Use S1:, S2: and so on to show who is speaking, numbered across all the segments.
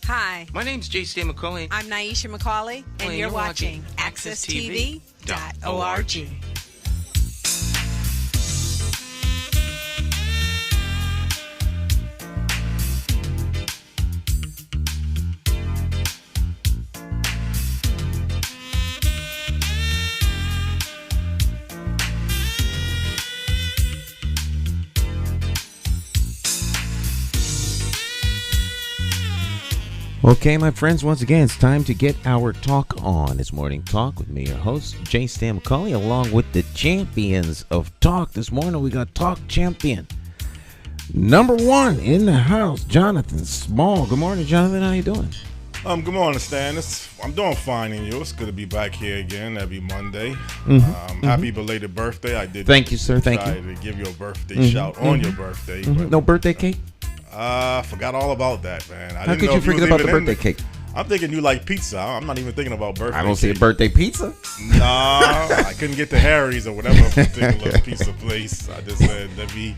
S1: Hi.
S2: My name's J.C. McCauley.
S1: I'm Naisha McCauley, and you're watching AccessTV.org.
S3: Okay, my friends, once again, it's time to get our talk on. It's Morning Talk with me, your host, J. Stan McCauley, along with the champions of talk. This morning, we got Talk Champion number one in the house, Jonathan Small. Good morning, Jonathan. How you doing?
S4: Good morning, Stan. I'm doing fine, and you. It's good to be back here again every Monday. Happy belated birthday. I did.
S3: Thank you, sir. Thank you.
S4: To give you a birthday shout on your birthday. But,
S3: no birthday cake?
S4: Forgot all about that, man.
S3: How could you forget about the birthday cake?
S4: I'm thinking you like pizza. I'm not even thinking about birthday.
S3: I don't see a birthday pizza.
S4: No, I couldn't get to Harry's or whatever particular pizza place. I just said, let me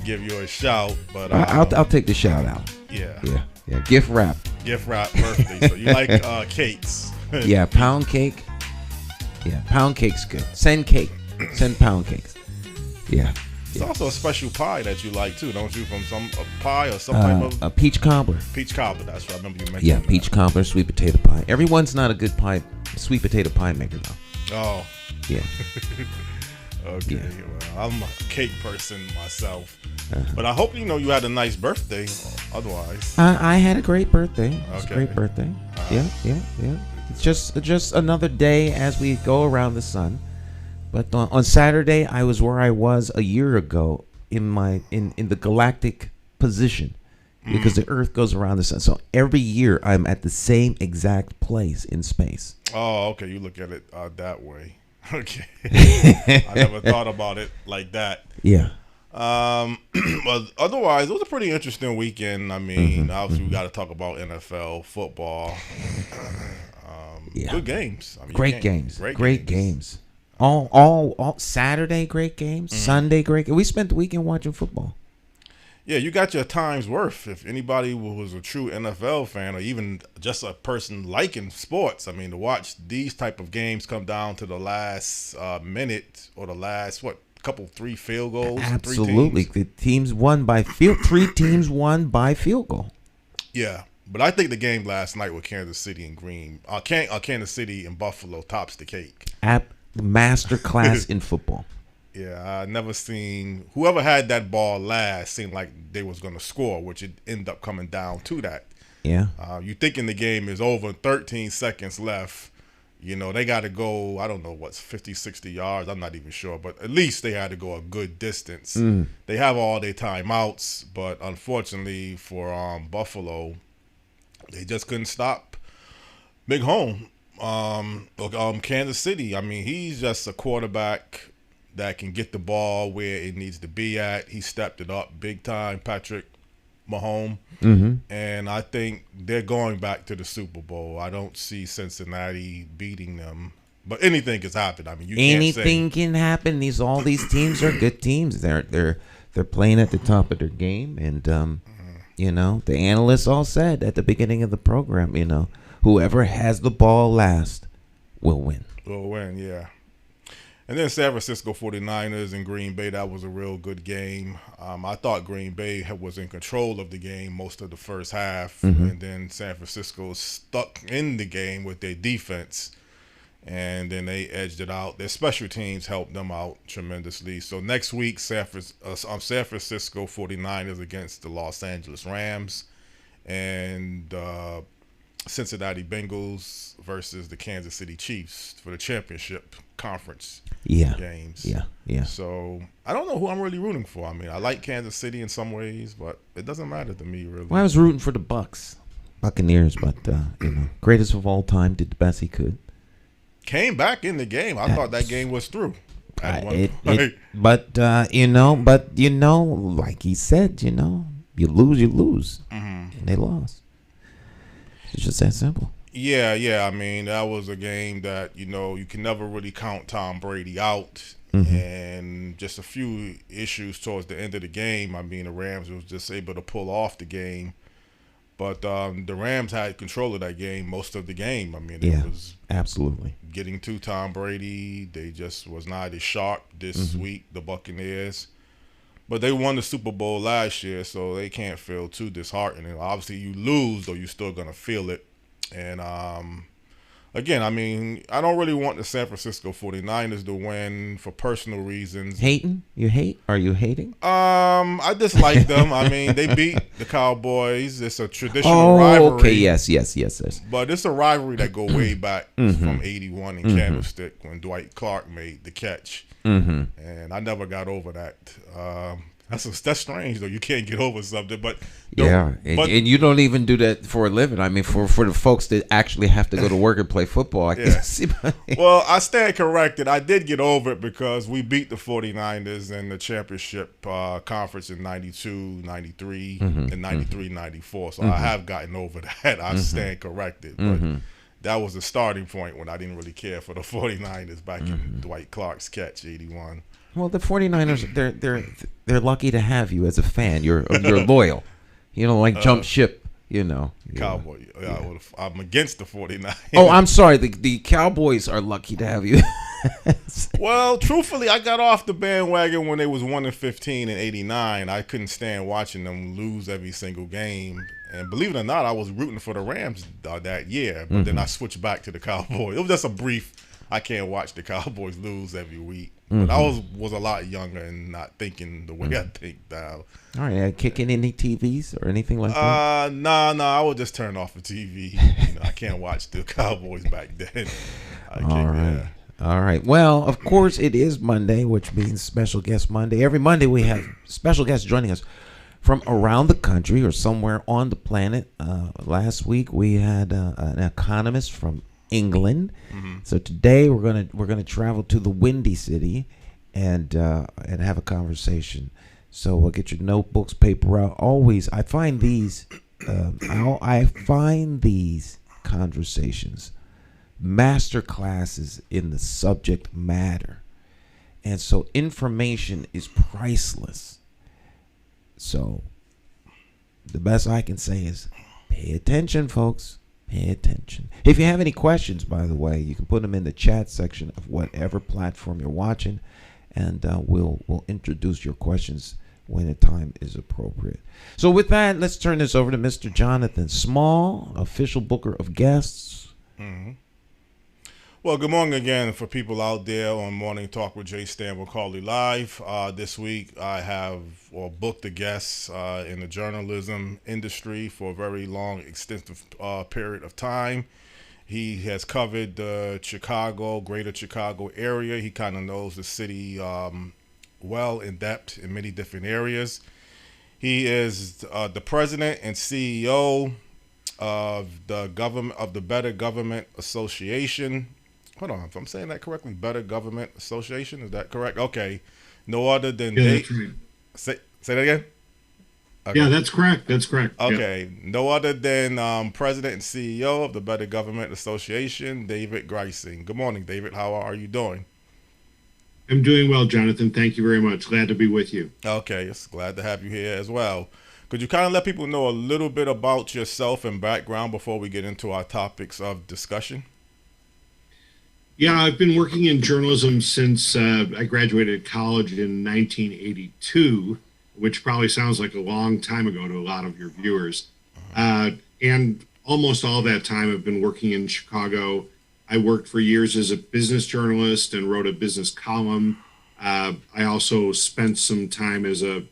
S4: give you a shout. But
S3: I'll take the shout out.
S4: Yeah.
S3: Gift wrap
S4: birthday. So you like cakes?
S3: Yeah, pound cake. Yeah, pound cake's good. Send pound cakes. Yeah.
S4: It's also a special pie that you like too, don't you? From a pie or some type of
S3: a peach cobbler.
S4: Peach cobbler. That's what I remember you mentioned.
S3: Yeah, peach cobbler, sweet potato pie. Everyone's not a good sweet potato pie maker though.
S4: Oh.
S3: Yeah.
S4: Okay. Yeah. Well, I'm a cake person myself, but I hope you had a nice birthday. Otherwise,
S3: I had a great birthday. It was
S4: okay.
S3: A great birthday. Yeah. It's just another day as we go around the sun. But on Saturday, I was where I was a year ago in the galactic position because the Earth goes around the sun. So every year, I'm at the same exact place in space.
S4: Oh, okay. You look at it that way. Okay. I never thought about it like that.
S3: Yeah.
S4: But otherwise, it was a pretty interesting weekend. I mean, obviously, we got to talk about NFL football. Good games.
S3: Great games. Great games. All Saturday, great games. Sunday, great. We spent the weekend watching football.
S4: Yeah, you got your time's worth. If anybody was a true NFL fan or even just a person liking sports, I mean, to watch these type of games come down to the last minute or the last, three field goals?
S3: Absolutely. The teams won by field. 3 teams won by field goal.
S4: Yeah, but I think the game last night with Kansas City and Kansas City and Buffalo tops the cake.
S3: Master class in football.
S4: Yeah, I never seen whoever had that ball last seemed like they was going to score, which it ended up coming down to that.
S3: Yeah.
S4: You thinking the game is over, 13 seconds left. They got to go, I don't know, 50, 60 yards. I'm not even sure, but at least they had to go a good distance. They have all their timeouts, but unfortunately for Buffalo, they just couldn't stop Big Home. Kansas City, I mean, he's just a quarterback that can get the ball where it needs to be at. He stepped it up big time, Patrick Mahomes. And I think they're going back to the Super Bowl. I don't see Cincinnati beating them, but anything can happen. I mean,
S3: anything can happen. All these teams are good teams. They're playing at the top of their game, and the analysts all said at the beginning of the program, whoever has the ball last will win.
S4: Will win, yeah. And then San Francisco 49ers and Green Bay, that was a real good game. I thought Green Bay was in control of the game most of the first half. And then San Francisco stuck in the game with their defense. And then they edged it out. Their special teams helped them out tremendously. So next week, San Francisco 49ers against the Los Angeles Rams. And Cincinnati Bengals versus the Kansas City Chiefs for the championship conference games. Yeah. So I don't know who I'm really rooting for. I mean, I like Kansas City in some ways, but it doesn't matter to me really.
S3: Well, I was rooting for the Buccaneers, but greatest of all time, did the best he could.
S4: Came back in the game. I thought that game was through.
S3: But like he said, you lose, and they lost. It's just that simple.
S4: Yeah. I mean, that was a game that, you can never really count Tom Brady out. And just a few issues towards the end of the game. I mean, the Rams was just able to pull off the game. But the Rams had control of that game most of the game. I mean,
S3: Yeah,
S4: it was
S3: absolutely.
S4: getting to Tom Brady. They just was not as sharp this week, the Buccaneers. But they won the Super Bowl last year, so they can't feel too disheartened. And obviously, you lose, though, you're still going to feel it. And again, I mean, I don't really want the San Francisco 49ers to win for personal reasons.
S3: Hating? You hate? Are you hating?
S4: I dislike them. I mean, they beat the Cowboys. It's a traditional rivalry.
S3: Okay, yes.
S4: But it's a rivalry that go way back from 81 in Candlestick when Dwight Clark made the catch. And I never got over that. That's strange, though. You can't get over something. But
S3: and you don't even do that for a living. I mean, for the folks that actually have to go to work and play football, I can see.
S4: Well, I stand corrected. I did get over it because we beat the 49ers in the championship conference in 92, 93, and 93, 94. So I have gotten over that. I stand corrected. But that was the starting point when I didn't really care for the 49ers back in Dwight Clark's catch, 81.
S3: Well, the 49ers, they're lucky to have you as a fan. You're loyal. You don't like jump ship, you know.
S4: Cowboy. I'm against the 49ers.
S3: Oh, I'm sorry. The Cowboys are lucky to have you.
S4: Well, truthfully, I got off the bandwagon when they was 1-15 in '89. I couldn't stand watching them lose every single game. And believe it or not, I was rooting for the Rams that year. But then I switched back to the Cowboys. It was just a brief, I can't watch the Cowboys lose every week. But I was a lot younger and not thinking the way I think now.
S3: All right, kicking any TVs or anything like that?
S4: No, I would just turn off the TV. I can't watch the Cowboys back then.
S3: All right. Well, of course, it is Monday, which means Special Guest Monday. Every Monday we have special guests joining us from around the country or somewhere on the planet. Last week we had an economist from England. So today we're gonna travel to the Windy City and have a conversation. So we'll get your notebooks, paper out. Always, I find these conversations master classes in the subject matter, and so information is priceless. So the best I can say is pay attention, folks. Pay attention. If you have any questions, by the way, you can put them in the chat section of whatever platform you're watching, and we'll introduce your questions when the time is appropriate. So with that, let's turn this over to Mr. Jonathan Small, official booker of guests.
S4: Well, good morning again for people out there on Morning Talk with Jay Stan McCauley Live. This week I have booked a guest in the journalism industry for a very long, extensive period of time. He has covered the greater Chicago area. He kind of knows the city well in depth in many different areas. He is the president and CEO of the Better Government Association. Hold on, if I'm saying that correctly, Better Government Association, is that correct? Okay. No other than
S2: that's right.
S4: Say that again? Okay.
S2: Yeah, that's correct.
S4: Okay. Yep. No other than President and CEO of the Better Government Association, David Greising. Good morning, David. How are you doing?
S2: I'm doing well, Jonathan. Thank you very much. Glad to be with you.
S4: Okay. It's glad to have you here as well. Could you kind of let people know a little bit about yourself and background before we get into our topics of discussion?
S2: Yeah, I've been working in journalism since I graduated college in 1982, which probably sounds like a long time ago to a lot of your viewers. And almost all that time I've been working in Chicago. I worked for years as a business journalist and wrote a business column. I also spent some time as a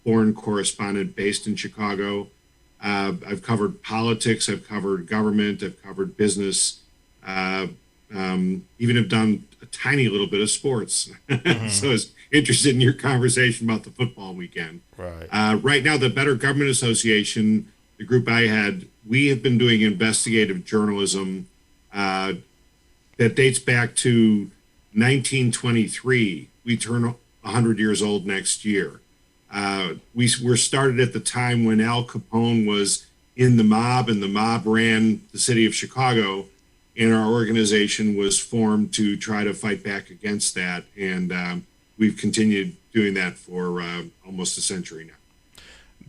S2: foreign correspondent based in Chicago. I've covered politics, I've covered government, I've covered business. Even have done a tiny little bit of sports. So I was interested in your conversation about the football weekend.
S4: Right.
S2: Right now, the Better Government Association, the group I had, we have been doing investigative journalism that dates back to 1923. We turn 100 years old next year. We were started at the time when Al Capone was in the mob, and the mob ran the city of Chicago. And our organization was formed to try to fight back against that. And we've continued doing that for almost a century now.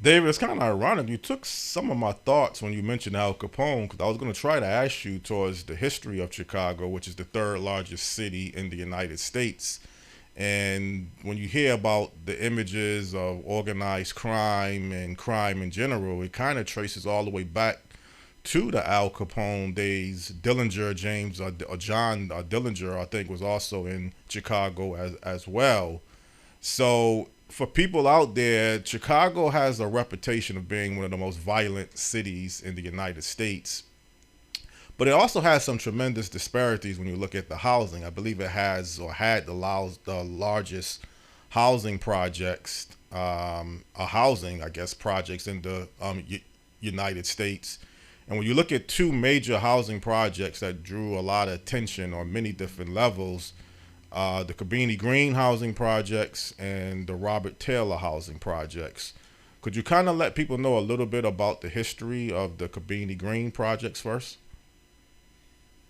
S4: David, it's kind of ironic. You took some of my thoughts when you mentioned Al Capone, because I was going to try to ask you towards the history of Chicago, which is the third largest city in the United States. And when you hear about the images of organized crime and crime in general, it kind of traces all the way back to the Al Capone days. John Dillinger, I think, was also in Chicago as well. So for people out there, Chicago has a reputation of being one of the most violent cities in the United States. But it also has some tremendous disparities when you look at the housing. I believe it has or had the largest housing projects, projects in the United States. And when you look at two major housing projects that drew a lot of attention on many different levels, the Cabrini Green Housing Projects and the Robert Taylor Housing Projects. Could you kind of let people know a little bit about the history of the Cabrini Green Projects first?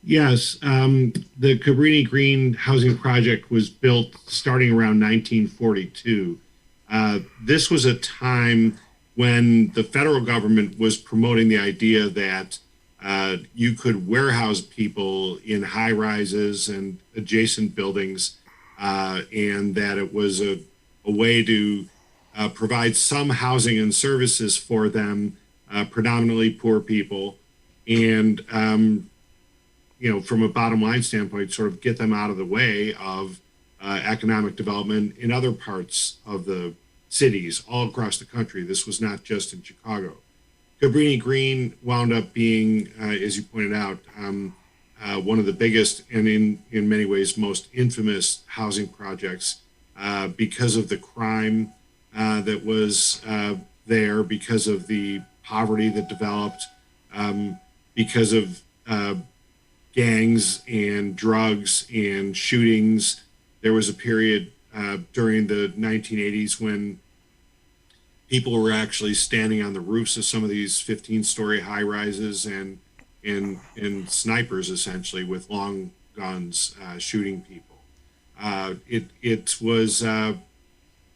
S2: Yes, the Cabrini Green Housing Project was built starting around 1942. This was a time when the federal government was promoting the idea that you could warehouse people in high rises and adjacent buildings, and that it was a way to provide some housing and services for them, predominantly poor people, and from a bottom line standpoint, sort of get them out of the way of economic development in other parts of the cities all across the country. This was not just in Chicago. Cabrini Green wound up being, as you pointed out, one of the biggest and in many ways most infamous housing projects because of the crime that was there, because of the poverty that developed, because of gangs and drugs and shootings. There was a period during the 1980s when people were actually standing on the roofs of some of these 15-story high rises and snipers, essentially, with long guns shooting people. It was a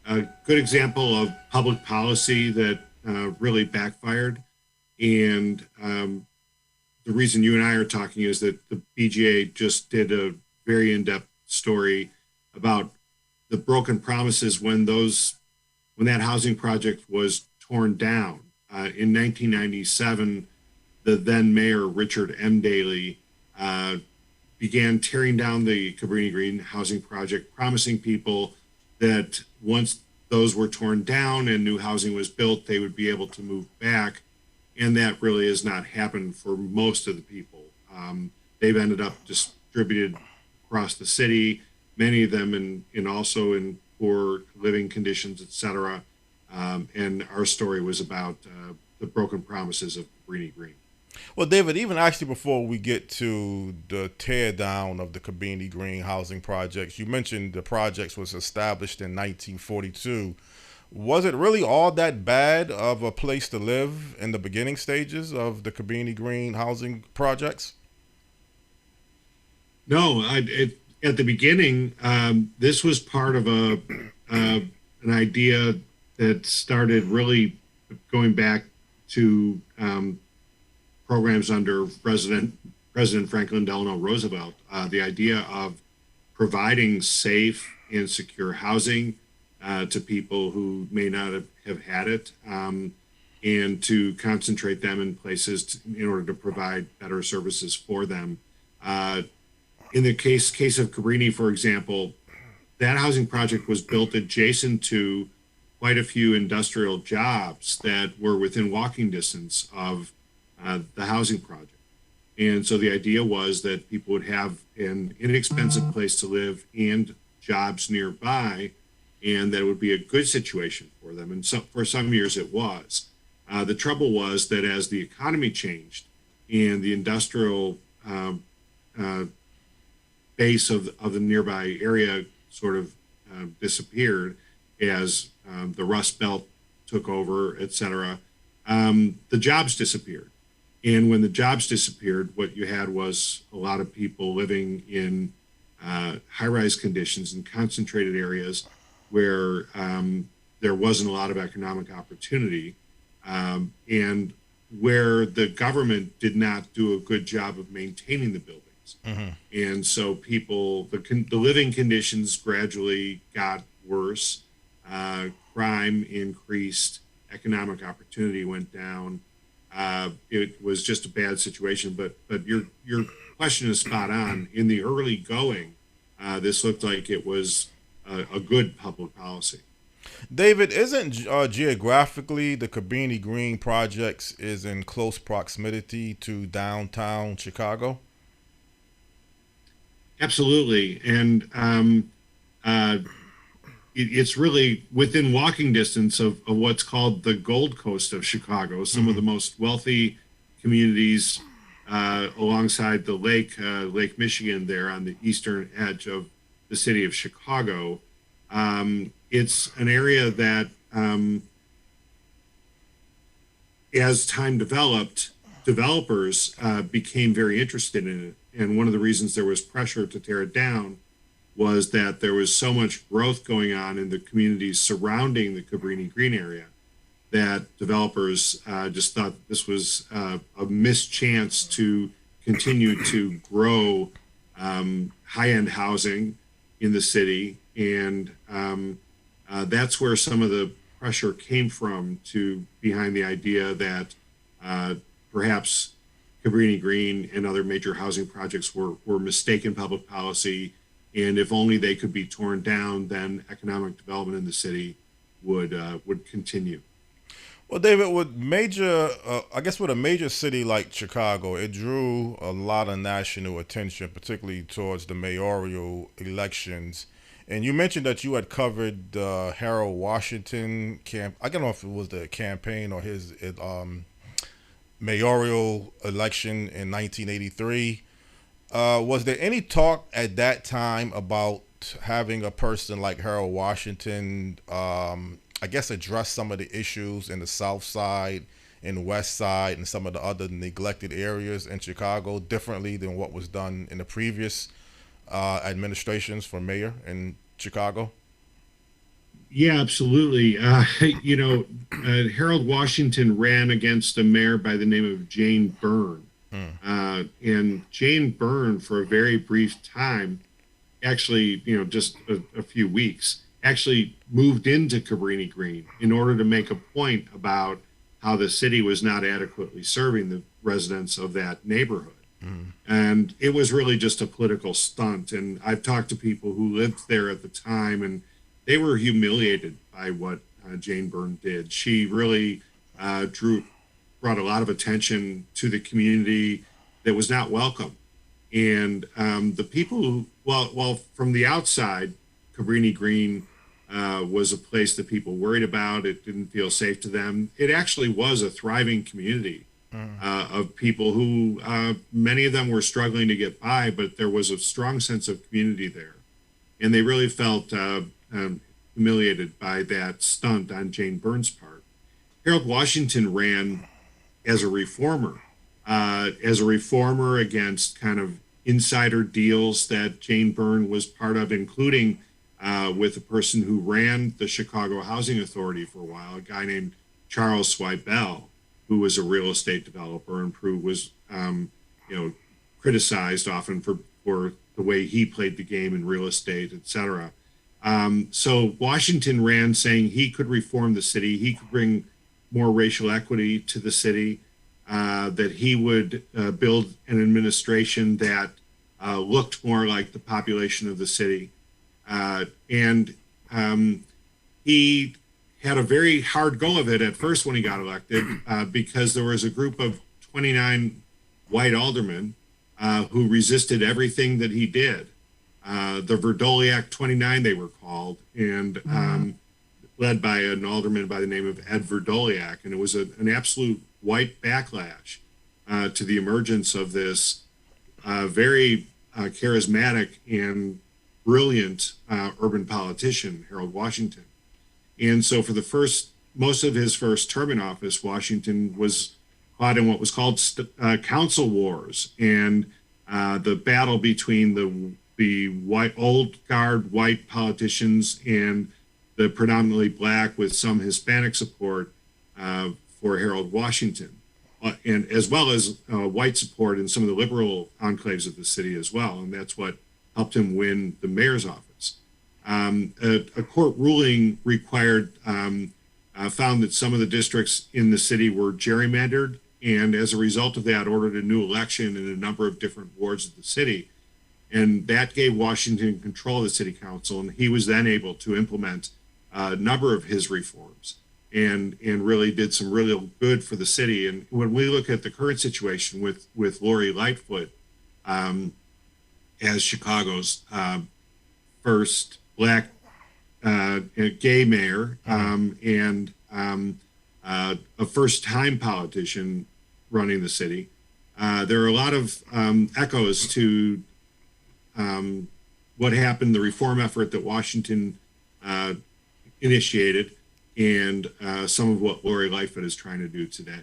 S2: good example of public policy that really backfired. And the reason you and I are talking is that the BGA just did a very in-depth story about the broken promises when that housing project was torn down. In 1997, the then mayor, Richard M. Daley, began tearing down the Cabrini Green Housing Project, promising people that once those were torn down and new housing was built, they would be able to move back. And that really has not happened for most of the people. They've ended up distributed across the city, many of them also in poor living conditions, et cetera. And our story was about the broken promises of Cabrini Green.
S4: Well, David, even actually before we get to the tear down of the Cabrini Green housing projects, you mentioned the projects was established in 1942. Was it really all that bad of a place to live in the beginning stages of the Cabrini Green housing projects?
S2: No, at the beginning, this was part of an idea that started really going back to programs under President Franklin Delano Roosevelt. The idea of providing safe and secure housing to people who may not have had it, and to concentrate them in places in order to provide better services for them. In the case of Cabrini, for example, that housing project was built adjacent to quite a few industrial jobs that were within walking distance of the housing project. And so the idea was that people would have an inexpensive place to live and jobs nearby, and that it would be a good situation for them. And so for some years it was. The trouble was that as the economy changed and the industrial base of the nearby area sort of disappeared as the Rust Belt took over, et cetera, the jobs disappeared. And when the jobs disappeared, what you had was a lot of people living in high-rise conditions in concentrated areas where there wasn't a lot of economic opportunity. and where the government did not do a good job of maintaining the buildings. And so the living conditions gradually got worse. Crime increased, economic opportunity went down. It was just a bad situation. But your question is spot on. In the early going, this looked like it was a good public policy.
S4: David, isn't geographically the Cabrini Green Projects is in close proximity to downtown Chicago?
S2: Absolutely, and it's really within walking distance of what's called the Gold Coast of Chicago, some of the most wealthy communities alongside the Lake Michigan there on the eastern edge of the city of Chicago. It's an area that, as time developed, developers became very interested in it. And one of the reasons there was pressure to tear it down was that there was so much growth going on in the communities surrounding the Cabrini Green area that developers just thought this was a missed chance to continue to grow high-end housing in the city. And that's where some of the pressure came from behind the idea that perhaps Cabrini Green and other major housing projects were mistaken public policy, and if only they could be torn down, then economic development in the city would continue.
S4: Well, David, with a major city like Chicago, it drew a lot of national attention, particularly towards the mayoral elections. And you mentioned that you had covered the Harold Washington I don't know if it was the campaign or his mayoral election in 1983. Was there any talk at that time about having a person like Harold Washington, address some of the issues in the South Side, in the West Side, and some of the other neglected areas in Chicago differently than what was done in the previous administrations for mayor in Chicago?
S2: Yeah, absolutely. Harold Washington ran against a mayor by the name of Jane Byrne. And Jane Byrne, for a very brief time, actually, just a few weeks, actually moved into Cabrini Green in order to make a point about how the city was not adequately serving the residents of that neighborhood. And it was really just a political stunt. And I've talked to people who lived there at the time, and they were humiliated by what Jane Byrne did. She really brought a lot of attention to the community that was not welcome. And the people who, well, from the outside, Cabrini Green was a place that people worried about. It didn't feel safe to them. It actually was a thriving community of people who, many of them were struggling to get by, but there was a strong sense of community there. And they really felt humiliated by that stunt on Jane Byrne's part. Harold Washington ran as a reformer against kind of insider deals that Jane Byrne was part of, including with a person who ran the Chicago Housing Authority for a while, a guy named Charles Swibell, who was a real estate developer and who was, criticized often for the way he played the game in real estate, et cetera. So Washington ran saying he could reform the city, he could bring more racial equity to the city, that he would build an administration that looked more like the population of the city. And he had a very hard go of it at first when he got elected, because there was a group of 29 white aldermen who resisted everything that he did. The Verdoliak 29, they were called, and led by an alderman by the name of Ed Verdoliak. And it was an absolute white backlash to the emergence of this very charismatic and brilliant urban politician, Harold Washington. And so for most of his first term in office, Washington was caught in what was called council wars, and the battle between the white old guard white politicians and the predominantly black with some Hispanic support for Harold Washington, and as well as white support in some of the liberal enclaves of the city as well. And that's what helped him win the mayor's office. A court ruling required found that some of the districts in the city were gerrymandered, and as a result of that, ordered a new election in a number of different wards of the city. And that gave Washington control of the city council, and he was then able to implement a number of his reforms and really did some really good for the city. And when we look at the current situation with Lori Lightfoot as Chicago's first Black gay mayor and a first-time politician running the city, there are a lot of echoes to what happened, the reform effort that Washington initiated, and some of what Lori Lightfoot is trying to do today.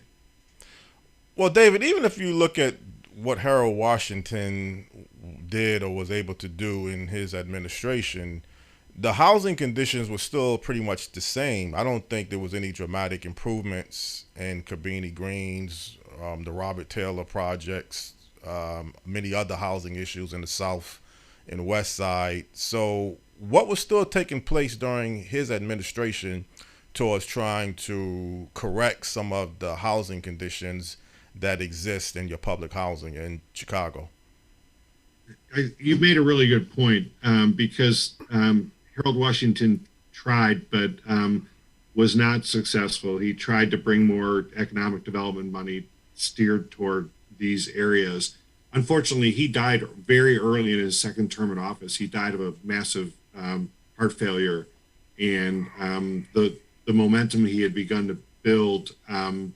S4: Well, David, even if you look at what Harold Washington did or was able to do in his administration, the housing conditions were still pretty much the same. I don't think there was any dramatic improvements in Cabrini Greens, the Robert Taylor projects, many other housing issues in the South and West Side. So what was still taking place during his administration towards trying to correct some of the housing conditions that exist in your public housing in Chicago?
S2: You've made a really good point, because Harold Washington tried, but was not successful. He tried to bring more economic development money steered toward these areas. Unfortunately, he died very early in his second term in office. He died of a massive heart failure, and the momentum he had begun to build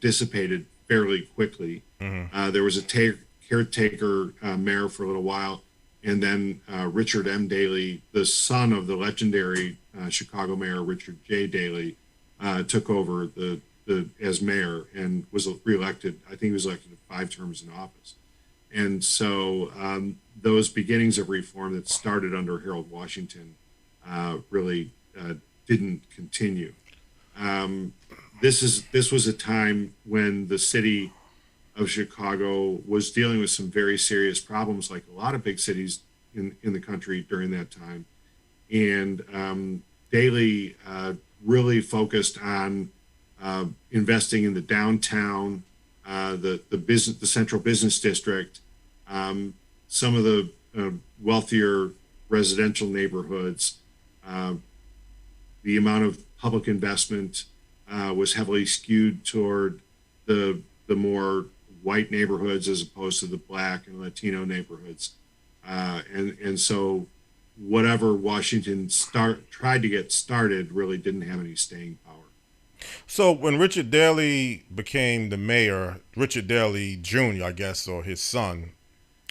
S2: dissipated fairly quickly. There was a caretaker mayor for a little while, and then Richard M. Daley, the son of the legendary Chicago mayor Richard J. Daley, took over as mayor and was reelected. I think he was elected 5 terms in office. And so those beginnings of reform that started under Harold Washington really didn't continue. This was a time when the city of Chicago was dealing with some very serious problems, like a lot of big cities in the country during that time. And Daley really focused on investing in the downtown, the central business district, some of the wealthier residential neighborhoods. The amount of public investment was heavily skewed toward the more white neighborhoods as opposed to the Black and Latino neighborhoods. And so whatever Washington tried to get started really didn't have any staying power.
S4: So when Richard Daley became the mayor, Richard Daley Jr., I guess, or his son,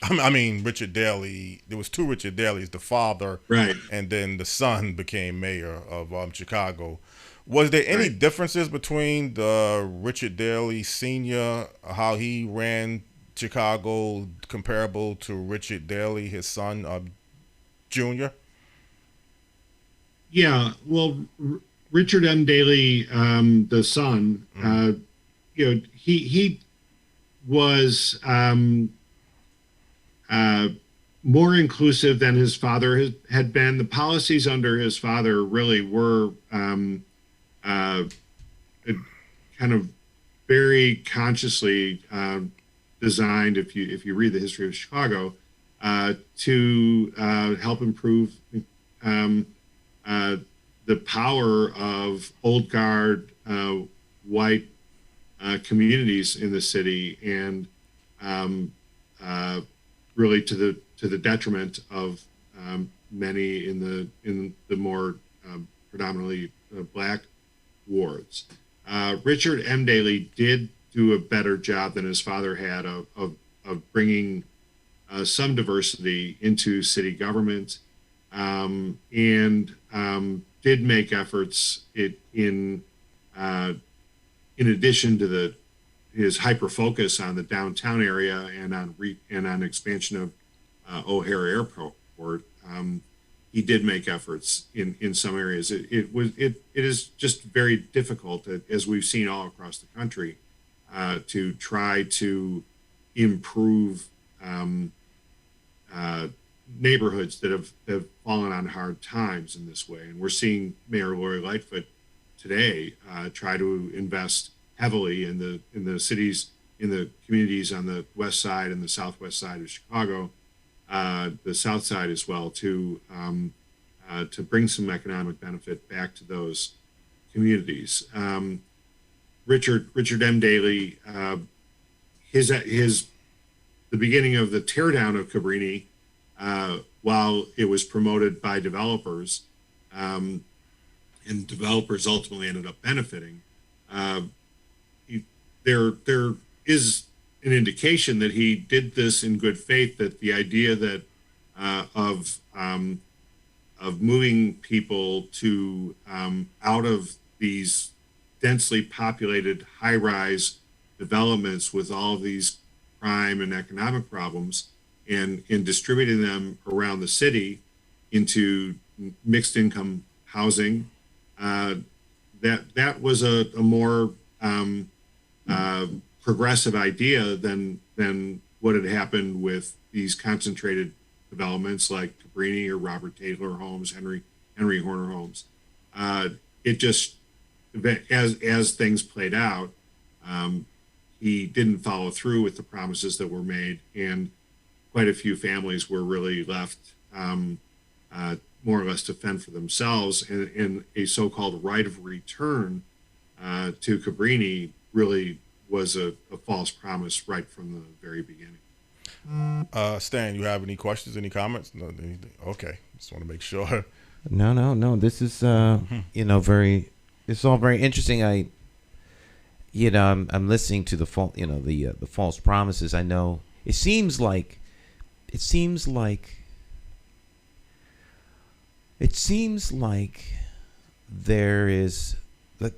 S4: I mean, Richard Daley, there was 2 Richard Daleys, the father,
S2: right,
S4: and then the son became mayor of Chicago. Was there any differences between the Richard Daley Sr., how he ran Chicago, comparable to Richard Daley, his son, Jr.?
S2: Yeah, well, Richard M. Daley, the son, he was more inclusive than his father had been. The policies under his father really were kind of very consciously designed, if you read the history of Chicago, to help improve the power of old guard white communities in the city, and really to the detriment of many in the more predominantly Black wards. Richard M. Daley did do a better job than his father had of bringing some diversity into city government, and did make efforts in addition to his hyper focus on the downtown area and on expansion of O'Hare Airport. he did make efforts in some areas. It is just very difficult, as we've seen all across the country, to try to improve neighborhoods that have fallen on hard times in this way. And we're seeing Mayor Lori Lightfoot today try to invest heavily in the cities, in the communities on the west side and the southwest side of Chicago, the south side as well, to bring some economic benefit back to those communities. Richard M. Daley, the beginning of the teardown of Cabrini, while it was promoted by developers, and developers ultimately ended up benefiting, there is an indication that he did this in good faith, that the idea that of moving people to out of these densely populated high-rise developments with all of these crime and economic problems, and distributing them around the city into mixed income housing, that was a more progressive idea than what had happened with these concentrated developments like Cabrini or Robert Taylor Homes, Henry Horner Homes. It just, as things played out, he didn't follow through with the promises that were made, and quite a few families were really left more or less to fend for themselves, and a so-called right of return to Cabrini really was a false promise right from the very beginning.
S4: Stan, you have any questions, any comments? No, anything? Okay, just want to make sure.
S3: No. This is it's all very interesting. I'm listening to the false promises. I know it seems like there is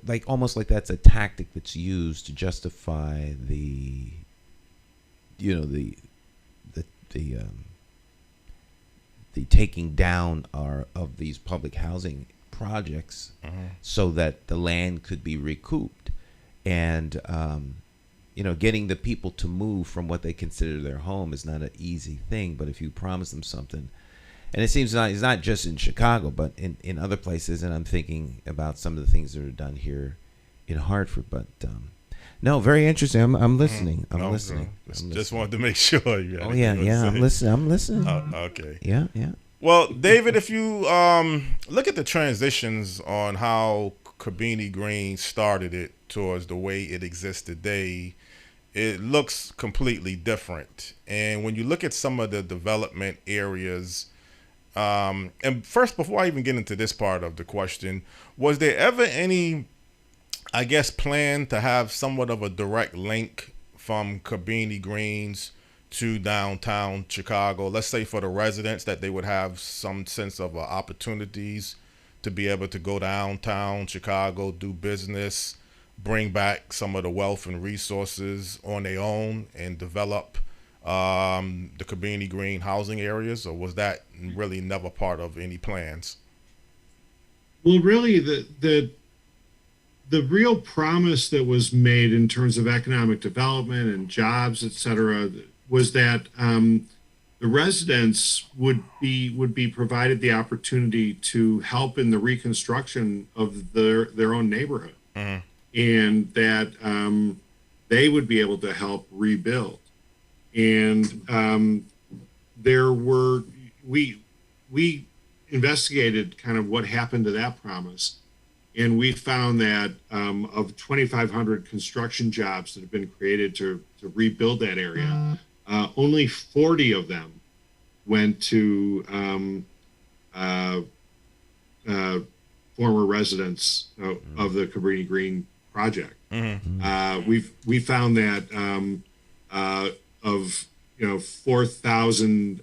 S3: like almost like that's a tactic that's used to justify the taking down of these public housing projects, so that the land could be recouped, and getting the people to move from what they consider their home is not an easy thing. But if you promise them something, and it seems it's not just in Chicago, but in other places, and I'm thinking about some of the things that are done here in Hartford. But no, very interesting. I'm listening. I'm listening.
S4: Just wanted to make sure.
S3: I'm listening.
S4: Okay.
S3: Yeah.
S4: Well, David, if you look at the transitions on how Cabrini Green started it towards the way it exists today, it looks completely different. And when you look at some of the development areas, and first, before I even get into this part of the question, was there ever any, I guess, plan to have somewhat of a direct link from Cabrini Greens to downtown Chicago? Let's say for the residents, that they would have some sense of opportunities to be able to go downtown Chicago, do business, bring back some of the wealth and resources on their own, and develop the Cabrini Green housing areas, or was that really never part of any plans?
S2: Well, really, the real promise that was made in terms of economic development and jobs, et cetera, was that the residents would be provided the opportunity to help in the reconstruction of their own neighborhood, and that they would be able to help rebuild. And we investigated kind of what happened to that promise, and we found that of 2,500 construction jobs that have been created to rebuild that area, only 40 of them went to former residents of the Cabrini Green project. We found that of 4,000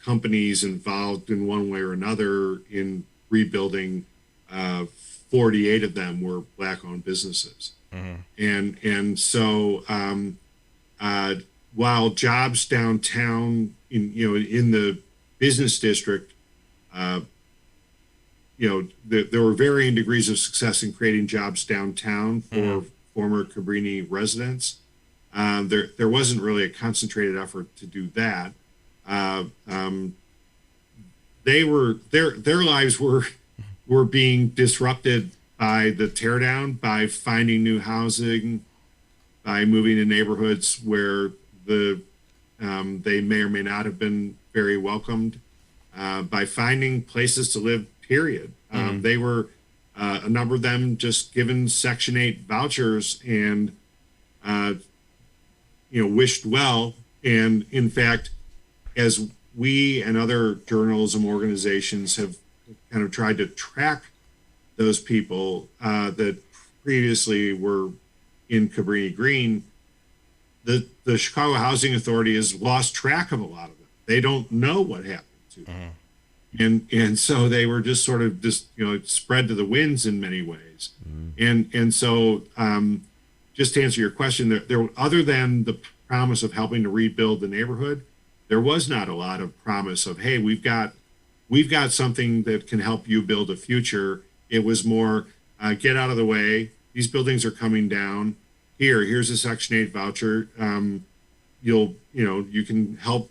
S2: companies involved in one way or another in rebuilding, 48 of them were Black-owned businesses. And so while jobs downtown in business district, there were varying degrees of success in creating jobs downtown for former Cabrini residents. There wasn't really a concentrated effort to do that. Their lives were being disrupted by the teardown, by finding new housing, by moving to neighborhoods where they may or may not have been very welcomed, by finding places to live. Period. They were a number of them just given Section 8 vouchers and wished well. And in fact, as we and other journalism organizations have kind of tried to track those people that previously were in Cabrini Green, the Chicago Housing Authority has lost track of a lot of them. They don't know what happened to them. And so they were just sort of spread to the winds in many ways. And so just to answer your question, there other than the promise of helping to rebuild the neighborhood, there was not a lot of promise of, hey, we've got something that can help you build a future. It was more get out of the way. These buildings are coming down. Here's a Section 8 voucher. You can help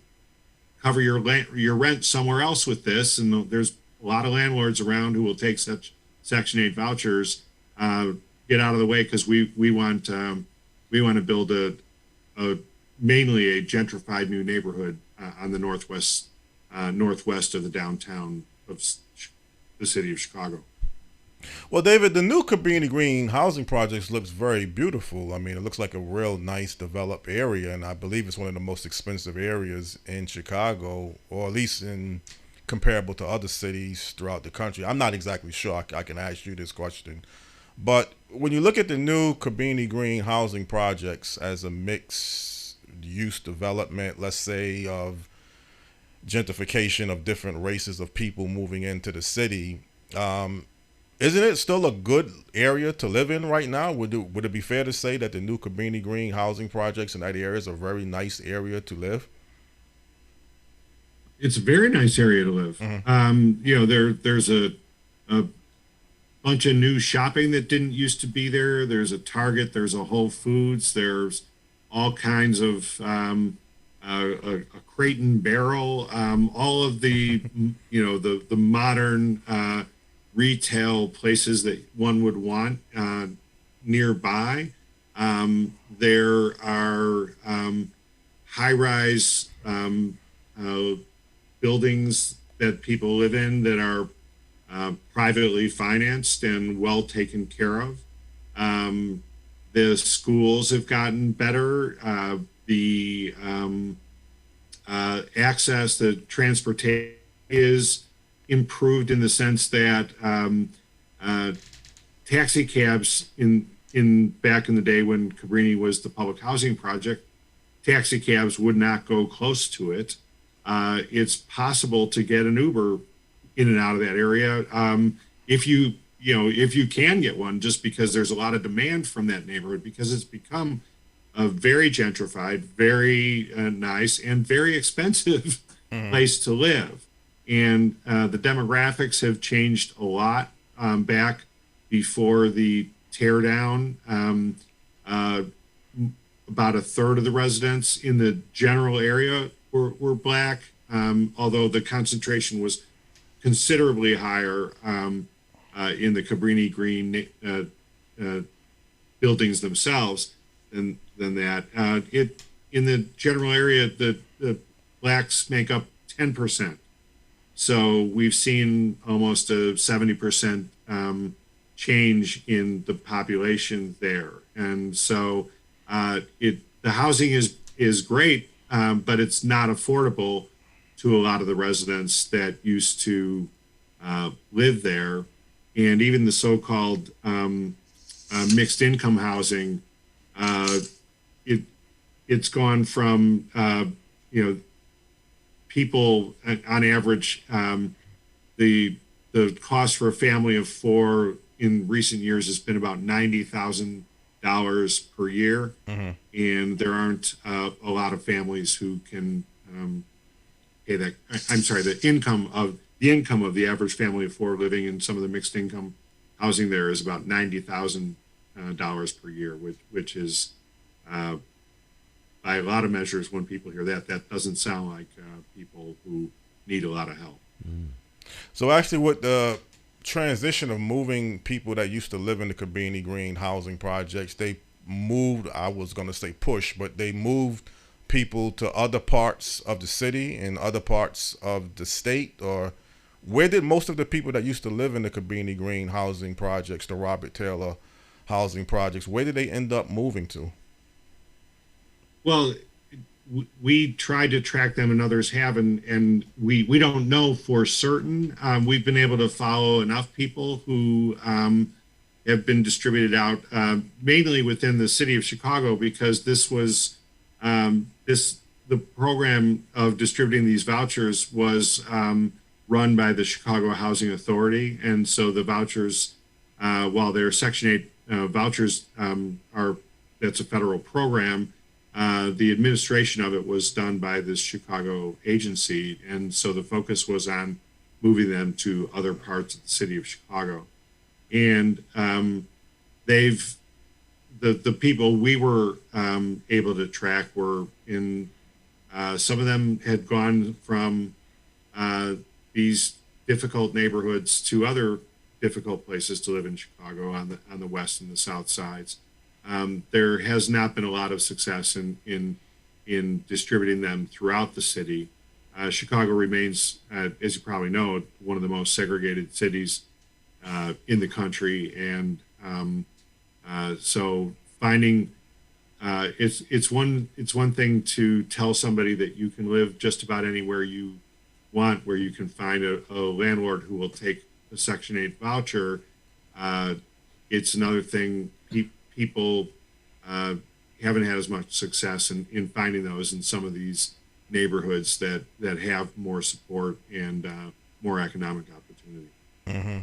S2: cover your rent somewhere else with this, and there's a lot of landlords around who will take such Section 8 vouchers. Get out of the way because we want to build a mainly a gentrified new neighborhood on the northwest of the downtown of the city of Chicago.
S4: Well, David, the new Cabrini Green Housing Projects looks very beautiful. I mean, it looks like a real nice developed area, and I believe it's one of the most expensive areas in Chicago, or at least in comparable to other cities throughout the country. I'm not exactly sure. I can ask you this question. But when you look at the new Cabrini Green Housing Projects as a mixed use development, let's say, of gentrification of different races of people moving into the city, isn't it still a good area to live in right now? Would it be fair to say that the new Cabrini Green Housing Projects in that area is a very nice area to live?
S2: It's a very nice area to live. There's a bunch of new shopping that didn't used to be there. There's a Target, there's a Whole Foods, there's all kinds of a Crate and Barrel, all of the the modern retail places that one would want nearby. There are high-rise buildings that people live in that are privately financed and well taken care of. The schools have gotten better. The access to transportation is improved in the sense that taxi cabs in back in the day when Cabrini was the public housing project, taxi cabs would not go close to it. It's possible to get an Uber in and out of that area if you can get one, just because there's a lot of demand from that neighborhood, because it's become a very gentrified, very nice, and very expensive place to live. And the demographics have changed a lot back before the teardown. About a third of the residents in the general area were Black, although the concentration was considerably higher in the Cabrini Green buildings themselves than that. In the general area, the Blacks make up 10%. So we've seen almost a 70% change in the population there, and so the housing is great, but it's not affordable to a lot of the residents that used to live there, and even the so-called mixed income housing. It's gone from people on average, the cost for a family of four in recent years has been about $90,000 per year, and there aren't a lot of families who can pay that. I'm sorry, the income of the average family of four living in some of the mixed income housing there is about $90,000 per year, which is by a lot of measures. When people hear that doesn't sound like people who need a lot of help.
S4: So actually, with the transition of moving people that used to live in the Cabrini Green Housing Projects, they moved, I was going to say push, but they moved people to other parts of the city and other parts of the state? Or where did most of the people that used to live in the Cabrini Green Housing Projects, the Robert Taylor Housing Projects, where did they end up moving to?
S2: Well, we tried to track them, and others have, and we don't know for certain. We've been able to follow enough people who have been distributed out, mainly within the city of Chicago, because this was the program of distributing these vouchers was run by the Chicago Housing Authority, and so the vouchers, while they're Section 8 vouchers, that's a federal program. The administration of it was done by this Chicago agency, and so the focus was on moving them to other parts of the city of Chicago. And the people we were able to track were in, some of them had gone from these difficult neighborhoods to other difficult places to live in Chicago on the west and the south sides. There has not been a lot of success in distributing them throughout the city. Chicago remains, as you probably know, one of the most segregated cities in the country, and so finding it's one thing to tell somebody that you can live just about anywhere you want, where you can find a landlord who will take a Section 8 voucher. It's another thing. People haven't had as much success in finding those in some of these neighborhoods that have more support and more economic opportunity.
S4: Mm-hmm.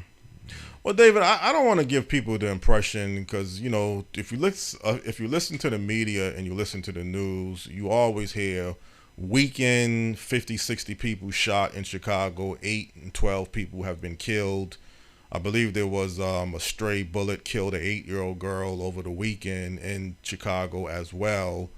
S4: Well, David, I don't want to give people the impression, because if you listen to the media and you listen to the news, you always hear weekend 50, 60 people shot in Chicago, 8 and 12 people have been killed. I believe there was a stray bullet killed an 8-year-old girl over the weekend in Chicago as well.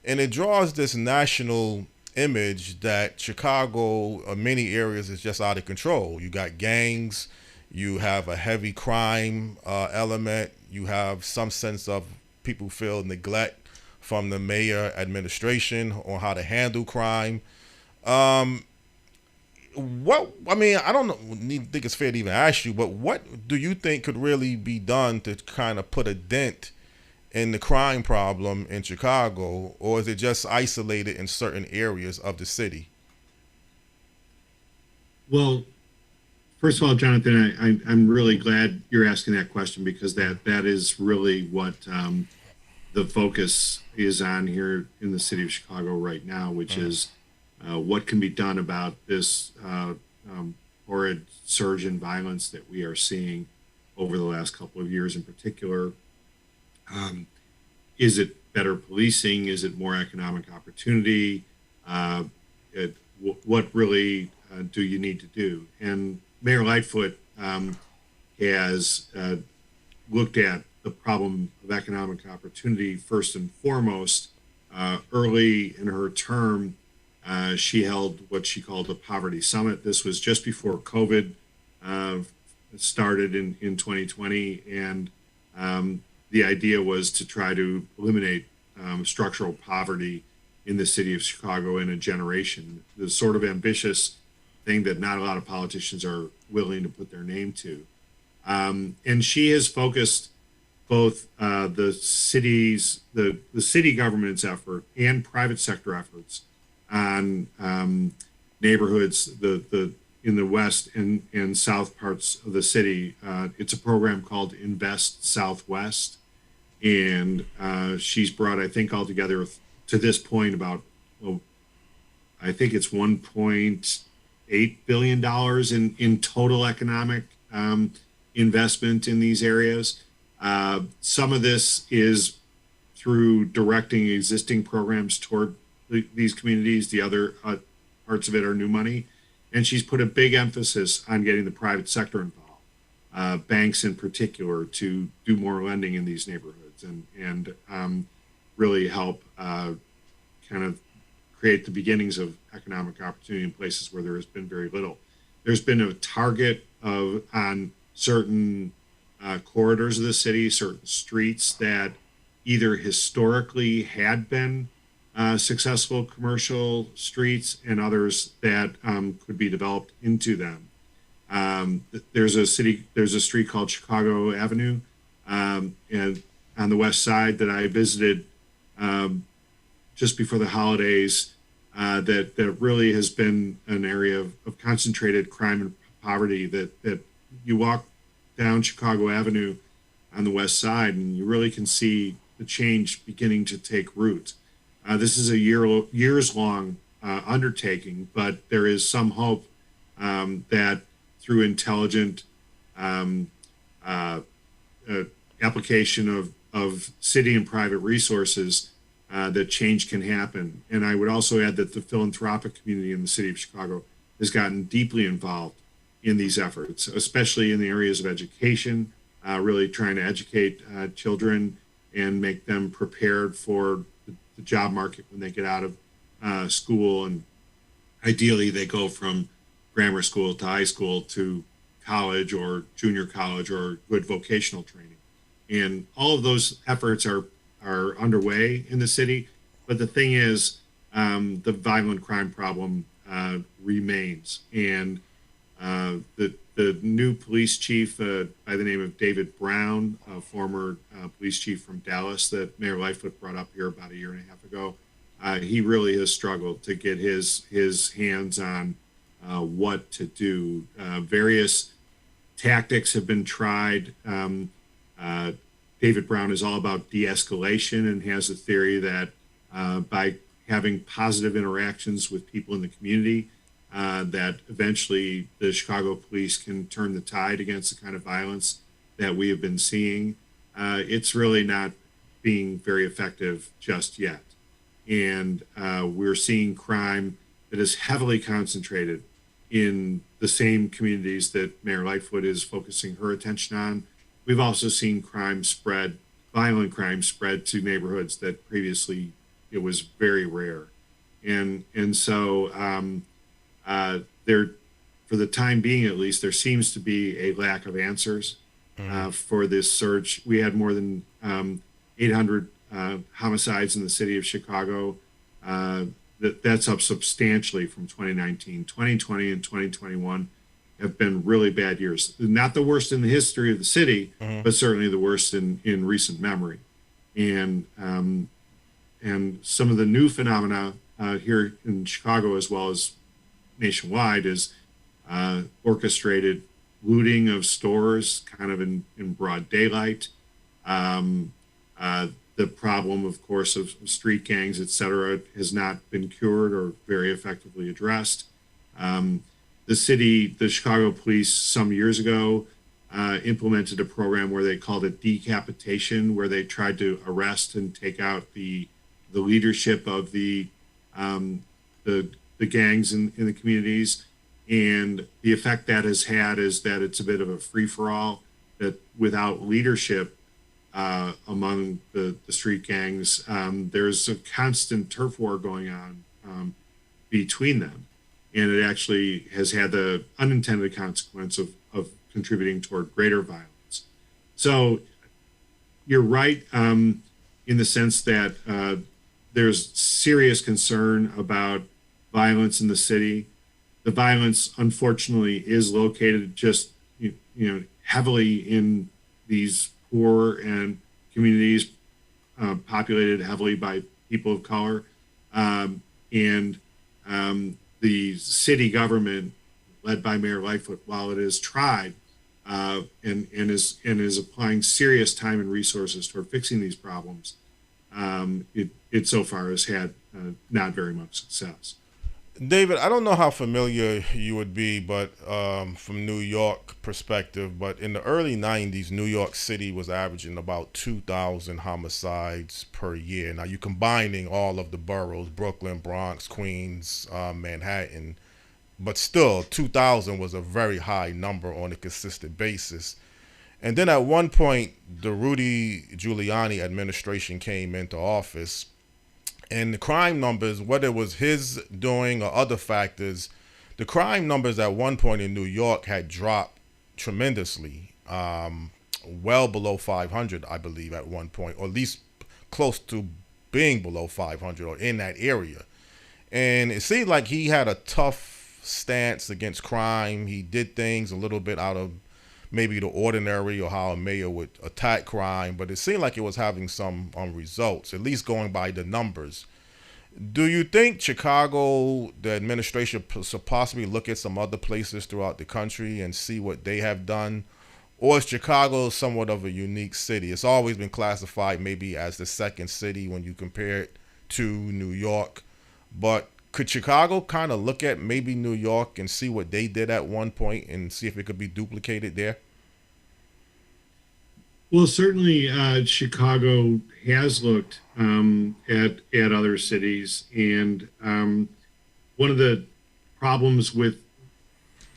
S4: And it draws this national image that Chicago, many areas, is just out of control. You got gangs, you have a heavy crime element, you have some sense of people feel neglect from the mayor administration on how to handle crime. I don't think it's fair to even ask you, but what do you think could really be done to kind of put a dent in the crime problem in Chicago, or is it just isolated in certain areas of the city?
S2: Well, first of all, Jonathan, I'm really glad you're asking that question, because that is really what the focus is on here in the city of Chicago right now, which is what can be done about this horrid surge in violence that we are seeing over the last couple of years in particular. Is it better policing? Is it more economic opportunity? What really do you need to do? And Mayor Lightfoot has looked at the problem of economic opportunity first and foremost. Early in her term, she held what she called a poverty summit. This was just before COVID started in 2020, and the idea was to try to eliminate structural poverty in the city of Chicago in a generation. The sort of ambitious thing that not a lot of politicians are willing to put their name to. And she has focused both the city government's effort and private sector efforts on neighborhoods in the west and south parts of the city. It's a program called Invest Southwest, and she's brought, I think, altogether to this point about, I think it's $1.8 billion in total economic investment in these areas. Some of this is through directing existing programs toward these communities. The parts of it are new money. And she's put a big emphasis on getting the private sector involved, banks in particular, to do more lending in these neighborhoods and really help kind of create the beginnings of economic opportunity in places where there has been very little. There's been a target on certain corridors of the city, certain streets that either historically had been successful commercial streets and others that could be developed into them. There's a street called Chicago Avenue, and on the west side that I visited just before the holidays, that really has been an area of concentrated crime and poverty. That you walk down Chicago Avenue on the west side, and you really can see the change beginning to take root. This is a years-long undertaking, but there is some hope that through intelligent application of city and private resources, that change can happen. And I would also add that the philanthropic community in the city of Chicago has gotten deeply involved in these efforts, especially in the areas of education, really trying to educate children and make them prepared for the job market when they get out of school. And ideally, they go from grammar school to high school to college or junior college or good vocational training. And all of those efforts are underway in the city. But the thing is, the violent crime problem remains. And the new police chief by the name of David Brown, a former police chief from Dallas that Mayor Lightfoot brought up here about a year and a half ago, he really has struggled to get his hands on what to do. Various tactics have been tried. David Brown is all about de-escalation and has a theory that by having positive interactions with people in the community, that eventually the Chicago police can turn the tide against the kind of violence that we have been seeing. It's really not being very effective just yet. And we're seeing crime that is heavily concentrated in the same communities that Mayor Lightfoot is focusing her attention on. We've also seen violent crime spread to neighborhoods that previously it was very rare. And so there, for the time being at least, there seems to be a lack of answers for this surge. We had more than 800 homicides in the city of Chicago. That's up substantially from 2019. 2020 and 2021 have been really bad years. Not the worst in the history of the city, but certainly the worst in recent memory. And some of the new phenomena here in Chicago as well as nationwide is orchestrated looting of stores kind of in broad daylight. The problem, of course, of street gangs, et cetera, has not been cured or very effectively addressed. The Chicago police some years ago implemented a program where they called it decapitation, where they tried to arrest and take out the leadership of the gangs in the communities. And the effect that has had is that it's a bit of a free-for-all, that without leadership among the street gangs, there's a constant turf war going on between them. And it actually has had the unintended consequence of contributing toward greater violence. So you're right in the sense that there's serious concern about violence in the city. The violence, unfortunately, is located just heavily in these poor and communities populated heavily by people of color, and the city government, led by Mayor Lightfoot, while it has tried and is applying serious time and resources toward fixing these problems, it so far has had not very much success.
S4: David, I don't know how familiar you would be, but from New York perspective, but in the early 90s, New York City was averaging about 2,000 homicides per year. Now, you're combining all of the boroughs, Brooklyn, Bronx, Queens, Manhattan, but still 2,000 was a very high number on a consistent basis. And then at one point, the Rudy Giuliani administration came into office, and the crime numbers, whether it was his doing or other factors, the crime numbers at one point in New York had dropped tremendously, well below 500, I believe, at one point, or at least close to being below 500 or in that area. And it seemed like he had a tough stance against crime. He did things a little bit out of maybe the ordinary or how a mayor would attack crime, but it seemed like it was having some results, at least going by the numbers. Do you think Chicago, the administration, should possibly look at some other places throughout the country and see what they have done? Or is Chicago somewhat of a unique city? It's always been classified maybe as the second city when you compare it to New York. But could Chicago kind of look at maybe New York and see what they did at one point and see if it could be duplicated there?
S2: Well, certainly Chicago has looked at other cities, and one of the problems with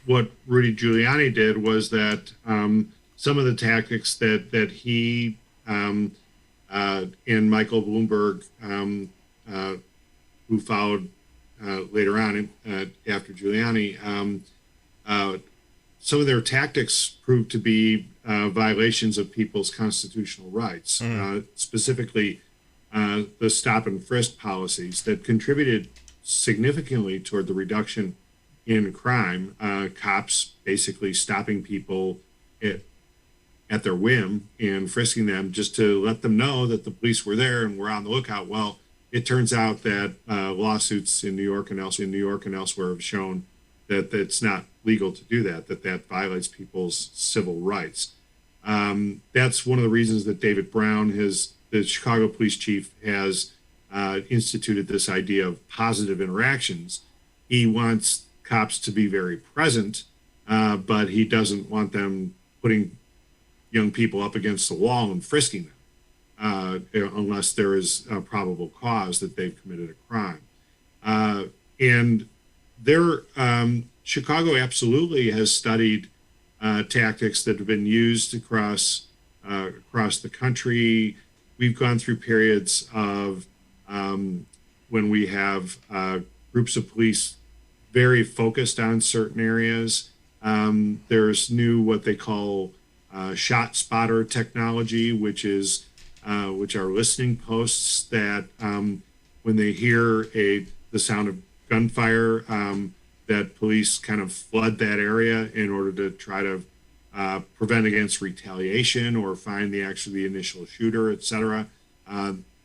S2: what Rudy Giuliani did was that some of the tactics that he and Michael Bloomberg, who followed later on after Giuliani, some of their tactics proved to be violations of people's constitutional rights, specifically the stop and frisk policies that contributed significantly toward the reduction in crime. Cops basically stopping people at their whim and frisking them just to let them know that the police were there and were on the lookout. Well, it turns out that lawsuits in New York and elsewhere have shown that it's not legal to do that violates people's civil rights. That's one of the reasons that David Brown, the Chicago police chief, has instituted this idea of positive interactions. He wants cops to be very present, but he doesn't want them putting young people up against the wall and frisking them unless there is a probable cause that they've committed a crime. And Chicago absolutely has studied tactics that have been used across the country. We've gone through periods of when we have groups of police very focused on certain areas. There's what they call shot spotter technology, which are listening posts that when they hear the sound of gunfire, that police kind of flood that area in order to try to prevent against retaliation or find the initial shooter, et cetera.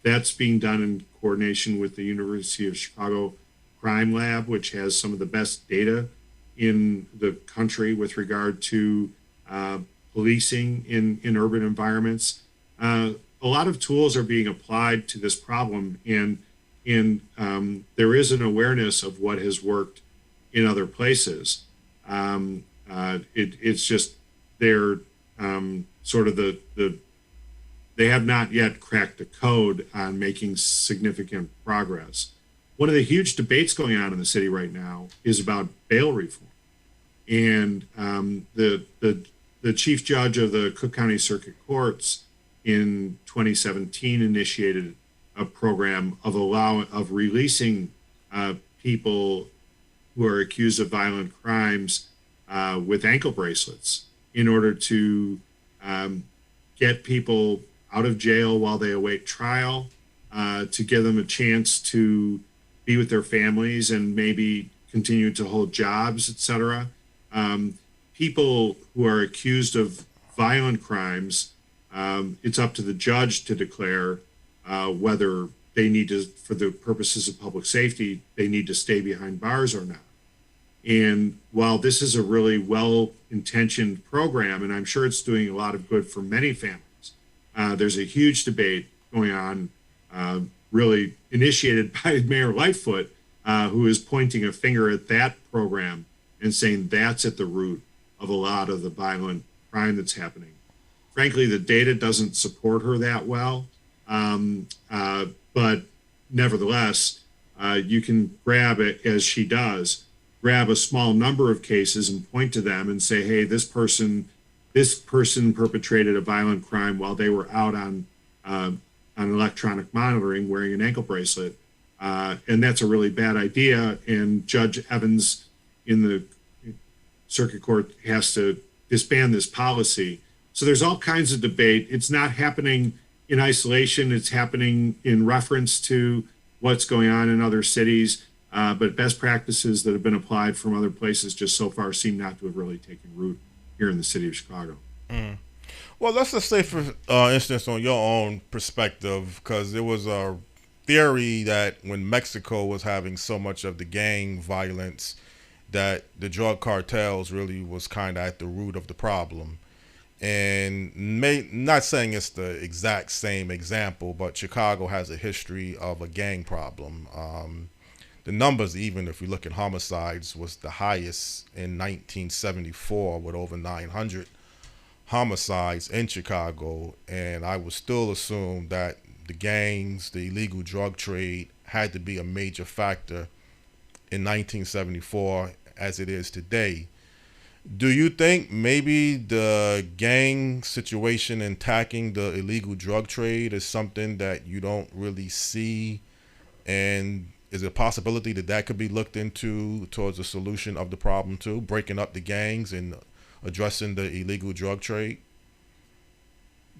S2: That's being done in coordination with the University of Chicago Crime Lab, which has some of the best data in the country with regard to policing in urban environments. A lot of tools are being applied to this problem, and there is an awareness of what has worked in other places. It's just they're sort of they have not yet cracked the code on making significant progress. One of the huge debates going on in the city right now is about bail reform, and the chief judge of the Cook County Circuit Courts in 2017 initiated a program of releasing people who are accused of violent crimes with ankle bracelets in order to get people out of jail while they await trial, to give them a chance to be with their families and maybe continue to hold jobs, et cetera. People who are accused of violent crimes, it's up to the judge to declare whether they need to, for the purposes of public safety, they need to stay behind bars or not. And while this is a really well-intentioned program, and I'm sure it's doing a lot of good for many families, there's a huge debate going on, really initiated by Mayor Lightfoot, who is pointing a finger at that program and saying that's at the root of a lot of the violent crime that's happening. Frankly, the data doesn't support her that well, but nevertheless, you can grab it, as she does, grab a small number of cases and point to them and say, hey, this person perpetrated a violent crime while they were out on electronic monitoring wearing an ankle bracelet. And that's a really bad idea. And Judge Evans in the circuit court has to disband this policy. So there's all kinds of debate. It's not happening in isolation. It's happening in reference to what's going on in other cities. But best practices that have been applied from other places just so far seem not to have really taken root here in the city of Chicago.
S4: Mm. Well, let's just say, for instance, on your own perspective, because there was a theory that when Mexico was having so much of the gang violence, that the drug cartels really was kind of at the root of the problem. And not saying it's the exact same example, but Chicago has a history of a gang problem. The numbers, even if we look at homicides, was the highest in 1974 with over 900 homicides in Chicago. And I would still assume that the gangs, the illegal drug trade, had to be a major factor in 1974 as it is today. Do you think maybe the gang situation and attacking the illegal drug trade is something that you don't really see? And is it a possibility that that could be looked into towards a solution of the problem too, breaking up the gangs and addressing the illegal drug trade?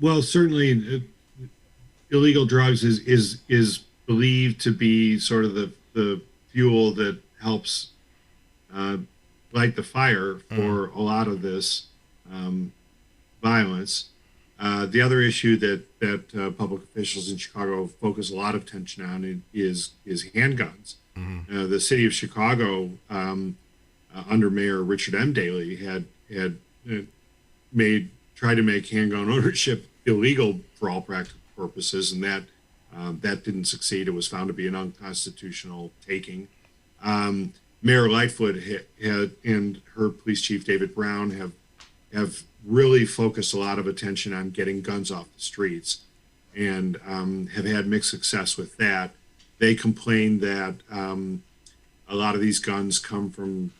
S2: Well, certainly illegal drugs is believed to be sort of the fuel that helps light the fire for a lot of this violence. The other issue that public officials in Chicago focus a lot of attention on is handguns. Mm-hmm. The city of Chicago, under Mayor Richard M. Daley, had tried to make handgun ownership illegal for all practical purposes, and that didn't succeed. It was found to be an unconstitutional taking. Mayor Lightfoot and her police chief David Brown have really focused a lot of attention on getting guns off the streets, and have had mixed success with that. They complain that a lot of these guns come from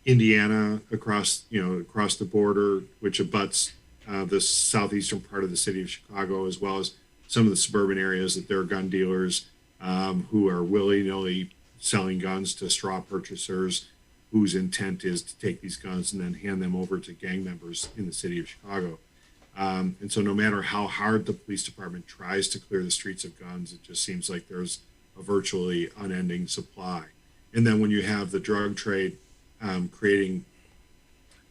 S2: Indiana across the border, which abuts the southeastern part of the city of Chicago, as well as some of the suburban areas that there are gun dealers who are willy-nilly selling guns to straw purchasers whose intent is to take these guns and then hand them over to gang members in the city of Chicago. And so no matter how hard the police department tries to clear the streets of guns, it just seems like there's a virtually unending supply. And then when you have the drug trade creating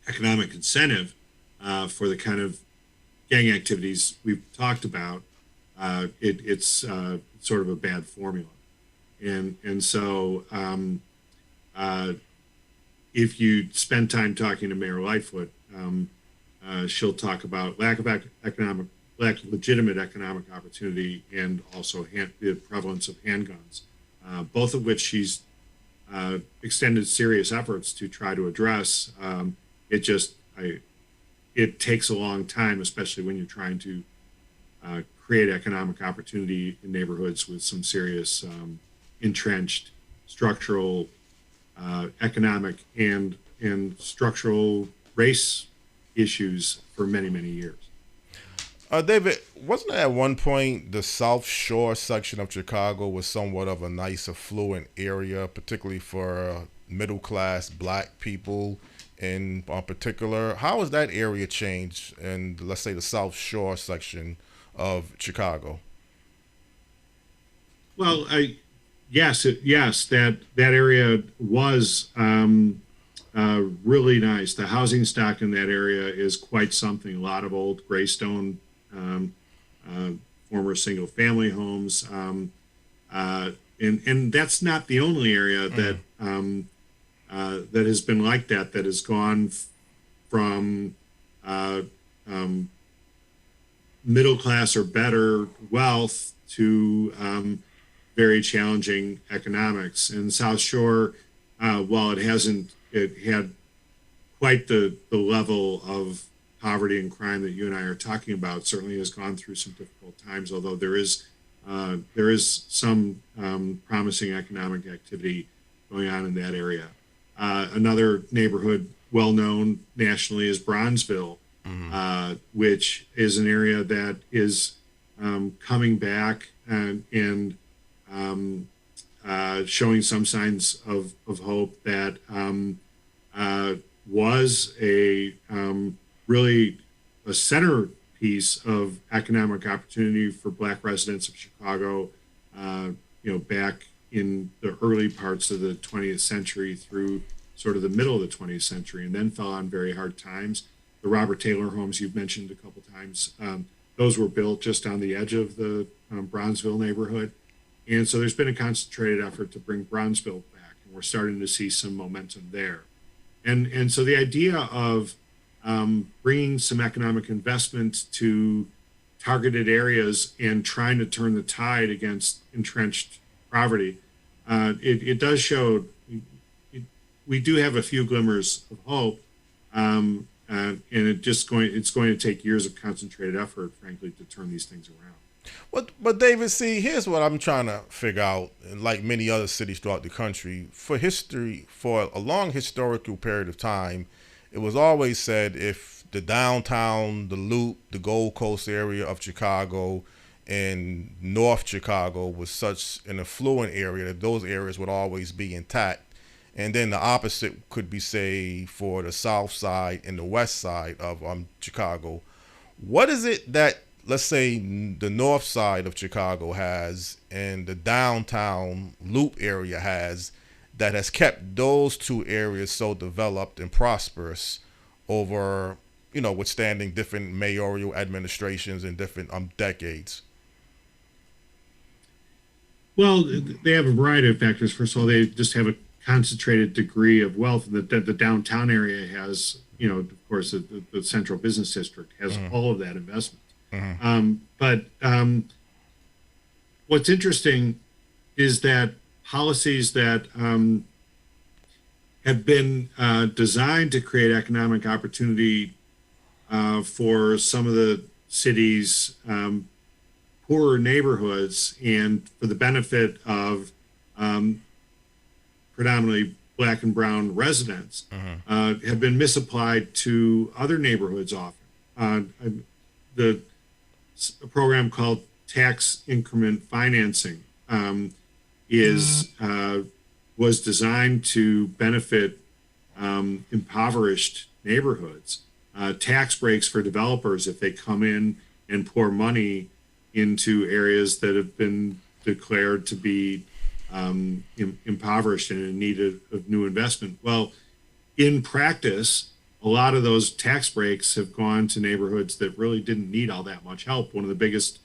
S2: economic incentive for the kind of gang activities we've talked about, it's sort of a bad formula. And so if you spend time talking to Mayor Lightfoot, she'll talk about lack of legitimate economic opportunity, and also the prevalence of handguns, both of which she's extended serious efforts to try to address. It takes a long time, especially when you're trying to create economic opportunity in neighborhoods with some serious entrenched structural economic and structural race issues for many, many years.
S4: David, wasn't it at one point the South Shore section of Chicago was somewhat of a nice, affluent area, particularly for middle-class black people in particular? How has that area changed in, let's say, the South Shore section of Chicago?
S2: Well, yes, that area was really nice. The housing stock in that area is quite something. A lot of old gray stone, former single-family homes, and that's not the only area that that has been like that. That has gone from middle class or better wealth to very challenging economics. And the South Shore, while it had quite the level of poverty and crime that you and I are talking about, certainly has gone through some difficult times, although there is some promising economic activity going on in that area. Another neighborhood well known nationally is Bronzeville, which is an area that is coming back and showing some signs of hope that was really a centerpiece of economic opportunity for Black residents of Chicago, back in the early parts of the 20th century through sort of the middle of the 20th century, and then fell on very hard times. The Robert Taylor homes you've mentioned a couple times, those were built just on the edge of the Bronzeville neighborhood. And so there's been a concentrated effort to bring Bronzeville back, and we're starting to see some momentum there. And so the idea of bringing some economic investment to targeted areas and trying to turn the tide against entrenched poverty, it does show. We do have a few glimmers of hope, and it's going to take years of concentrated effort, frankly, to turn these things around.
S4: But David, see, here's what I'm trying to figure out. And like many other cities throughout the country, for a long historical period of time, it was always said if the downtown, the Loop, the Gold Coast area of Chicago, and North Chicago was such an affluent area that those areas would always be intact. And then the opposite could be, say, for the South Side and the West Side of Chicago. What is it that, let's say, the North Side of Chicago has and the downtown Loop area has that has kept those two areas so developed and prosperous over, withstanding different mayoral administrations and different decades?
S2: Well, they have a variety of factors. First of all, they just have a concentrated degree of wealth that the downtown area has. Of course, the central business district has all of that investment. But what's interesting is that policies that have been designed to create economic opportunity for some of the city's poorer neighborhoods and for the benefit of predominantly Black and brown residents have been misapplied to other neighborhoods often. A program called tax increment financing was designed to benefit impoverished neighborhoods. Tax breaks for developers if they come in and pour money into areas that have been declared to be impoverished and in need of new investment. Well, in practice, a lot of those tax breaks have gone to neighborhoods that really didn't need all that much help. One of the biggest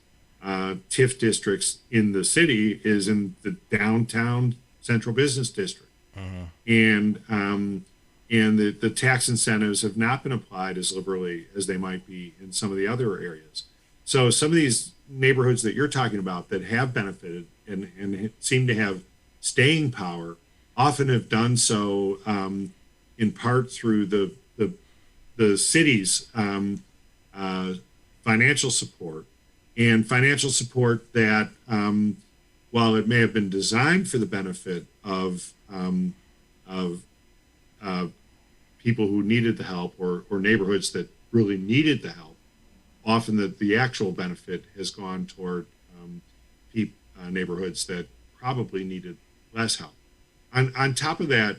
S2: TIF districts in the city is in the downtown central business district. And the tax incentives have not been applied as liberally as they might be in some of the other areas. So some of these neighborhoods that you're talking about that have benefited and seem to have staying power often have done so in part through the city's financial support, and financial support that, while it may have been designed for the benefit of people who needed the help or neighborhoods that really needed the help, often the actual benefit has gone toward neighborhoods that probably needed less help. On top of that,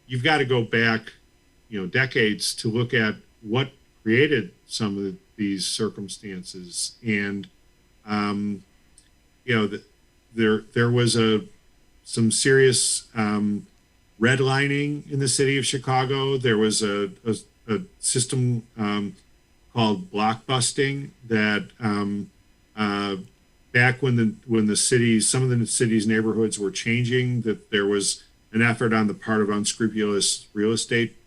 S2: you've got to go back, decades to look at what created some of these circumstances. And, there was some serious redlining in the city of Chicago. There was a system called blockbusting that back when some of the city's neighborhoods were changing, that there was an effort on the part of unscrupulous real estate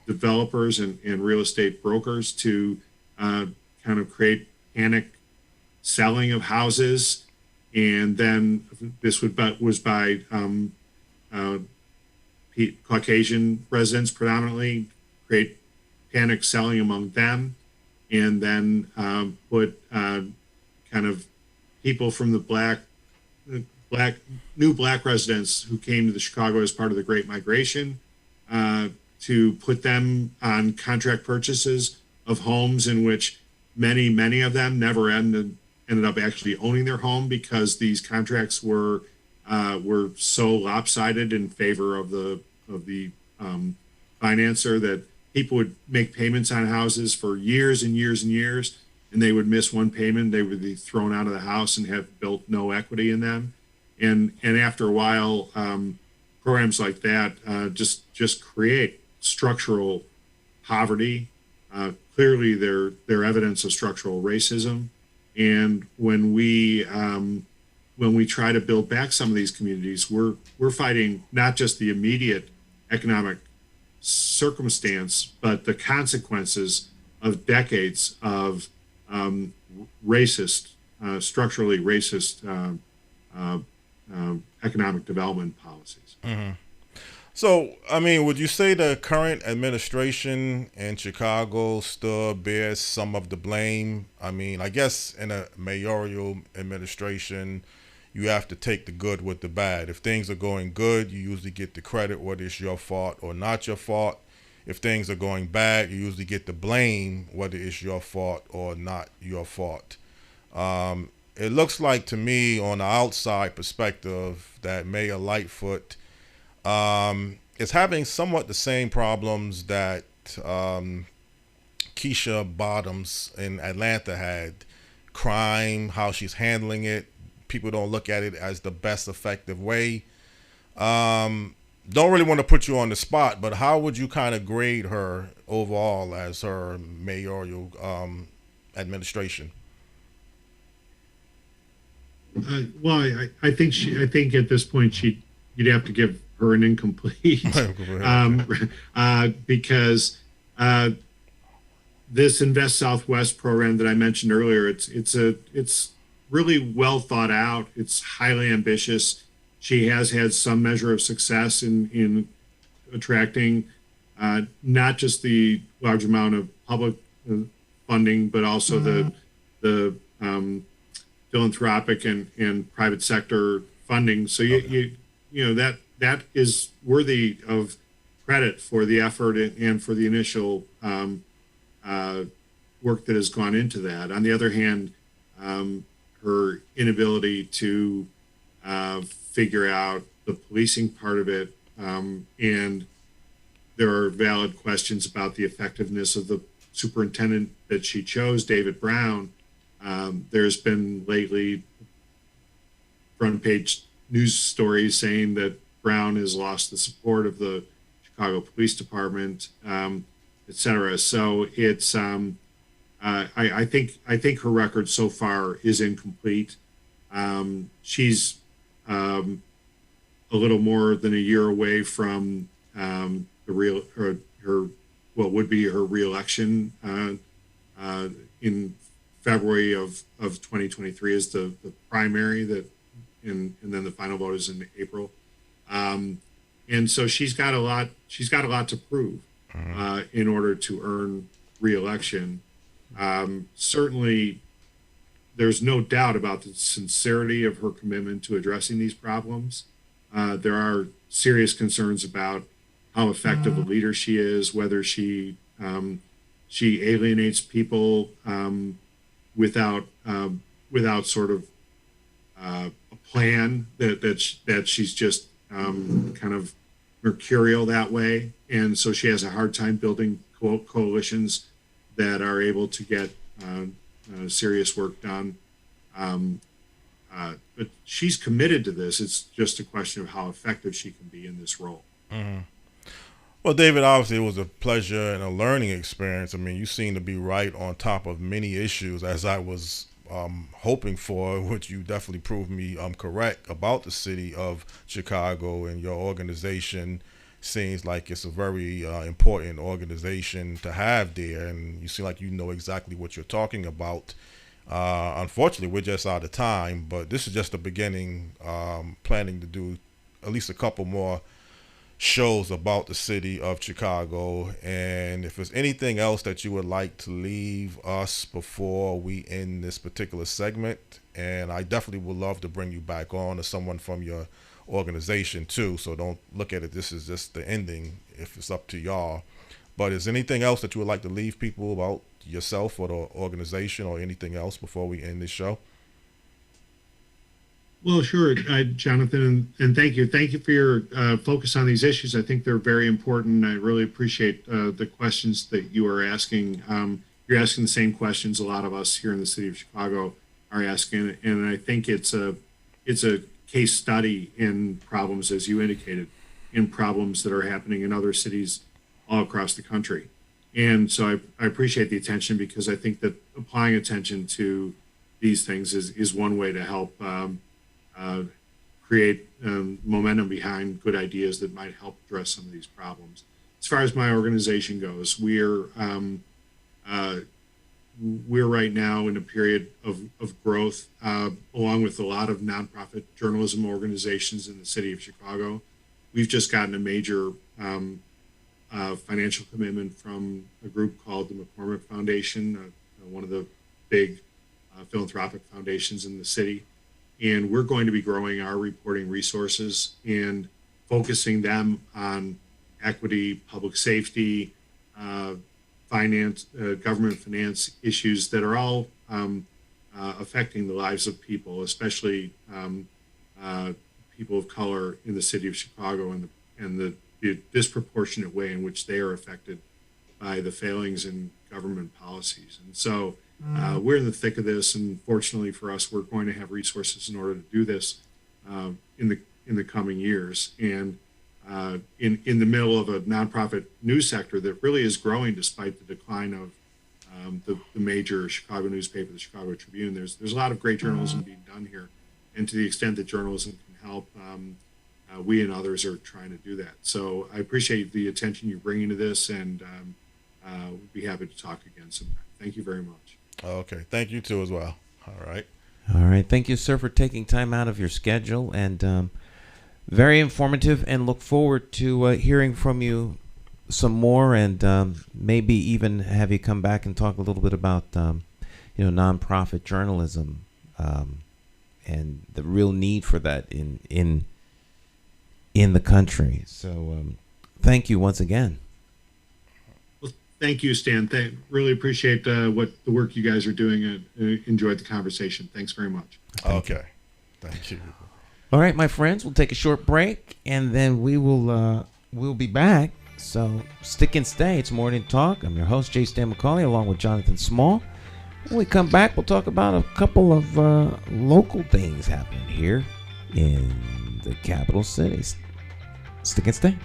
S2: developers and real estate brokers to kind of create panic selling of houses and then this was by Caucasian residents predominantly, create panic selling among them, and then put kind of people from the new black residents who came to Chicago as part of the Great Migration, to put them on contract purchases of homes in which many of them never ended up actually owning their home, because these contracts were so lopsided in favor of the financer that people would make payments on houses for years and years and years, and they would miss one payment, they would be thrown out of the house and have built no equity in them. And after a while, programs like that just create structural poverty. Clearly, they're evidence of structural racism. And when we try to build back some of these communities, we're fighting not just the immediate economic circumstance, but the consequences of decades of structurally racist economic development policies.
S4: Mm-hmm. So, I mean, would you say the current administration in Chicago still bears some of the blame? I mean, I guess in a mayoral administration, you have to take the good with the bad. If things are going good, you usually get the credit, whether it's your fault or not your fault. If things are going bad, you usually get the blame, whether it's your fault or not your fault. It looks like to me, on the outside perspective, that Mayor Lightfoot is having somewhat the same problems that Keisha Bottoms in Atlanta had. Crime, how she's handling it. People don't look at it as the best effective way. Don't really want to put you on the spot, but how would you kind of grade her overall as her mayoral administration?
S2: Well, I think at this point you'd have to give her an incomplete, because this Invest Southwest program that I mentioned earlier, it's really well thought out. It's highly ambitious. She has had some measure of success in attracting not just the large amount of public funding, but also the philanthropic and private sector funding. So you know that is worthy of credit for the effort and for the initial work that has gone into that. On the other hand, her inability to figure out the policing part of it, and there are valid questions about the effectiveness of the superintendent that she chose, David Brown. There's been lately front page news stories saying that Brown has lost the support of the Chicago Police Department, et cetera. So it's I think her record so far is incomplete. She's a little more than a year away from would be her reelection in February of 2023 is the primary and then the final vote is in April. And so she's got a lot to prove in order to earn reelection. Certainly, there's no doubt about the sincerity of her commitment to addressing these problems. There are serious concerns about how effective a leader she is, whether she alienates people without sort of a plan that she's just kind of mercurial that way, and so she has a hard time building coalitions that are able to get serious work done. But she's committed to this. It's just a question of how effective she can be in this role.
S4: Mm-hmm. Well, David, obviously it was a pleasure and a learning experience. I mean, you seem to be right on top of many issues, as I was hoping for, which you definitely proved me correct about the city of Chicago, and your organization seems like it's a very important organization to have there, and you seem like you know exactly what you're talking about Unfortunately, we're just out of time, but this is just the beginning. Planning to do at least a couple more shows about the city of Chicago. And if there's anything else that you would like to leave us before we end this particular segment, and I definitely would love to bring you back on, or someone from your organization too. So don't look at it, this is just the ending, if it's up to y'all. But is anything else that you would like to leave people about yourself or the organization, or anything else before we end this show?
S2: Well, sure, Jonathan, and thank you. Thank you for your focus on these issues. I think they're very important. I really appreciate the questions that you are asking. You're asking the same questions a lot of us here in the city of Chicago are asking, and I think it's a case study in problems, as you indicated, in problems that are happening in other cities all across the country. And so I appreciate the attention, because I think that applying attention to these things is one way to help create momentum behind good ideas that might help address some of these problems. As far as my organization goes, we're right now in a period of growth, along with a lot of nonprofit journalism organizations in the city of Chicago. We've just gotten a major financial commitment from a group called the McCormick Foundation, one of the big philanthropic foundations in the city. And we're going to be growing our reporting resources and focusing them on equity, public safety, finance, government finance issues that are all affecting the lives of people, especially people of color in the city of Chicago, and the disproportionate way in which they are affected by the failings in government policies. And so we're in the thick of this, and fortunately for us, we're going to have resources in order to do this in the coming years. And in the middle of a nonprofit news sector that really is growing despite the decline of the major Chicago newspaper, the Chicago Tribune, there's a lot of great journalism being done here, and to the extent that journalism can help, we and others are trying to do that. So I appreciate the attention you're bringing to this, and we'll be happy to talk again sometime. Thank you very much.
S4: Okay. Thank you too as well. All right.
S3: All right. Thank you, sir, for taking time out of your schedule, and very informative, and look forward to hearing from you some more, and maybe even have you come back and talk a little bit about nonprofit journalism, and the real need for that in the country. So thank you once again.
S2: Well, thank you, Stan. Really appreciate what the work you guys are doing, and enjoyed the conversation. Thanks very much.
S4: Okay. Thank you.
S3: All right, my friends, we'll take a short break, and then we'll be back. So stick and stay. It's Morning Talk. I'm your host, J. Stan McCauley, along with Jonathan Small. When we come back, we'll talk about a couple of local things happening here in the capital cities. Stick and stay.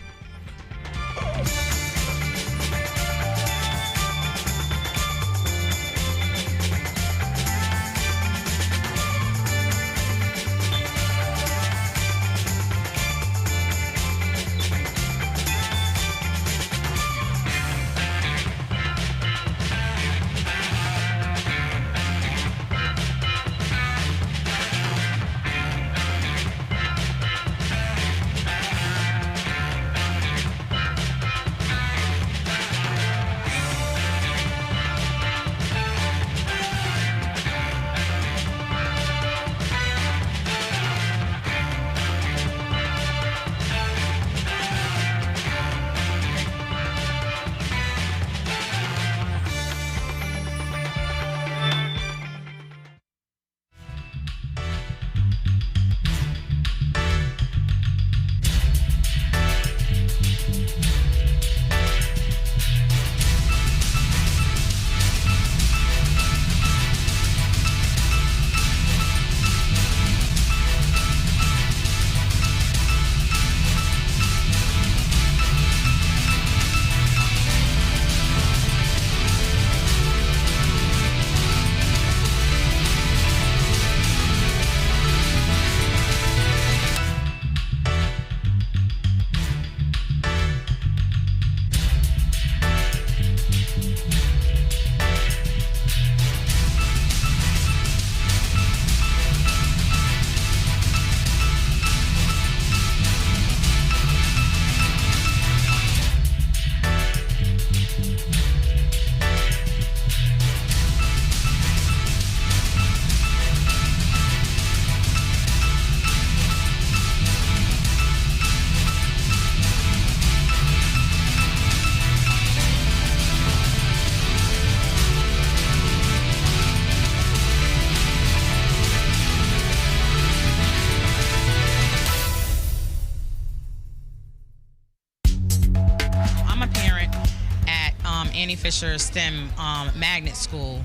S5: Fisher STEM magnet school.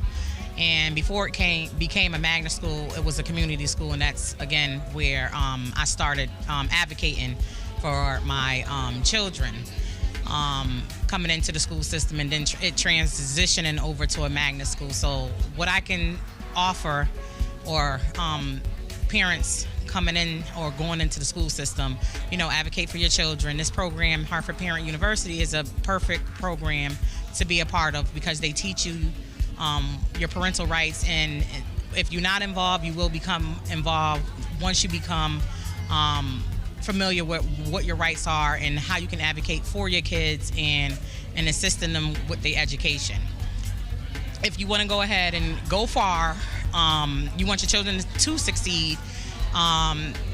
S5: And before it became a magnet school, it was a community school, and that's again where I started advocating for my children coming into the school system, and then it transitioning over to a magnet school. So what I can offer, or parents coming in or going into the school system, advocate for your children. This program, Hartford Parent University, is a perfect program to be a part of, because they teach you your parental rights, and if you're not involved, you will become involved once you become familiar with what your rights are and how you can advocate for your kids and assisting them with their education. If you want to go ahead and go far, you want your children to succeed,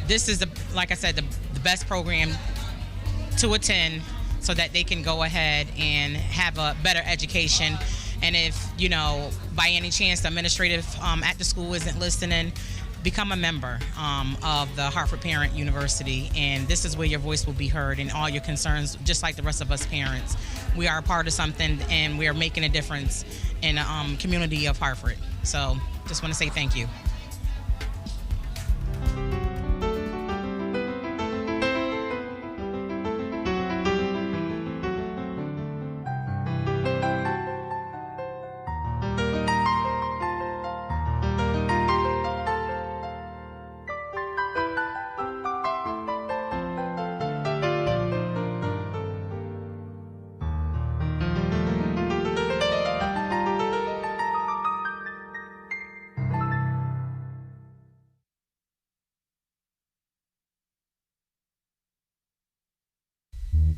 S5: this is, like I said, the best program to attend, so that they can go ahead and have a better education. And if, by any chance the administrative at the school isn't listening, become a member of the Hartford Parent University, and this is where your voice will be heard and all your concerns, just like the rest of us parents. We are a part of something, and we are making a difference in the community of Hartford. So just want to say thank you.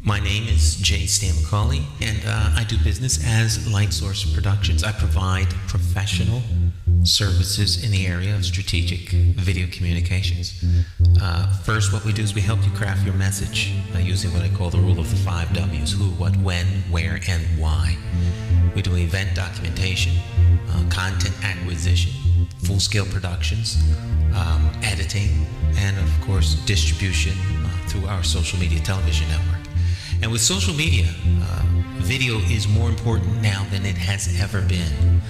S6: My name is J. Stan McCauley, and I do business as Light Source Productions. I provide professional services in the area of strategic video communications. First, what we do is we help you craft your message using what I call the rule of the 5 W's: who, what, when, where, and why. We do event documentation, content acquisition, full-scale productions, editing, and of course distribution through our social media television network. And with social media, video is more important now than it has ever been.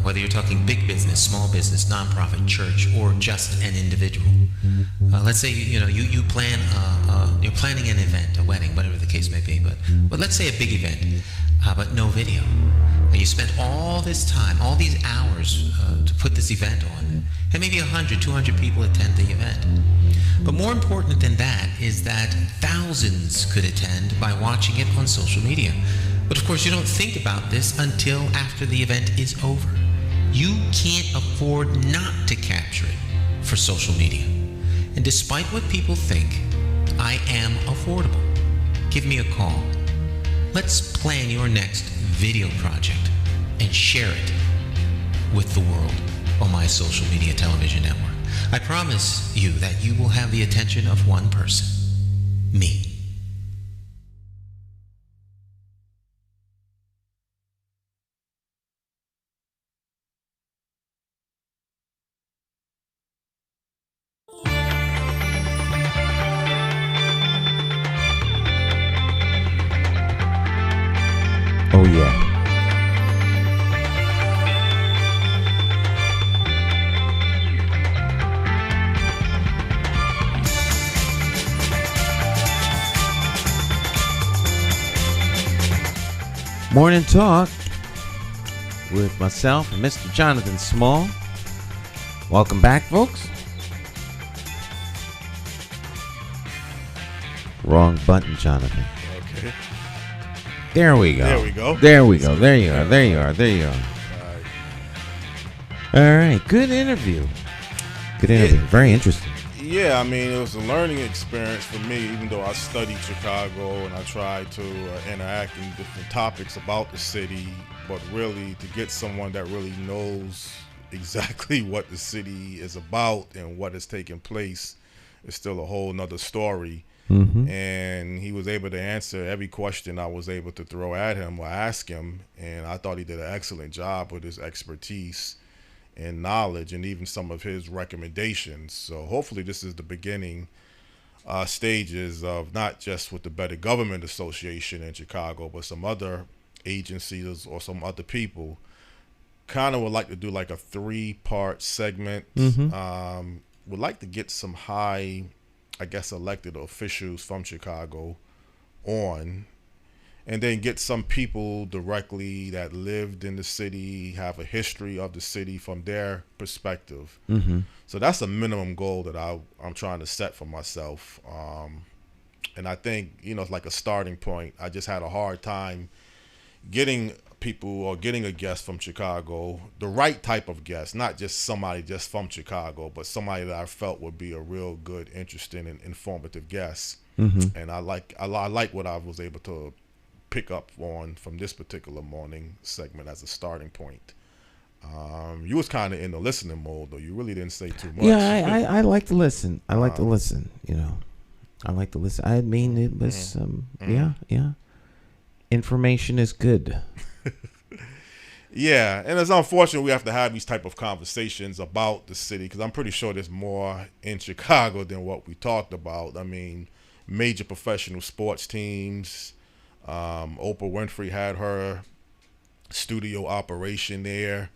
S6: Whether you're talking big business, small business, nonprofit, church, or just an individual. Let's say you plan you're planning an event, a wedding, whatever the case may be, but let's say a big event, but no video. And you spent all this time, all these hours to put this event on, and maybe 100, 200 people attend the event. But more important than that is that thousands could attend by watching it on social media. But of course, you don't think about this until after the event is over. You can't afford not to capture it for social media. And despite what people think, I am affordable. Give me a call. Let's plan your next video project and share it with the world on my social media television network. I promise you that you will have the attention of one person, me.
S3: Oh yeah. Morning Talk with myself and Mr. Jonathan Small. Welcome back, folks. Wrong button, Jonathan.
S4: Okay.
S3: There we go.
S4: There we go.
S3: There we go. There you are. There you are. There you are. All right. Good interview. Good interview. Very interesting.
S4: Yeah, I mean, it was a learning experience for me, even though I studied Chicago and I tried to interact in different topics about the city. But really, to get someone that really knows exactly what the city is about and what is taking place is still a whole nother story.
S3: Mm-hmm.
S4: And he was able to answer every question I was able to throw at him or ask him. And I thought he did an excellent job with his expertise and knowledge and even some of his recommendations. So hopefully this is the beginning stages of not just with the Better Government Association in Chicago, but some other agencies or some other people, kind of would like to do like a 3-part segment. Would like to get some high, I guess, elected officials from Chicago on, and then get some people directly that lived in the city, have a history of the city from their perspective. So that's a minimum goal that I'm trying to set for myself. And I think, it's like a starting point. I just had a hard time getting people or getting a guest from Chicago, the right type of guest, not just somebody just from Chicago, but somebody that I felt would be a real good, interesting, and informative guest. And I like what I was able to pick up on from this particular morning segment as a starting point. You was kind of in the listening mode, though. You really didn't say too much.
S3: Yeah, I like to listen. I like to listen. I like to listen. I mean, it was yeah. Information is good.
S4: Yeah, and it's unfortunate we have to have these type of conversations about the city, because I'm pretty sure there's more in Chicago than what we talked about. I mean, major professional sports teams. Oprah Winfrey had her studio operation there.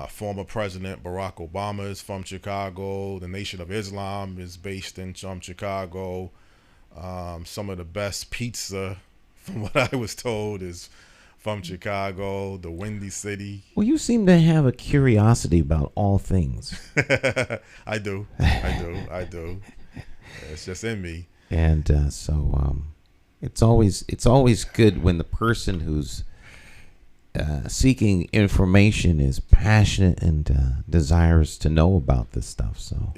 S4: Former President Barack Obama is from Chicago. The Nation of Islam is based in Chicago. Some of the best pizza, from what I was told, is from Chicago, the Windy City.
S3: Well, you seem to have a curiosity about all things.
S4: I do. It's just in me.
S3: And so it's always good when the person who's seeking information is passionate and desires to know about this stuff. So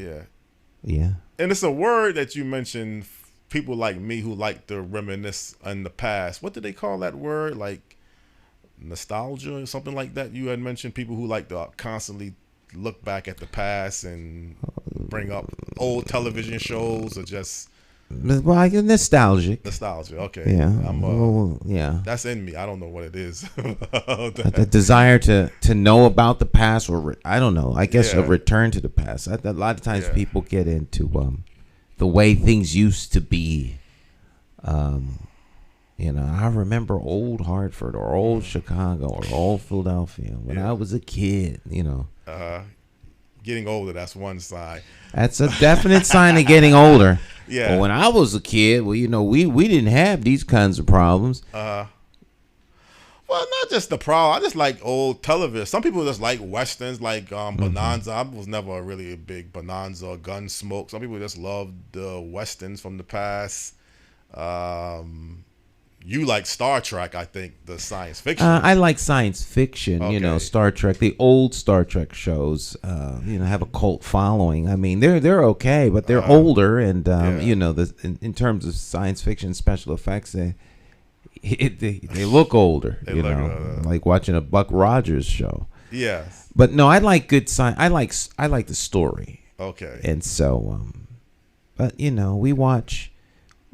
S3: yeah.
S4: And it's a word that you mentioned. People like me who like to reminisce in the past. What do they call that word? Like nostalgia or something like that? You had mentioned people who like to constantly look back at the past and bring up old television shows, or just
S3: nostalgic.
S4: Nostalgia, okay.
S3: Yeah. Yeah.
S4: That's in me. I don't know what it is.
S3: The desire to know about the past, or I don't know. I guess a return to the past. A lot of times people get into the way things used to be. I remember old Hartford or old Chicago or old Philadelphia when I was a kid.
S4: Getting older, that's one sign.
S3: That's a definite sign of getting older.
S4: Yeah.
S3: Well, when I was a kid, we didn't have these kinds of problems.
S4: Well, not just the problem. I just like old television. Some people just like westerns, like Bonanza. I was never really a big Bonanza or Gunsmoke. Some people just love the westerns from the past. You like Star Trek, I think, the science fiction.
S3: I like science fiction.
S4: Okay.
S3: Star Trek, the old Star Trek shows. Have a cult following. I mean, they're okay, but they're older, and in terms of science fiction special effects, they look older. Like watching a Buck Rogers show.
S4: Yes.
S3: But no, I like good science. I like the story.
S4: Okay.
S3: And so, but we watch.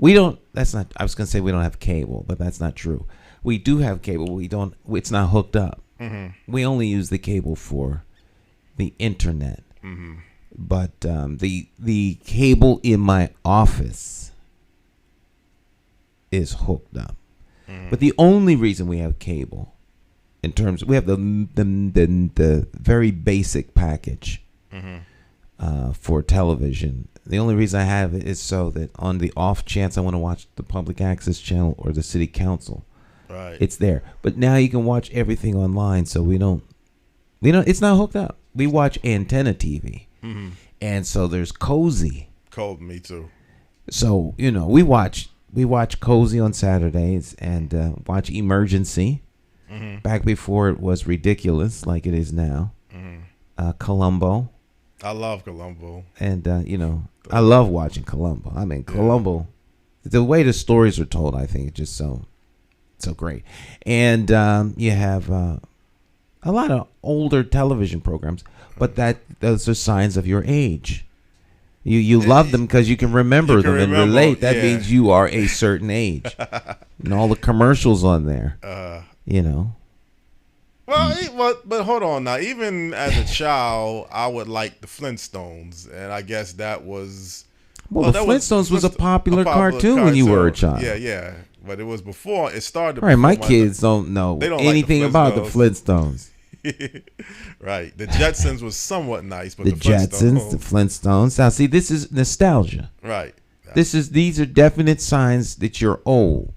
S3: We don't. That's not. I was gonna say we don't have cable, but that's not true. We do have cable. We don't. It's not hooked up. We only use the cable for the internet. But the cable in my office is hooked up. But the only reason we have cable, in terms, we have the very basic package for television. The only reason I have it is so that on the off chance I want to watch the public access channel or the city council, it's there. But now you can watch everything online, so we don't. It's not hooked up. We watch antenna TV, and so there's Cozy.
S4: Me too.
S3: So we watch Cozy on Saturdays and watch Emergency. Back before it was ridiculous like it is now. Columbo.
S4: I love Columbo.
S3: And, I love watching Columbo. I mean, Columbo, the way the stories are told, I think, is just so great. And you have a lot of older television programs, but those are signs of your age. You love them because you can remember them and relate. That means you are a certain age. And all the commercials on there,
S4: Well, but hold on now. Even as a child, I would like the Flintstones, and I guess that was.
S3: The Flintstones was a popular cartoon when you were a child.
S4: Yeah. but it was before. It started.
S3: All right, my
S4: before
S3: kids don't know
S4: They don't like the
S3: anything about the
S4: Flintstones.
S3: Flintstones.
S4: Right. The Jetsons was somewhat nice, but
S3: The
S4: the
S3: Jetsons, the Flintstones. Now, see, this is nostalgia.
S4: Right.
S3: These are definite signs that you're old.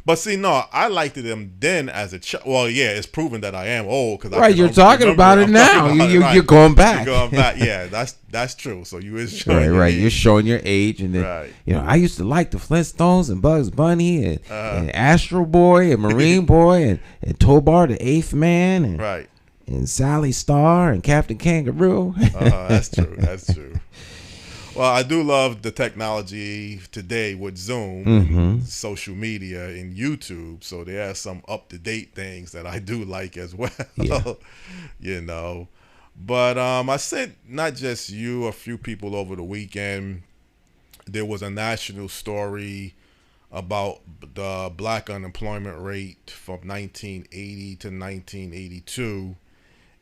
S4: But see, no, I liked them then as a child. Well, yeah, it's proven that I am old because
S3: Right, you're talking about it now. You're going back.
S4: You're going back. Yeah, that's true. So you is showing
S3: Right. You're showing your age, and then
S4: Right.
S3: I used to like the Flintstones and Bugs Bunny and Astro Boy and Marine Boy and Tobar the Eighth Man and
S4: Right.
S3: and Sally Star and Captain Kangaroo.
S4: That's true. That's true. Well, I do love the technology today with Zoom, and social media, and YouTube. So there are some up-to-date things that I do like as well.
S3: Yeah.
S4: But I sent not just you, a few people over the weekend. There was a national story about the black unemployment rate from 1980 to 1982.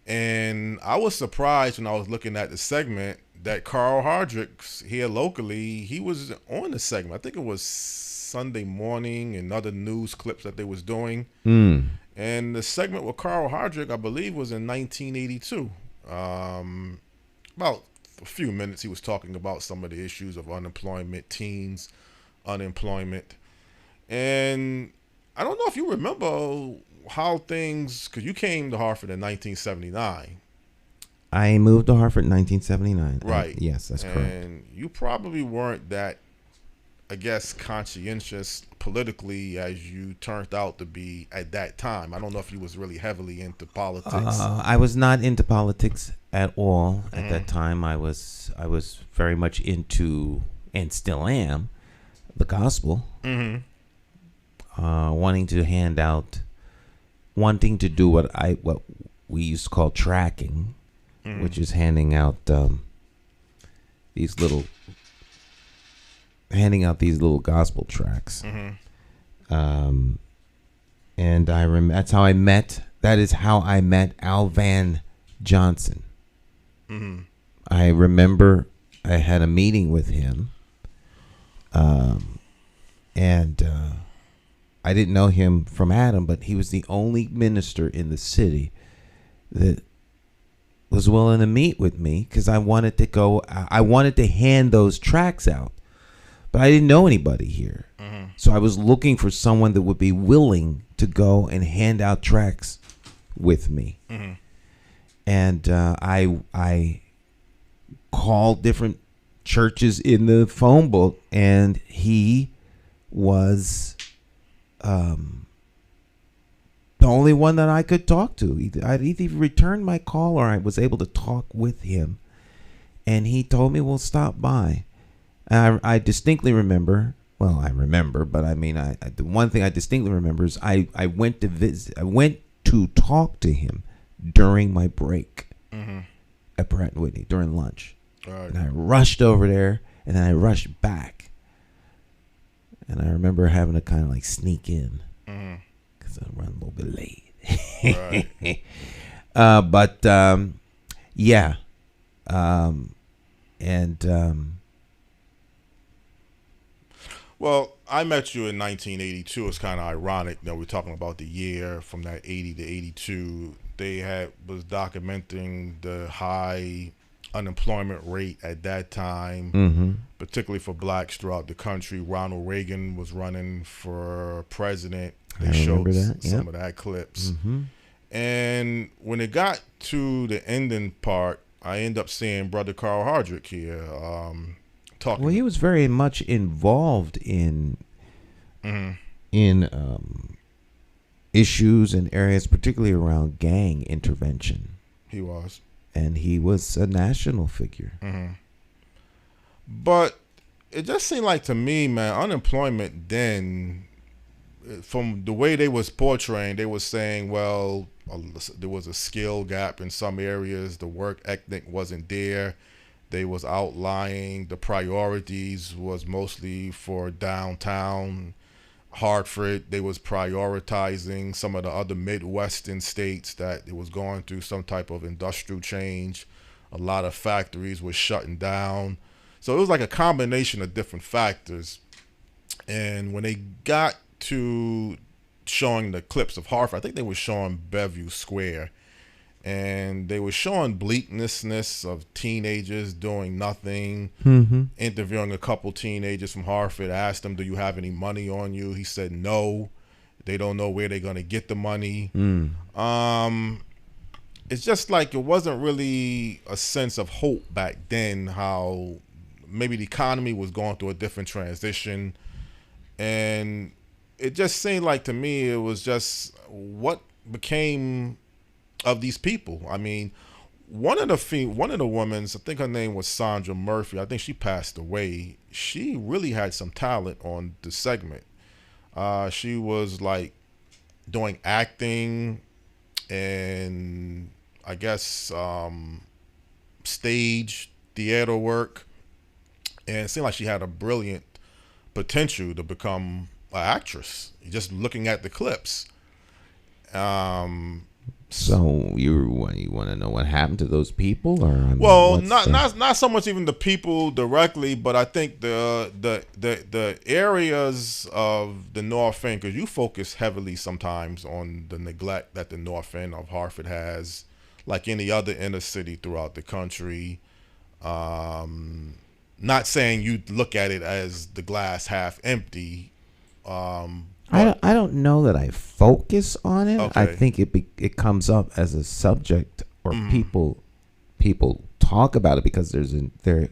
S4: And I was surprised when I was looking at the segment that Carl Hardricks here locally, he was on the segment. I think it was Sunday morning and other news clips that they was doing. And the segment with Carl Hardrick, I believe, was in 1982. About a few minutes, he was talking about some of the issues of unemployment, teens unemployment. And I don't know if you remember how things, because you came to Hartford in 1979.
S3: I moved to Hartford in 1979.
S4: Right.
S3: Yes, that's correct.
S4: And you probably weren't that, I guess, conscientious politically as you turned out to be at that time. I don't know if you was really heavily into politics.
S3: I was not into politics at all at that time. I was very much into, and still am, the gospel. Wanting to do what we used to call tracking, which is handing out these little gospel tracts. And that's how I met. That is how I met Al Van Johnson. I remember I had a meeting with him, and I didn't know him from Adam, but he was the only minister in the city that was willing to meet with me because I wanted to hand those tracts out, but I didn't know anybody here. So I was looking for someone that would be willing to go and hand out tracts with me. And I called different churches in the phone book, and he was the only one that I could talk to. I'd either return my call or I was able to talk with him. And he told me, "We'll stop by." I distinctly remember. Well, I remember, but I mean, the one thing I distinctly remember is I went to visit. I went to talk to him during my break at Pratt & Whitney during lunch.
S4: Right.
S3: And I rushed over there, and then I rushed back. And I remember having to kind of like sneak in because I run a little bit late. Yeah.
S4: Well, I met you in 1982. It's kind of ironic that we're talking about the year from that 80 to 82. They was documenting the high unemployment rate at that time, particularly for blacks throughout the country. Ronald Reagan was running for president. They showed some of that clips. And when it got to the ending part, I ended up seeing Brother Carl Hardrick here talking.
S3: Well, he was very much involved in issues and areas, particularly around gang intervention.
S4: He was.
S3: And he was a national figure.
S4: But it just seemed like to me, man, unemployment then, from the way they was portraying, they was saying, well, there was a skill gap in some areas. The work ethic wasn't there. They was outlying. The priorities was mostly for downtown Hartford. They was prioritizing some of the other Midwestern states that it was going through some type of industrial change. A lot of factories were shutting down. So it was like a combination of different factors. And when they got to showing the clips of Hartford. I think they were showing Bellevue Square, and they were showing bleakness of teenagers doing nothing. Interviewing a couple teenagers from Hartford, asked them, "Do you have any money on you?" He said, "No." They don't know where they're going to get the money. It's just like it wasn't really a sense of hope back then, how maybe the economy was going through a different transition. And it just seemed like to me it was just what became of these people. I mean, one of the women, I think her name was Sandra Murphy. I think she passed away. She really had some talent on the segment. She was like doing acting and I guess stage theater work, and it seemed like she had a brilliant potential to become an actress. Just looking at the clips.
S3: So you want to know what happened to those people, or I mean,
S4: well, not so much even the people directly, but I think the areas of the North End, because you focus heavily sometimes on the neglect that the North End of Hartford has, like any other inner city throughout the country. Not saying you look at it as the glass half empty.
S3: I don't know that I focus on it.
S4: Okay.
S3: I think it comes up as a subject, or people talk about it because there's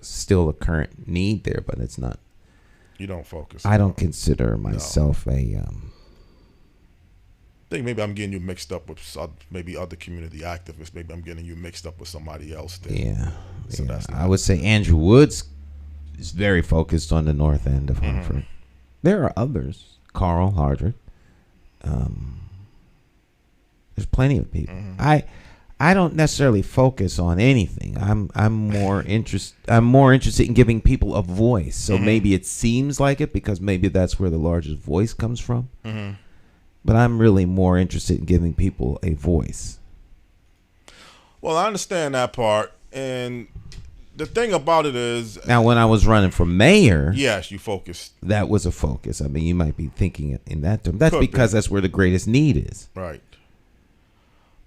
S3: still a current need there, but it's not.
S4: You don't focus.
S3: I don't consider myself a.
S4: I think maybe I'm getting you mixed up with maybe other community activists. Maybe I'm getting you mixed up with somebody else. Then.
S3: Yeah,
S4: So that's
S3: I would say Andrew Woods is very focused on the North End of Hartford. There are others. Carl Hardrick. There's plenty of people. I don't necessarily focus on anything. I'm more interested in giving people a voice. So maybe it seems like it because maybe that's where the largest voice comes from. But I'm really more interested in giving people a voice.
S4: Well, I understand that part, and the thing about it is,
S3: now when I was running for mayor,
S4: yes, you focused.
S3: That was a focus. I mean, you might be thinking in that term. That's
S4: Could
S3: because
S4: be.
S3: that's where the greatest need is.
S4: Right.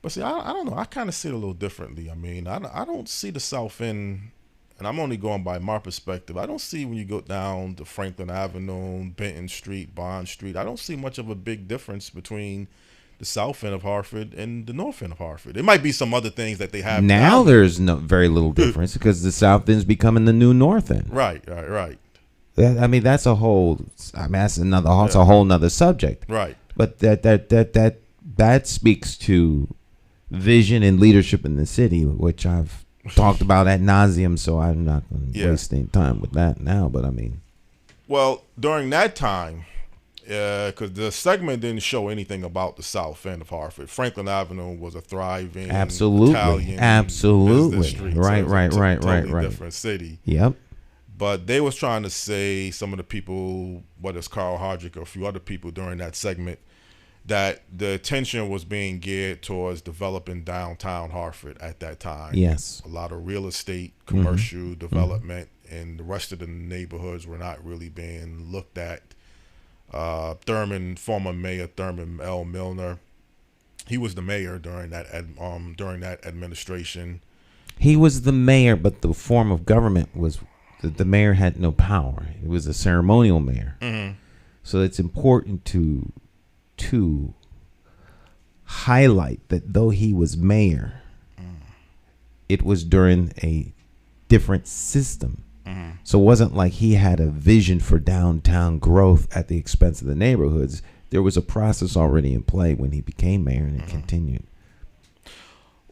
S4: But see, I don't know. I kind of see it a little differently. I mean, I don't see the South End, and I'm only going by my perspective. I don't see when you go down to Franklin Avenue, Benton Street, Bond Street, I don't see much of a big difference between the South End of Hartford and the North End of Hartford. There might be some other things that they have
S3: Now
S4: down
S3: there's very little difference because the South End's becoming the new North End.
S4: Right.
S3: I mean, that's a whole. I mean, that's another. It's a whole nother subject.
S4: Right.
S3: But that speaks to vision and leadership in the city, which I've talked about ad nauseum. So I'm not going to waste any time with that now. But I mean,
S4: well, during that time, because the segment didn't show anything about the South End of Hartford. Franklin Avenue was a thriving Italian business street.
S3: Right.
S4: Totally different city.
S3: Yep.
S4: But they was trying to say, some of the people, whether it's Carl Hardrick or a few other people during that segment, that the attention was being geared towards developing downtown Hartford at that time.
S3: Yes.
S4: A lot of real estate, commercial development, and the rest of the neighborhoods were not really being looked at. Former Mayor Thurman L. Milner, he was the mayor during that administration.
S3: He was the mayor, but the form of government was the mayor had no power. It was a ceremonial mayor. So it's important to highlight that though he was mayor, it was during a different system. So it wasn't like he had a vision for downtown growth at the expense of the neighborhoods. There was a process already in play when he became mayor, and it continued.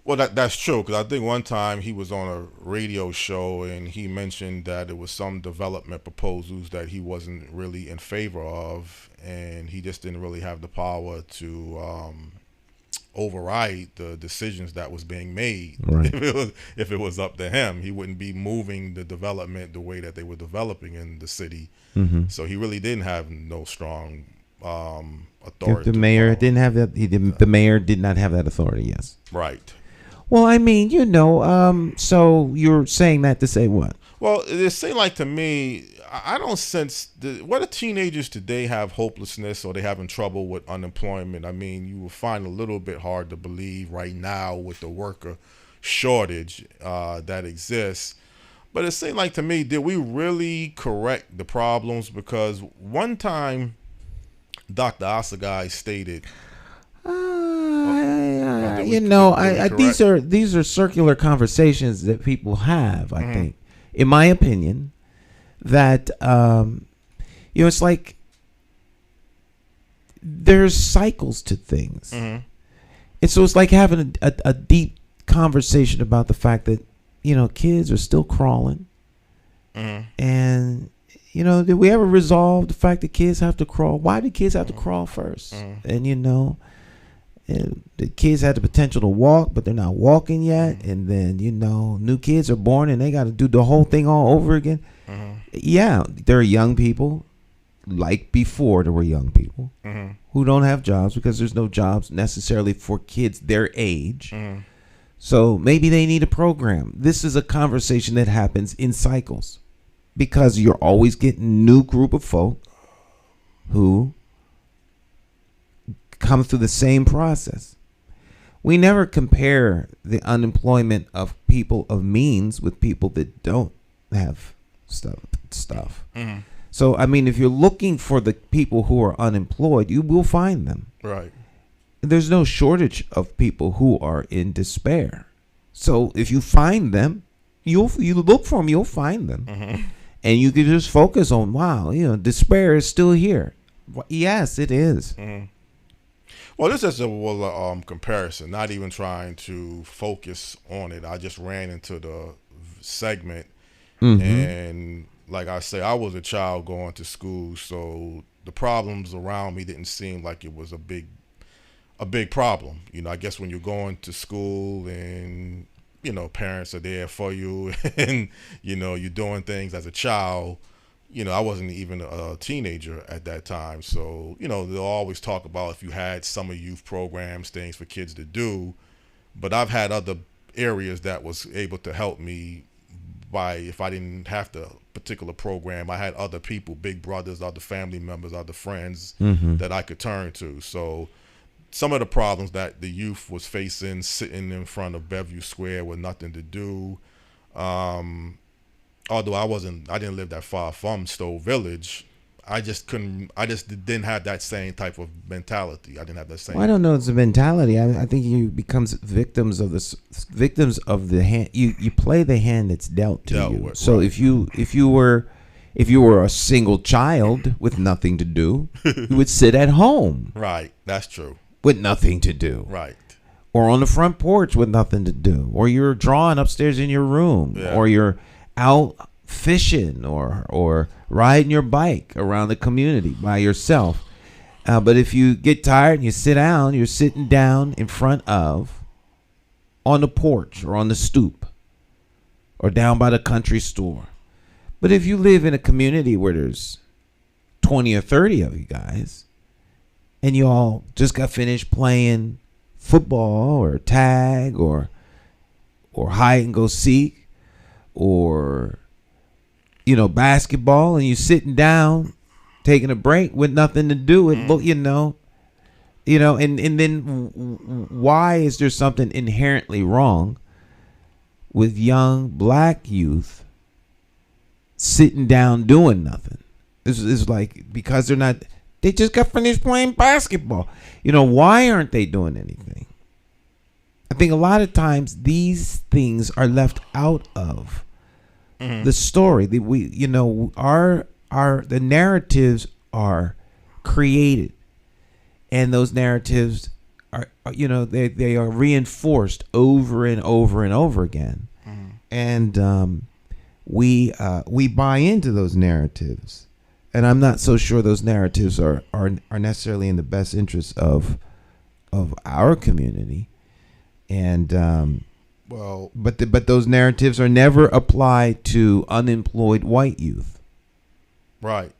S4: Well, that's true, because I think one time he was on a radio show and he mentioned that there was some development proposals that he wasn't really in favor of, and he just didn't really have the power to override the decisions that was being made.
S3: Right.
S4: If it was up to him, he wouldn't be moving the development the way that they were developing in the city. So he really didn't have no strong authority.
S3: The mayor didn't have that. The mayor did not have that authority. Yes.
S4: Right.
S3: Well, I mean, so you're saying that to say what?
S4: Well, it seemed like to me, I don't sense whether teenagers today have hopelessness or they having trouble with unemployment. I mean, you will find a little bit hard to believe right now with the worker shortage that exists. But it seemed like to me, did we really correct the problems? Because one time, Dr. Assegai stated,
S3: these are circular conversations that people have. I think, in my opinion, that it's like there's cycles to things, and so it's like having a deep conversation about the fact that kids are still crawling, and did we ever resolve the fact that kids have to crawl? Why do kids have to crawl first? And the kids had the potential to walk, but they're not walking yet. And then, new kids are born and they got to do the whole thing all over again. Yeah, there are young people, like before there were young people, who don't have jobs because there's no jobs necessarily for kids their age. So maybe they need a program. This is a conversation that happens in cycles because you're always getting a new group of folk who come through the same process. We never compare the unemployment of people of means with people that don't have stuff. So, I mean, if you're looking for the people who are unemployed, you will find them.
S4: Right.
S3: There's no shortage of people who are in despair. So if you find them, you look for them, you'll find them. And you can just focus on, despair is still here. Yes, it is.
S4: Well, this is a comparison, not even trying to focus on it. I just ran into the segment, and like I say, I was a child going to school, so the problems around me didn't seem like it was a big problem. I guess when you're going to school and, parents are there for you and, you're doing things as a child. I wasn't even a teenager at that time. So, they'll always talk about if you had summer youth programs, things for kids to do. But I've had other areas that was able to help me if I didn't have the particular program, I had other people, big brothers, other family members, other friends that I could turn to. So some of the problems that the youth was facing sitting in front of Bellevue Square with nothing to do, although I didn't live that far from Stowe Village, I just didn't have that same type of mentality. I didn't have that same.
S3: Well, I don't know. It's a mentality. I think you become victims of the hand. You play the hand that's dealt to you. So right. if you were a single child with nothing to do, you would sit at home.
S4: Right. That's true.
S3: With nothing to do.
S4: Right.
S3: Or on the front porch with nothing to do. Or you're drawing upstairs in your room. Yeah. Or you're out fishing or riding your bike around the community by yourself. But if you get tired and you sit down, you're sitting down in front of, on the porch or on the stoop or down by the country store. But if you live in a community where there's 20 or 30 of you guys and you all just got finished playing football or tag or hide and go seek or basketball, and you sitting down taking a break with nothing to do, and and then why is there something inherently wrong with young black youth sitting down doing nothing? This is like, because they just got finished playing basketball. Why aren't they doing anything? I think a lot of times these things are left out of the story. The narratives are created, and those narratives are they are reinforced over and over and over again, and we buy into those narratives, and I'm not so sure those narratives are necessarily in the best interest of our community, and but those narratives are never applied to unemployed white youth.
S4: Right.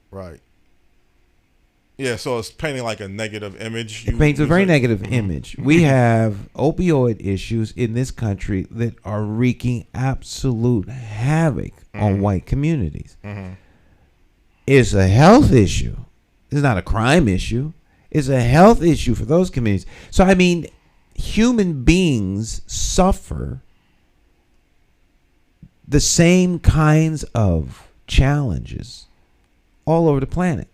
S4: Yeah, so it's painting like a negative image.
S3: It paints a very negative image. We have opioid issues in this country that are wreaking absolute havoc on white communities. It's a health issue. It's not a crime issue. It's a health issue for those communities. So, I mean, human beings suffer the same kinds of challenges all over the planet.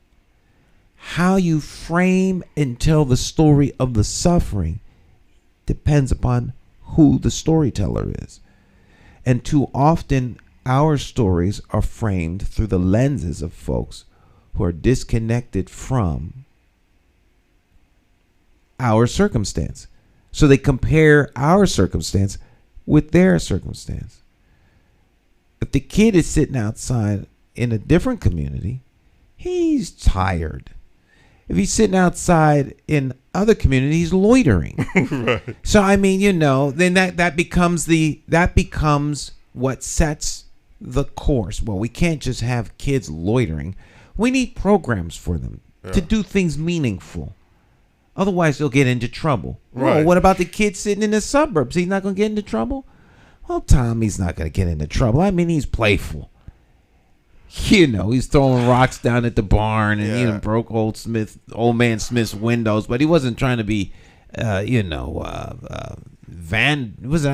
S3: How you frame and tell the story of the suffering depends upon who the storyteller is. And too often, our stories are framed through the lenses of folks who are disconnected from our circumstance. So they compare our circumstance with their circumstance. If the kid is sitting outside in a different community, he's tired. If he's sitting outside in other communities, he's loitering. Right. So I mean, then that becomes what sets the course. Well, we can't just have kids loitering. We need programs for them to do things meaningful. Otherwise, they'll get into trouble. Right. Well, what about the kid sitting in the suburbs? He's not going to get into trouble? Well, Tommy's not going to get into trouble. I mean, he's playful. He's throwing rocks down at the barn and broke old man Smith's windows, but he wasn't trying to be, he wasn't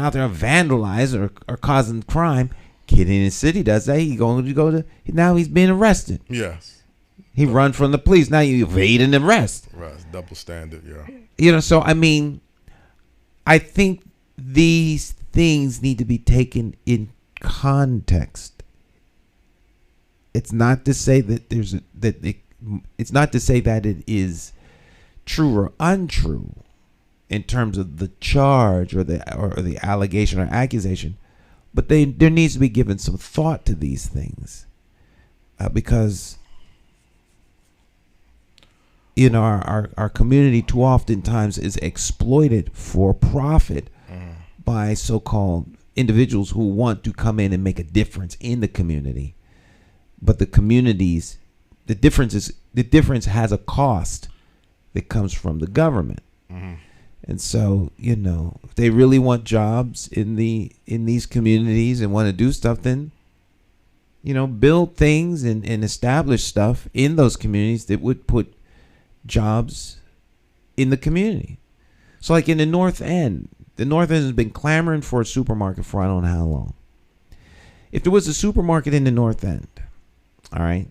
S3: out there vandalize or causing crime. Kid in the city does that. Now he's being arrested.
S4: Yes.
S3: He run from the police. Now you evade an arrest.
S4: Right, double standard. Yeah.
S3: So I mean, I think these things need to be taken in context. It's not to say that it's not to say that it is true or untrue in terms of the charge or the allegation or accusation, but there needs to be given some thought to these things, because our community too oftentimes is exploited for profit by so-called individuals who want to come in and make a difference in the community. But the difference has a cost that comes from the government. And so, if they really want jobs in these communities and want to do stuff, then, build things and establish stuff in those communities that would put jobs in the community. So like in the North End has been clamoring for a supermarket for I don't know how long. If there was a supermarket in the North End, all right,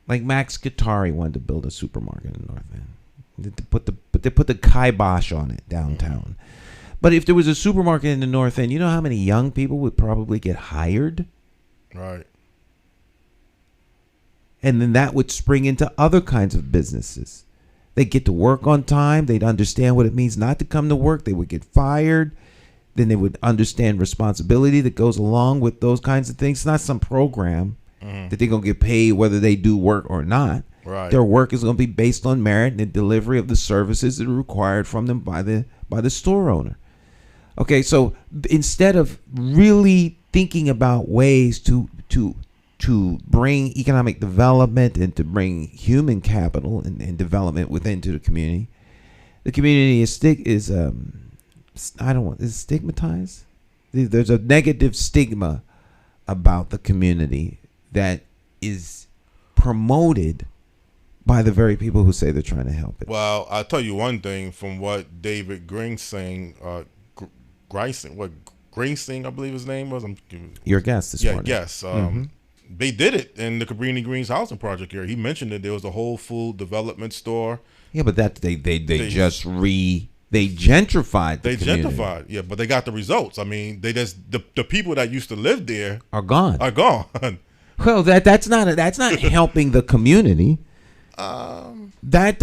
S3: like Max Guitari wanted to build a supermarket in the North End. They put the kibosh on it downtown. But if there was a supermarket in the North End, you know how many young people would probably get hired?
S4: Right.
S3: And then that would spring into other kinds of businesses. They'd get to work on time. They'd understand what it means not to come to work. They would get fired. Then they would understand responsibility that goes along with those kinds of things. It's not some program that they're going to get paid whether they do work or not.
S4: Right.
S3: Their work is going to be based on merit and the delivery of the services that are required from them by the store owner. Okay, so instead of really thinking about ways to bring economic development and to bring human capital and development into the community is stigmatized. There's a negative stigma about the community that is promoted by the very people who say they're trying to help it.
S4: Well, I'll tell you one thing from what David Greising, I believe his name was.
S3: Your guest this morning.
S4: Yes. They did it in the Cabrini Green Housing Project here. He mentioned that there was a Whole Food development store. Yeah, but
S3: that they gentrified. They
S4: gentrified, yeah, but they got the results. I mean, they just the people that used to live there
S3: are gone.
S4: Well,
S3: that's not helping the community. That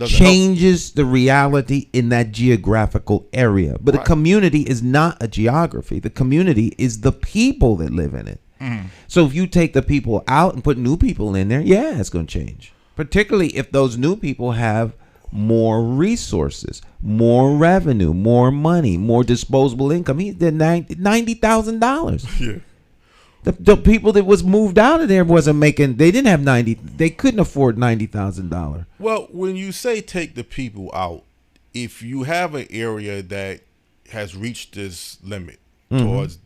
S3: changes the reality in that geographical area. But the community is not a geography. The community is the people that live in it. So if you take the people out and put new people in there, yeah, it's going to change. Particularly if those new people have more resources, more revenue, more money, more disposable income. He did $90,000.
S4: Yeah.
S3: The people that was moved out of there wasn't making. They didn't have 90. They couldn't afford $90,000.
S4: Well, when you say take the people out, if you have an area that has reached this limit towards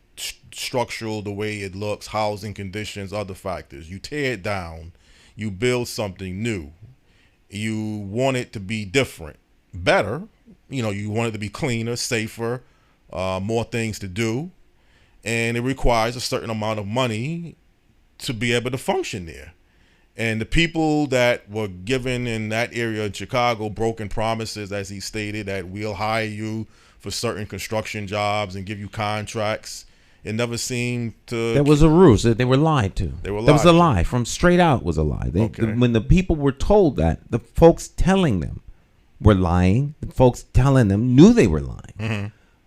S4: structural, the way it looks, housing conditions, other factors, you tear it down, you build something new. You want it to be different, better. You want it to be cleaner, safer, more things to do. And it requires a certain amount of money to be able to function there. And the people that were given in that area in Chicago broken promises, as he stated, that we'll hire you for certain construction jobs and give you contracts. It never seemed to.
S3: That was a ruse. They were lied to.
S4: That
S3: was a lie. From straight out was a lie. When the people were told that, the folks telling them were lying. The folks telling them knew they were lying.
S4: Mm-hmm.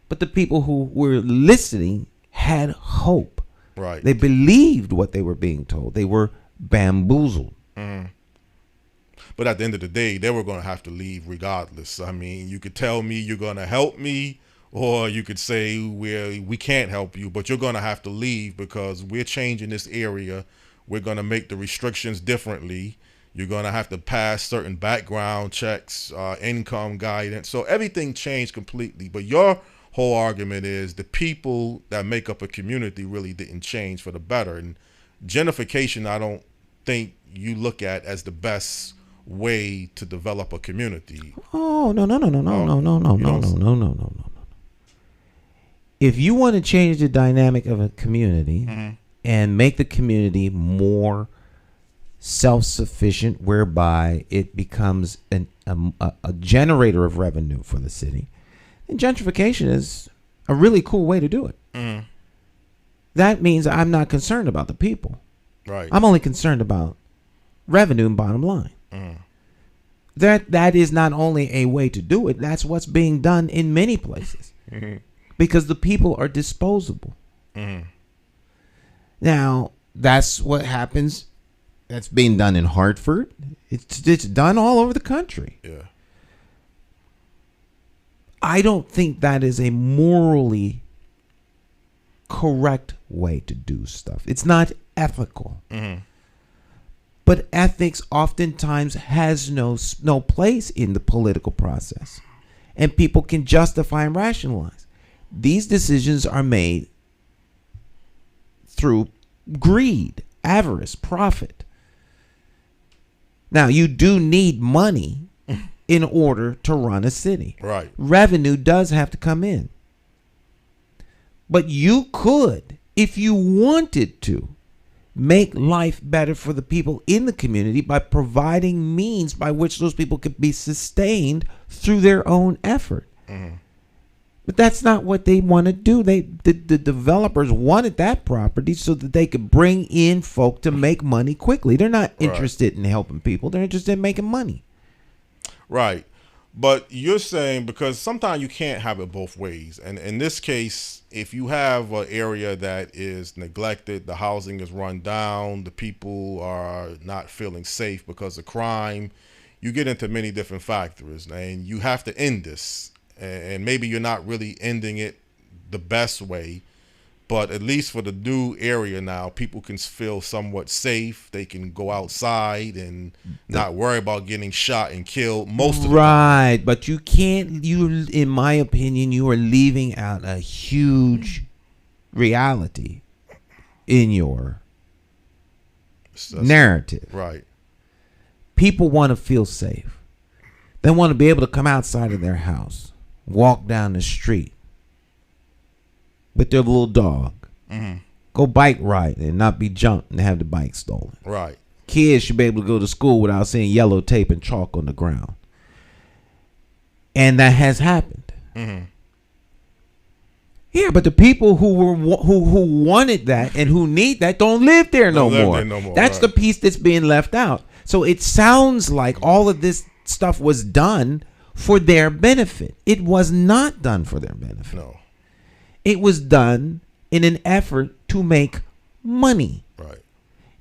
S3: But the people who were listening had hope.
S4: Right.
S3: They believed what they were being told. They were bamboozled.
S4: Mm-hmm. But at the end of the day, they were going to have to leave regardless. I mean, you could tell me you're going to help me, or you could say we can't help you, but you're going to have to leave because we're changing this area. We're going to make the restrictions differently. You're going to have to pass certain background checks, income guidance. So everything changed completely. But your whole argument is the people that make up a community really didn't change for the better. And gentrification, I don't think you look at as the best way to develop a community.
S3: Oh, no. If you want to change the dynamic of a community and make the community more self-sufficient, whereby it becomes a generator of revenue for the city, and gentrification is a really cool way to do it.
S4: Mm.
S3: That means I'm not concerned about the people.
S4: Right.
S3: I'm only concerned about revenue and bottom line.
S4: Mm.
S3: That is not only a way to do it, that's what's being done in many places.
S4: Mm-hmm.
S3: Because the people are disposable.
S4: Mm-hmm.
S3: Now, that's what happens. That's being done in Hartford. It's done all over the country.
S4: Yeah.
S3: I don't think that is a morally correct way to do stuff. It's not ethical.
S4: Mm-hmm.
S3: But ethics oftentimes has no place in the political process. And people can justify and rationalize. These decisions are made through greed, avarice, profit. Now, you do need money in order to run a city.
S4: Right.
S3: Revenue does have to come in. But you could, if you wanted to, make life better for the people in the community by providing means by which those people could be sustained through their own effort.
S4: Mm-hmm.
S3: But that's not what they want to do. The developers wanted that property so that they could bring in folk to make money quickly. They're not interested in helping people. They're interested in making money.
S4: Right. But you're saying, because sometimes you can't have it both ways. And in this case, if you have an area that is neglected, the housing is run down, the people are not feeling safe because of crime, you get into many different factors. And you have to end this. And maybe you're not really ending it the best way, but at least for the new area now, people can feel somewhat safe. They can go outside and not worry about getting shot and killed most of the time.
S3: Right, but you can't, in my opinion, you are leaving out a huge reality in your narrative.
S4: Right.
S3: People want to feel safe. They want to be able to come outside of their house, walk down the street with their little dog, go bike ride and not be jumped and have the bike stolen.
S4: Right.
S3: Kids should be able to go to school without seeing yellow tape and chalk on the ground. And that has happened.
S4: Mm-hmm.
S3: Yeah, but the people who wanted that and who need that don't live there no more. That's the piece that's being left out. So it sounds like all of this stuff was done for their benefit. It was not done for their benefit.
S4: No.
S3: It was done in an effort to make money.
S4: Right.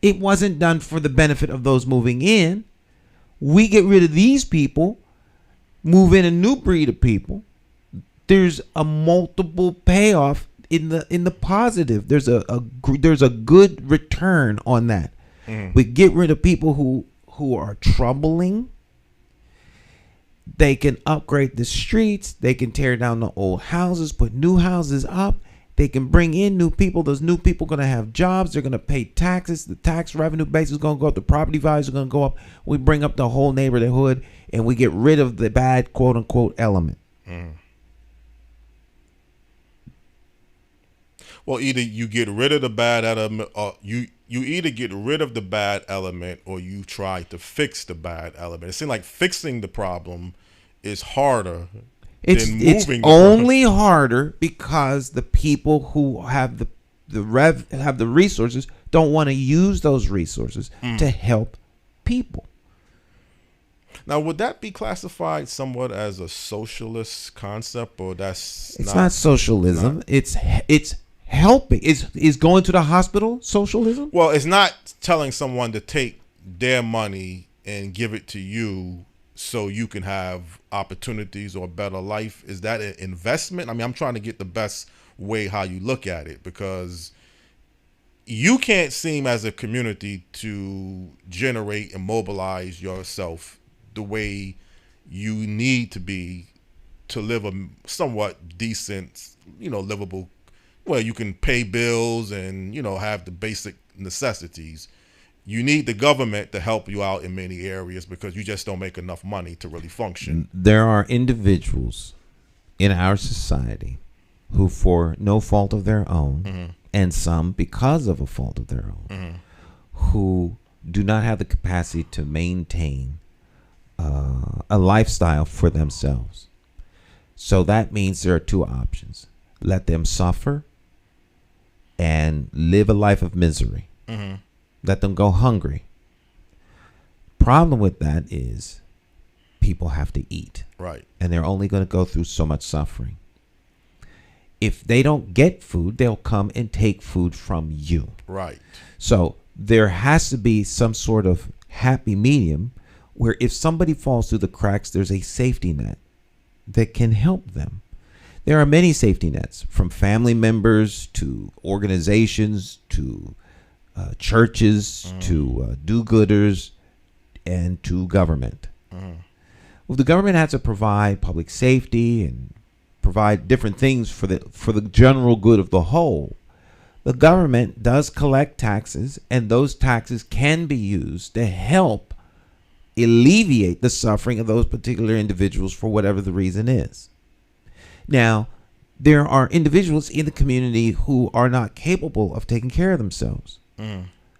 S3: It wasn't done for the benefit of those moving in. We get rid of these people, move in a new breed of people. There's a multiple payoff in the positive. There's a good return on that. We get rid of people who are troubling. They can upgrade the streets. They can tear down the old houses, put new houses up. They can bring in new people. Those new people are going to have jobs. They're going to pay taxes. The tax revenue base is going to go up. The property values are going to go up. We bring up the whole neighborhood, and we get rid of the bad, quote unquote, element.
S4: Well, either you get rid of the bad element, or you either get rid of the bad element, or you try to fix the bad element. It seems like fixing the problem is harder.
S3: It's only harder because the people who have the resources don't want to use those resources to help people.
S4: Now, would that be classified somewhat as a socialist concept, or
S3: it's not socialism? It's helping. Is going to the hospital socialism?
S4: Well, it's not telling someone to take their money and give it to you so you can have opportunities or a better life. Is that an investment? I mean, I'm trying to get the best way how you look at it, because you can't seem as a community to generate and mobilize yourself the way you need to be to live a somewhat decent, livable, where you can pay bills and, have the basic necessities. You need the government to help you out in many areas because you just don't make enough money to really function.
S3: There are individuals in our society who, for no fault of their own, and some because of a fault of their own, who do not have the capacity to maintain a lifestyle for themselves. So that means there are two options. Let them suffer and live a life of misery. Let them go hungry. Problem with that is people have to eat.
S4: Right.
S3: And they're only going to go through so much suffering. If they don't get food, they'll come and take food from you.
S4: Right.
S3: So there has to be some sort of happy medium where if somebody falls through the cracks, there's a safety net that can help them. There are many safety nets, from family members to organizations to churches to do-gooders and to government. Well, the government has to provide public safety and provide different things for the general good of the whole. The government does collect taxes, and those taxes can be used to help alleviate the suffering of those particular individuals for whatever the reason is. Now, there are individuals in the community who are not capable of taking care of themselves.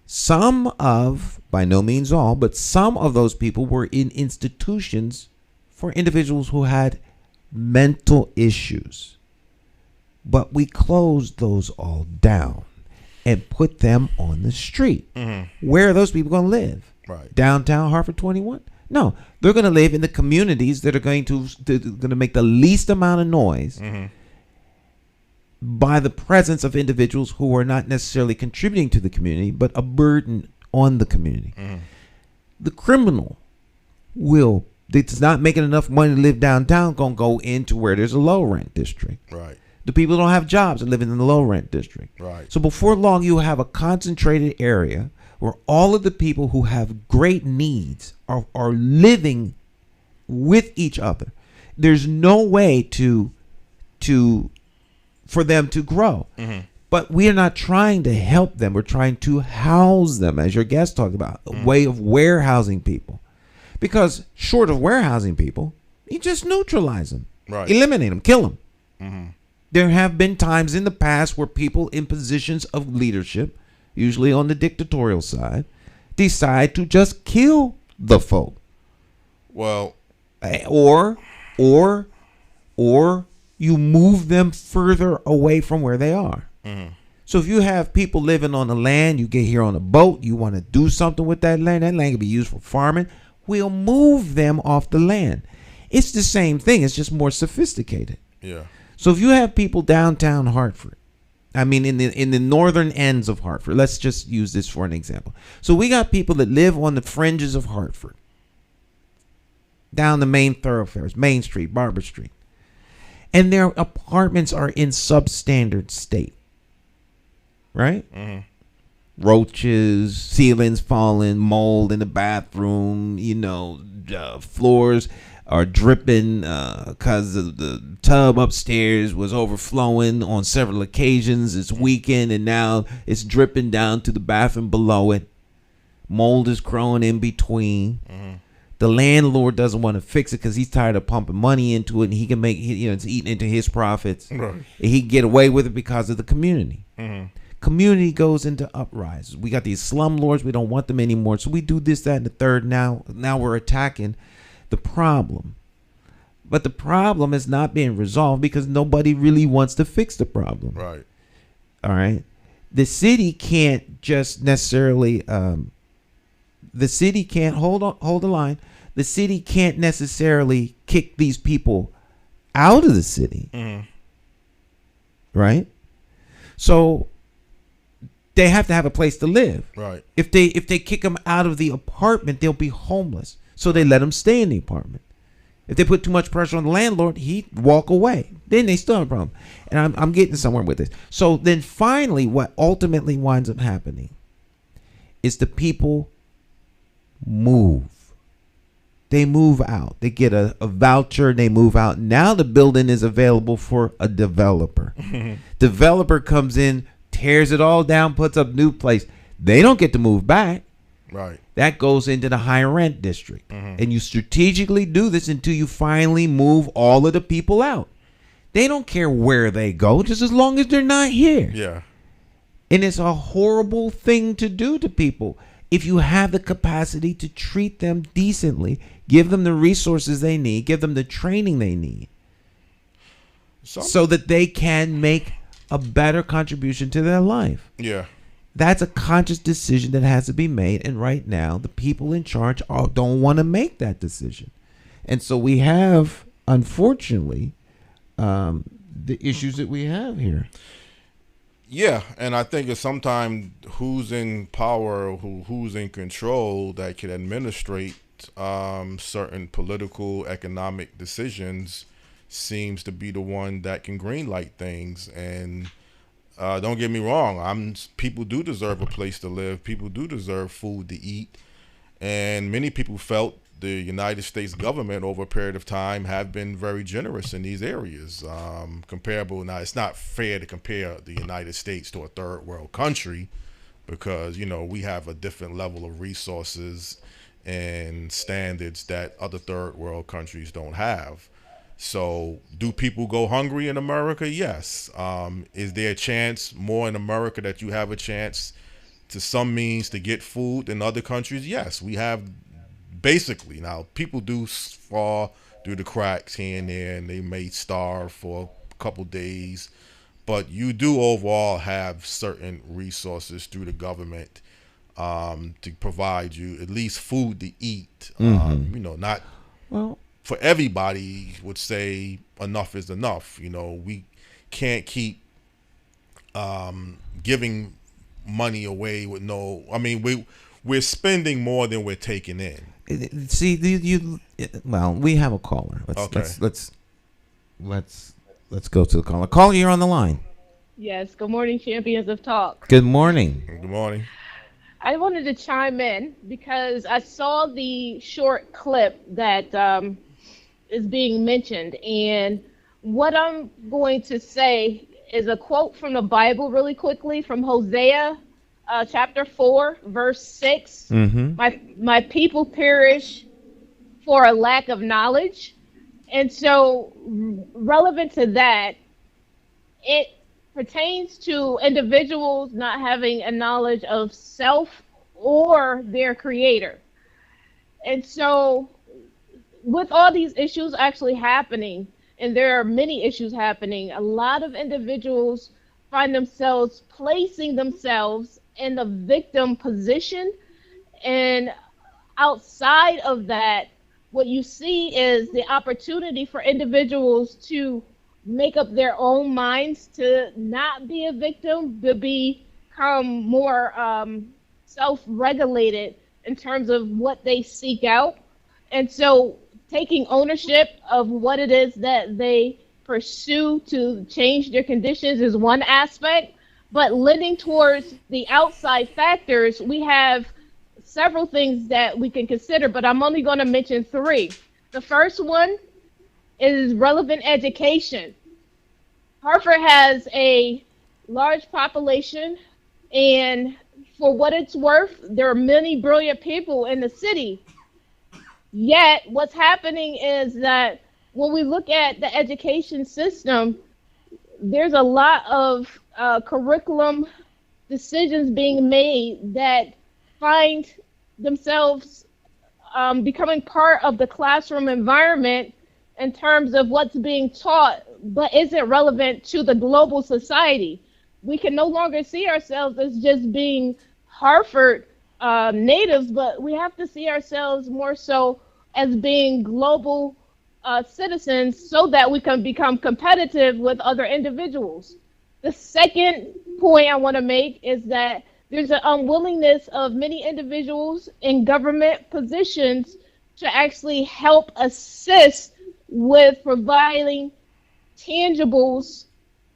S3: Some of, by no means all, but some of those people were in institutions for individuals who had mental issues. But we closed those all down and put them on the street. Where are those people going to live?
S4: Right.
S3: Downtown Hartford 21? No, they're going to live in the communities that are going to make the least amount of noise by the presence of individuals who are not necessarily contributing to the community, but a burden on the community. The criminal that's not making enough money to live downtown, going to go into where there's a low rent district.
S4: Right.
S3: The people who don't have jobs are living in the low rent district.
S4: Right.
S3: So before long, you have a concentrated area where all of the people who have great needs are living with each other. There's no way for them to grow. But we are not trying to help them. We're trying to house them, as your guest talked about, a way of warehousing people. Because short of warehousing people, you just neutralize them, eliminate them, kill them. There have been times in the past where people in positions of leadership, usually on the dictatorial side, decide to just kill the folk.
S4: Well,
S3: or you move them further away from where they are. So if you have people living on the land, you get here on a boat, you want to do something with that land can be used for farming, we'll move them off the land. It's the same thing, it's just more sophisticated.
S4: Yeah.
S3: So if you have people downtown Hartford, I mean in the northern ends of Hartford, let's just use this for an example. So we got people that live on the fringes of Hartford, down the main thoroughfares, Main Street, Barber Street. and their apartments are in substandard state, right? Roaches, ceilings falling, mold in the bathroom, floors are dripping because the tub upstairs was overflowing on several occasions. It's weakened, and now it's dripping down to the bathroom below it. Mold is growing in between. The landlord doesn't want to fix it because he's tired of pumping money into it, and he can make it's eating into his profits. Right. And he can get away with it because of the community. Community goes into uprise. We got these slumlords. We don't want them anymore. So we do this, that, and the third. Now we're attacking the problem. But the problem is not being resolved because nobody really wants to fix the problem.
S4: Right.
S3: All right. The city can't just necessarily. The city can't hold the line. The city can't necessarily kick these people out of the city. Right. So they have to have a place to live.
S4: Right.
S3: If they kick them out of the apartment, they'll be homeless. So they let them stay in the apartment. If they put too much pressure on the landlord, he'd walk away. Then they still have a problem. And I'm getting somewhere with this. So then finally, what ultimately winds up happening is the people move. They move out. They get a voucher. They move out. Now the building is available for a developer. Developer comes in, tears it all down, puts up new place. They don't get to move back.
S4: Right.
S3: That goes into the high rent district. And you strategically do this until you finally move all of the people out. They don't care where they go, just as long as they're not here.
S4: Yeah.
S3: And it's a horrible thing to do to people. If you have the capacity to treat them decently, give them the resources they need, give them the training they need, so that they can make a better contribution to their life.
S4: Yeah.
S3: That's a conscious decision that has to be made. And right now, the people in charge don't want to make that decision. And so we have, unfortunately, the issues that we have here.
S4: Yeah, and I think it's sometimes who's in power, who's in control that can administrate certain political, economic decisions seems to be the one that can greenlight things. And don't get me wrong, people do deserve a place to live. People do deserve food to eat. And many people felt the United States government over a period of time have been very generous in these areas. Comparable, now it's not fair to compare the United States to a third world country because, we have a different level of resources and standards that other third world countries don't have. So do people go hungry in America? Yes. Is there a chance more in America that you have a chance to some means to get food in other countries? Yes, we have. Basically, now people do fall through the cracks here and there, and they may starve for a couple days, but you do overall have certain resources through the government to provide you at least food to eat. Not for everybody would say enough is enough. We can't keep giving money away with no. I mean, we're spending more than we're taking in.
S3: See, we have a caller. Let's go to the caller. Caller, you're on the line.
S7: Yes. Good morning, champions of talk.
S3: Good morning.
S4: Good morning.
S7: I wanted to chime in because I saw the short clip that is being mentioned, and what I'm going to say is a quote from the Bible really quickly from Hosea. Chapter 4, verse 6. My people perish for a lack of knowledge. And so relevant to that, it pertains to individuals not having a knowledge of self or their creator. And so with all these issues actually happening, and there are many issues happening, a lot of individuals find themselves placing themselves in the victim position. And outside of that, what you see is the opportunity for individuals to make up their own minds to not be a victim, but become more self-regulated in terms of what they seek out. And so taking ownership of what it is that they pursue to change their conditions is one aspect, but lending towards the outside factors, we have several things that we can consider, but I'm only going to mention three. The first one is relevant education. Hartford has a large population, and for what it's worth, there are many brilliant people in the city. Yet, what's happening is that when we look at the education system, there's a lot of curriculum decisions being made that find themselves becoming part of the classroom environment in terms of what's being taught, but isn't relevant to the global society. We can no longer see ourselves as just being Hartford natives, but we have to see ourselves more so as being global citizens so that we can become competitive with other individuals. The second point I want to make is that there's an unwillingness of many individuals in government positions to actually help assist with providing tangibles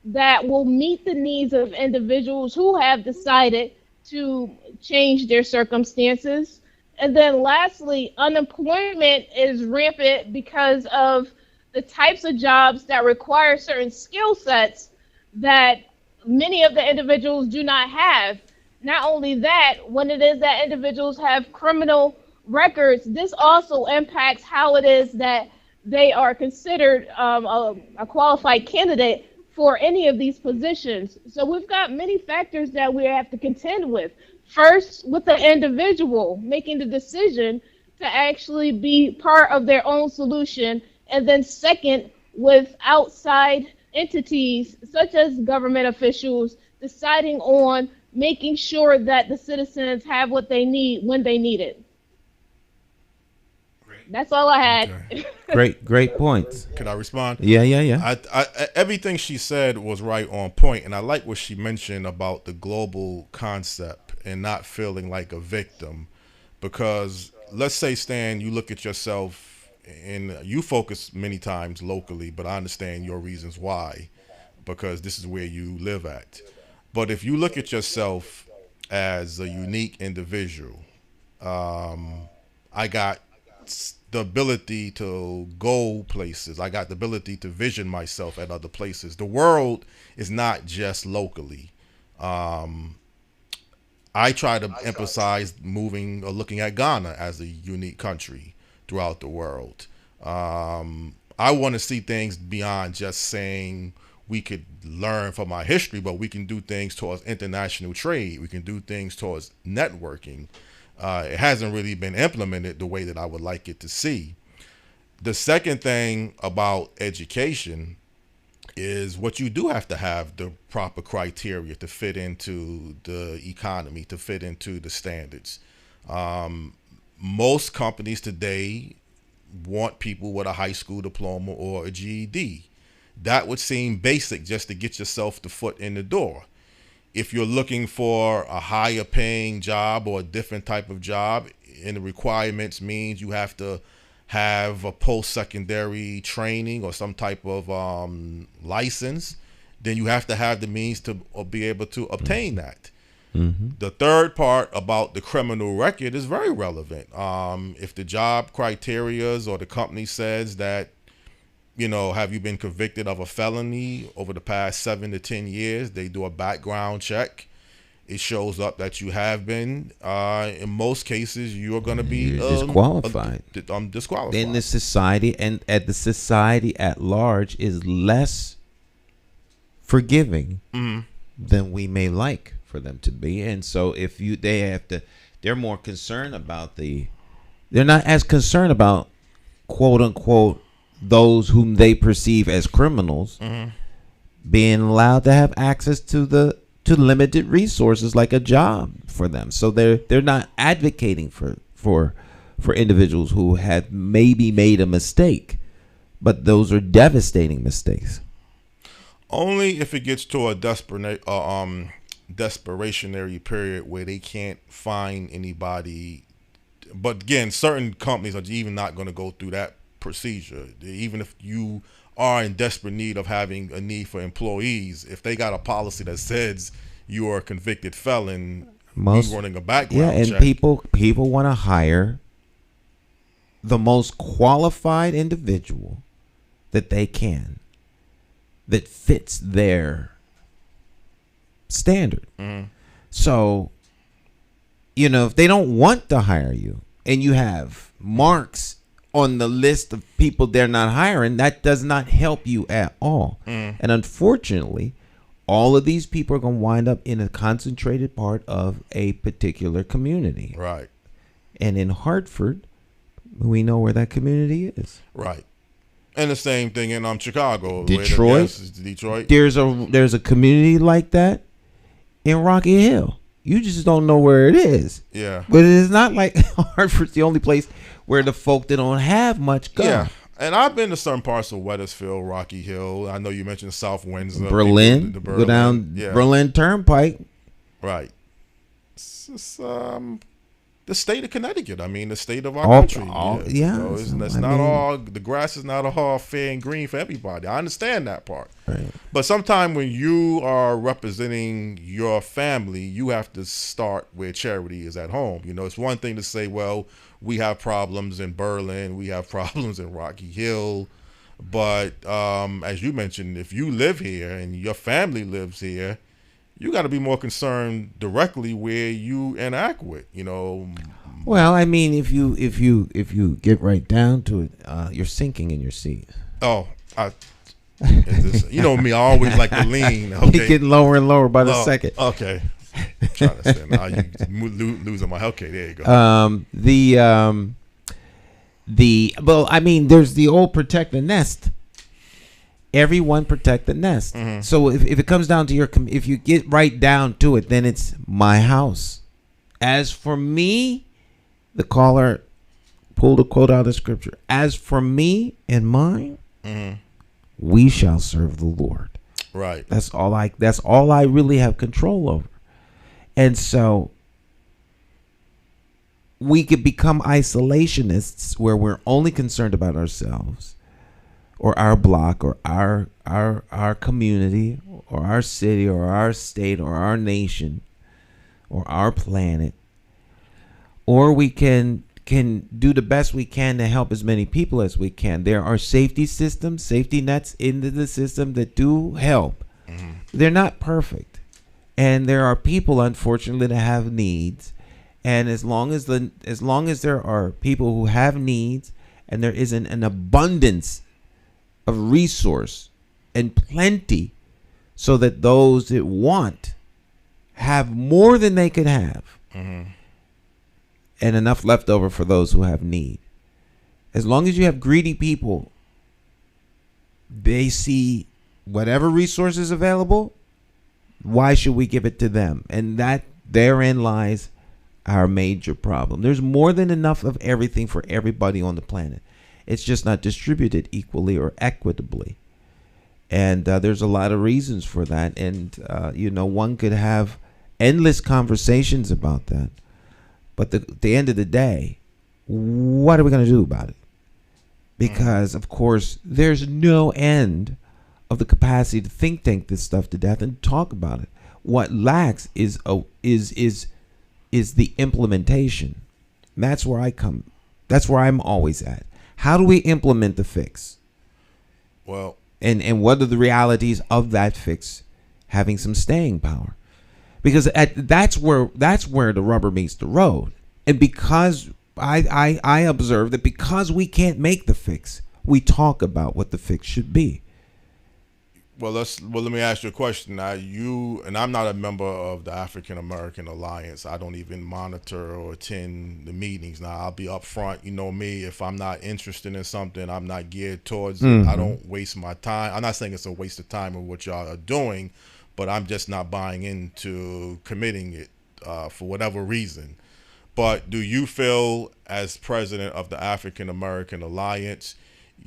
S7: that will meet the needs of individuals who have decided to change their circumstances. And then lastly, unemployment is rampant because of the types of jobs that require certain skill sets that many of the individuals do not have. Not only that, when it is that individuals have criminal records, this also impacts how it is that they are considered a qualified candidate for any of these positions. So we've got many factors that we have to contend with. First, with the individual making the decision to actually be part of their own solution, and then second, with outside entities such as government officials deciding on making sure that the citizens have what they need when they need it. That's all I had.
S4: Okay.
S3: Great points.
S4: Can I respond?
S3: Yeah.
S4: Everything she said was right on point, and I like what she mentioned about the global concept and not feeling like a victim. Because let's say, Stan, you look at yourself, and you focus many times locally, but I understand your reasons why, because this is where you live at. But if you look at yourself as a unique individual, I got the ability to go places. I got the ability to vision myself at other places. The world is not just locally. I try to emphasize moving or looking at Ghana as a unique country throughout the world. I want to see things beyond just saying we could learn from our history, but we can do things towards international trade. We can do things towards networking. It hasn't really been implemented the way that I would like it to see. The second thing about education is what you do have to have the proper criteria to fit into the economy, to fit into the standards. Most companies today want people with a high school diploma or a GED. That would seem basic just to get yourself the foot in the door. If you're looking for a higher paying job or a different type of job, and the requirements means you have to have a post-secondary training or some type of license, then you have to have the means to be able to obtain that. Mm-hmm. The third part about the criminal record is very relevant. If the job criterias or the company says that, have you been convicted of a felony over the past 7 to 10 years? They do a background check. It shows up that you have been. In most cases, you're going to be
S3: disqualified.
S4: Disqualified.
S3: Then the society the society at large is less forgiving than we may like for them to be, and so they're more concerned about they're not as concerned about quote unquote those whom they perceive as criminals being allowed to have access to limited resources like a job for them. So they're not advocating for individuals who have maybe made a mistake, but those are devastating mistakes.
S4: Only if it gets to a desperationary period where they can't find anybody. But again, certain companies are even not going to go through that procedure. Even if you are in desperate need of having a need for employees, if they got a policy that says you are a convicted felon, you running a background check.
S3: People want to hire the most qualified individual that they can, that fits their standard. So, if they don't want to hire you and you have marks on the list of people they're not hiring, that does not help you at all. And unfortunately, all of these people are going to wind up in a concentrated part of a particular community.
S4: Right.
S3: And in Hartford, we know where that community is.
S4: Right. And the same thing in Chicago.
S3: Detroit.
S4: Detroit.
S3: There's a community like that in Rocky Hill. You just don't know where it is.
S4: Yeah.
S3: But it is not like Hartford's the only place where the folk that don't have much go.
S4: Yeah. And I've been to certain parts of Weathersfield, Rocky Hill. I know you mentioned South Windsor.
S3: Berlin.
S4: The
S3: Go down Berlin Turnpike.
S4: Right. It's the state of Connecticut. I mean, the state of our country. It's not all, the grass is not all fair and green for everybody. I understand that part.
S3: Right.
S4: But sometimes when you are representing your family, you have to start where charity is at home. It's one thing to say, well, we have problems in Berlin, we have problems in Rocky Hill. But as you mentioned, if you live here and your family lives here, you got to be more concerned directly where you interact with,
S3: Well, I mean, if you get right down to it, you're sinking in your seat.
S4: Oh, me, I always like to lean. Okay,
S3: You're getting lower and lower by the second.
S4: Okay, I'm trying to say now you losing my. Okay, there you go.
S3: There's the old protect the nest. Everyone protect the nest. So if it comes down to if you get right down to it, then it's my house. As for me, the caller pulled a quote out of scripture. As for me and mine, we shall serve the Lord.
S4: Right.
S3: That's all I really have control over. And so we could become isolationists where we're only concerned about ourselves, or our block, or our community, or our city, or our state, or our nation, or our planet. Or we can do the best we can to help as many people as we can. There are safety nets into the system that do help. They're not perfect. And there are people, unfortunately, that have needs. And as long as there are people who have needs, and there isn't an abundance of resource and plenty, so that those that want have more than they could have, and enough left over for those who have need. As long as you have greedy people, they see whatever resources available, why should we give it to them? And that therein lies our major problem. There's more than enough of everything for everybody on the planet. It's just not distributed equally or equitably. And there's a lot of reasons for that. And, one could have endless conversations about that. But at the end of the day, what are we going to do about it? Because, of course, there's no end of the capacity to think tank this stuff to death and talk about it. What lacks is the implementation. And that's where I come. That's where I'm always at. How do we implement the fix?
S4: Well,
S3: and what are the realities of that fix having some staying power? Because that's where the rubber meets the road. And because I observe that because we can't make the fix, we talk about what the fix should be.
S4: Well, let me ask you a question. Now, I'm not a member of the African American Alliance. I don't even monitor or attend the meetings. Now, I'll be upfront. You know me. If I'm not interested in something, I'm not geared towards it. I don't waste my time. I'm not saying it's a waste of time of what y'all are doing, but I'm just not buying into committing it for whatever reason. But do you feel, as president of the African American Alliance,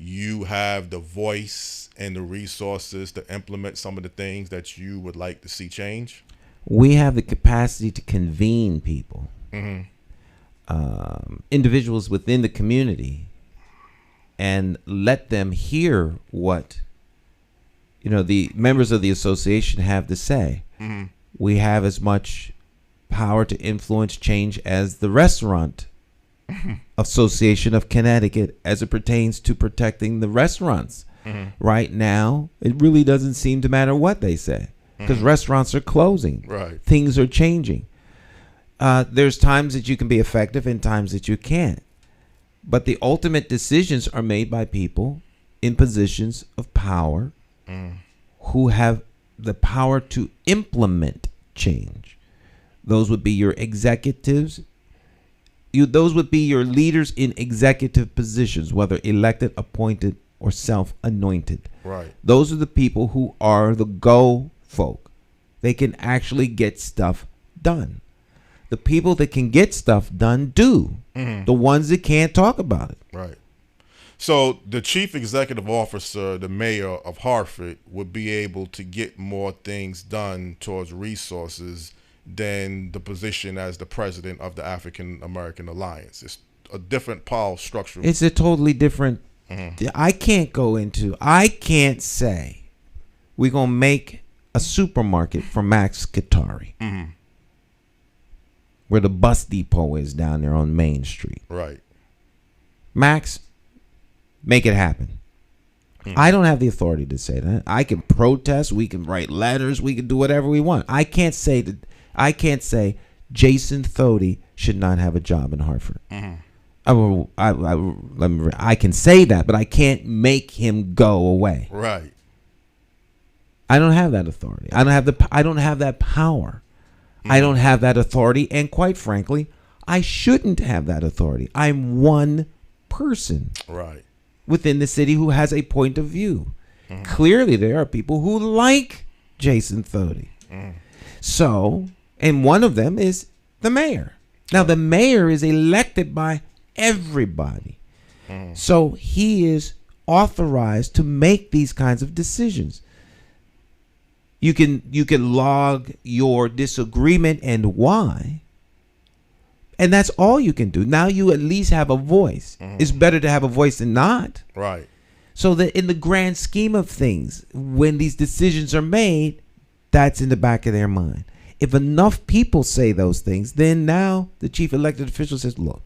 S4: you have the voice and the resources to implement some of the things that you would like to see change?
S3: We have the capacity to convene people, individuals within the community and let them hear what the members of the association have to say.
S4: Mm-hmm.
S3: We have as much power to influence change as the Restaurant Association of Connecticut as it pertains to protecting the restaurants.
S4: Mm-hmm.
S3: Right now, it really doesn't seem to matter what they say because restaurants are closing.
S4: Right.
S3: Things are changing. There's times that you can be effective and times that you can't. But the ultimate decisions are made by people in positions of power who have the power to implement change. Those would be your executives. Those would be your leaders in executive positions, whether elected, appointed, or self-anointed.
S4: Right.
S3: Those are the people who are the go folk. They can actually get stuff done. The people that can get stuff done do. The ones that can't talk about it.
S4: Right. So the chief executive officer, the mayor of Hartford, would be able to get more things done towards resources than the position as the president of the African American Alliance. It's a different power structure.
S3: It's a totally different. I can't say we're going to make a supermarket for Max Katari. Where the bus depot is down there on Main Street.
S4: Right.
S3: Max, make it happen. I don't have the authority to say that. I can protest. We can write letters. We can do whatever we want. I can't say Jason Thody should not have a job in Hartford. I can say that, but I can't make him go away.
S4: Right.
S3: I don't have that authority. I don't have that power. I don't have that authority, and quite frankly, I shouldn't have that authority. I'm one person within the city who has a point of view. Clearly, there are people who like Jason Thody. So, and one of them is the mayor. Now, the mayor is elected by everybody. So he is authorized to make these kinds of decisions. You can log your disagreement and why, and that's all you can do. Now you at least have a voice. It's better to have a voice than not.
S4: Right.
S3: So that in the grand scheme of things, when these decisions are made, that's in the back of their mind. If enough people say those things, then now the chief elected official says, look,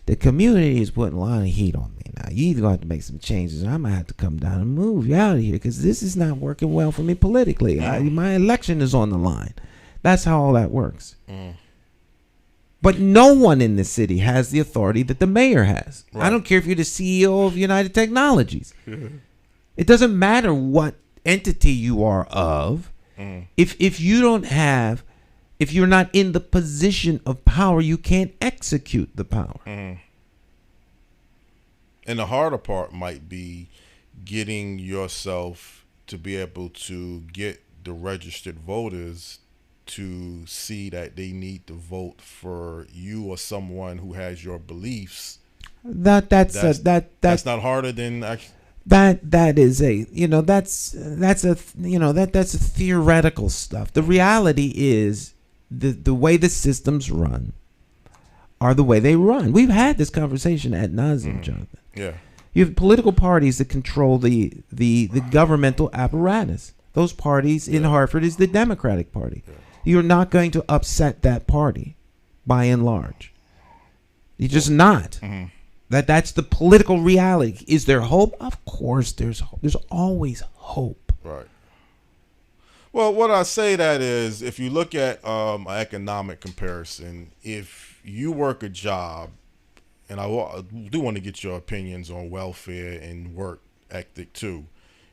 S3: the community is putting a lot of heat on me now. You either going to have to make some changes or I might have to come down and move you out of here because this is not working well for me politically. My election is on the line. That's how all that works. But no one in the city has the authority that the mayor has. I don't care if you're the CEO of United Technologies. It doesn't matter what entity you are of. If you're not in the position of power, you can't execute the power.
S4: And the harder part might be getting yourself to be able to get the registered voters to see that they need to vote for you or someone who has your beliefs.
S3: That's
S4: not harder than
S3: that's a theoretical stuff. The reality is the way the systems run are the way they run. We've had this conversation ad nauseum, Jonathan.
S4: Yeah.
S3: You have political parties that control the governmental apparatus. Those parties in Hartford is the Democratic Party. You're not going to upset that party, by and large. You're just not. That's the political reality. Is there hope? Of course, there's hope. There's always hope.
S4: Right. Well, what I say that is, if you look at an economic comparison, if you work a job, and I do want to get your opinions on welfare and work ethic too.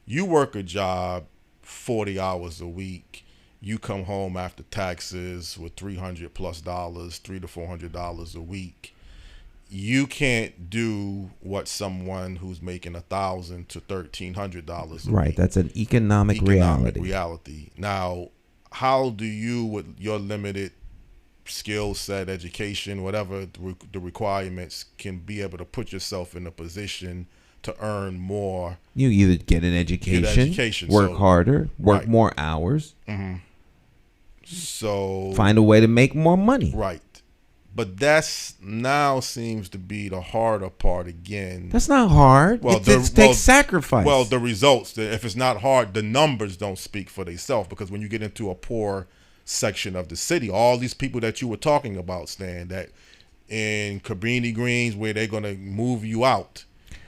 S4: You work a job 40 hours a week. You come home after taxes with $300+ $300 to $400 a week. You can't do what someone who's making $1,000 to $1,300 a week.
S3: Right, that's an economic reality.
S4: Now, how do you, with your limited skill set, education, whatever the requirements, can be able to put yourself in a position to earn more?
S3: You either get an education, work harder, work more hours,
S4: so
S3: find a way to make more money.
S4: Right. But that's now seems to be the harder part again.
S3: That's not hard.
S4: Well,
S3: It takes sacrifice.
S4: Well, the results, if it's not hard, the numbers don't speak for themselves, because when you get into a poor section of the city, all these people that you were talking about, Stan, that in Cabrini Greens where they're going to move you out.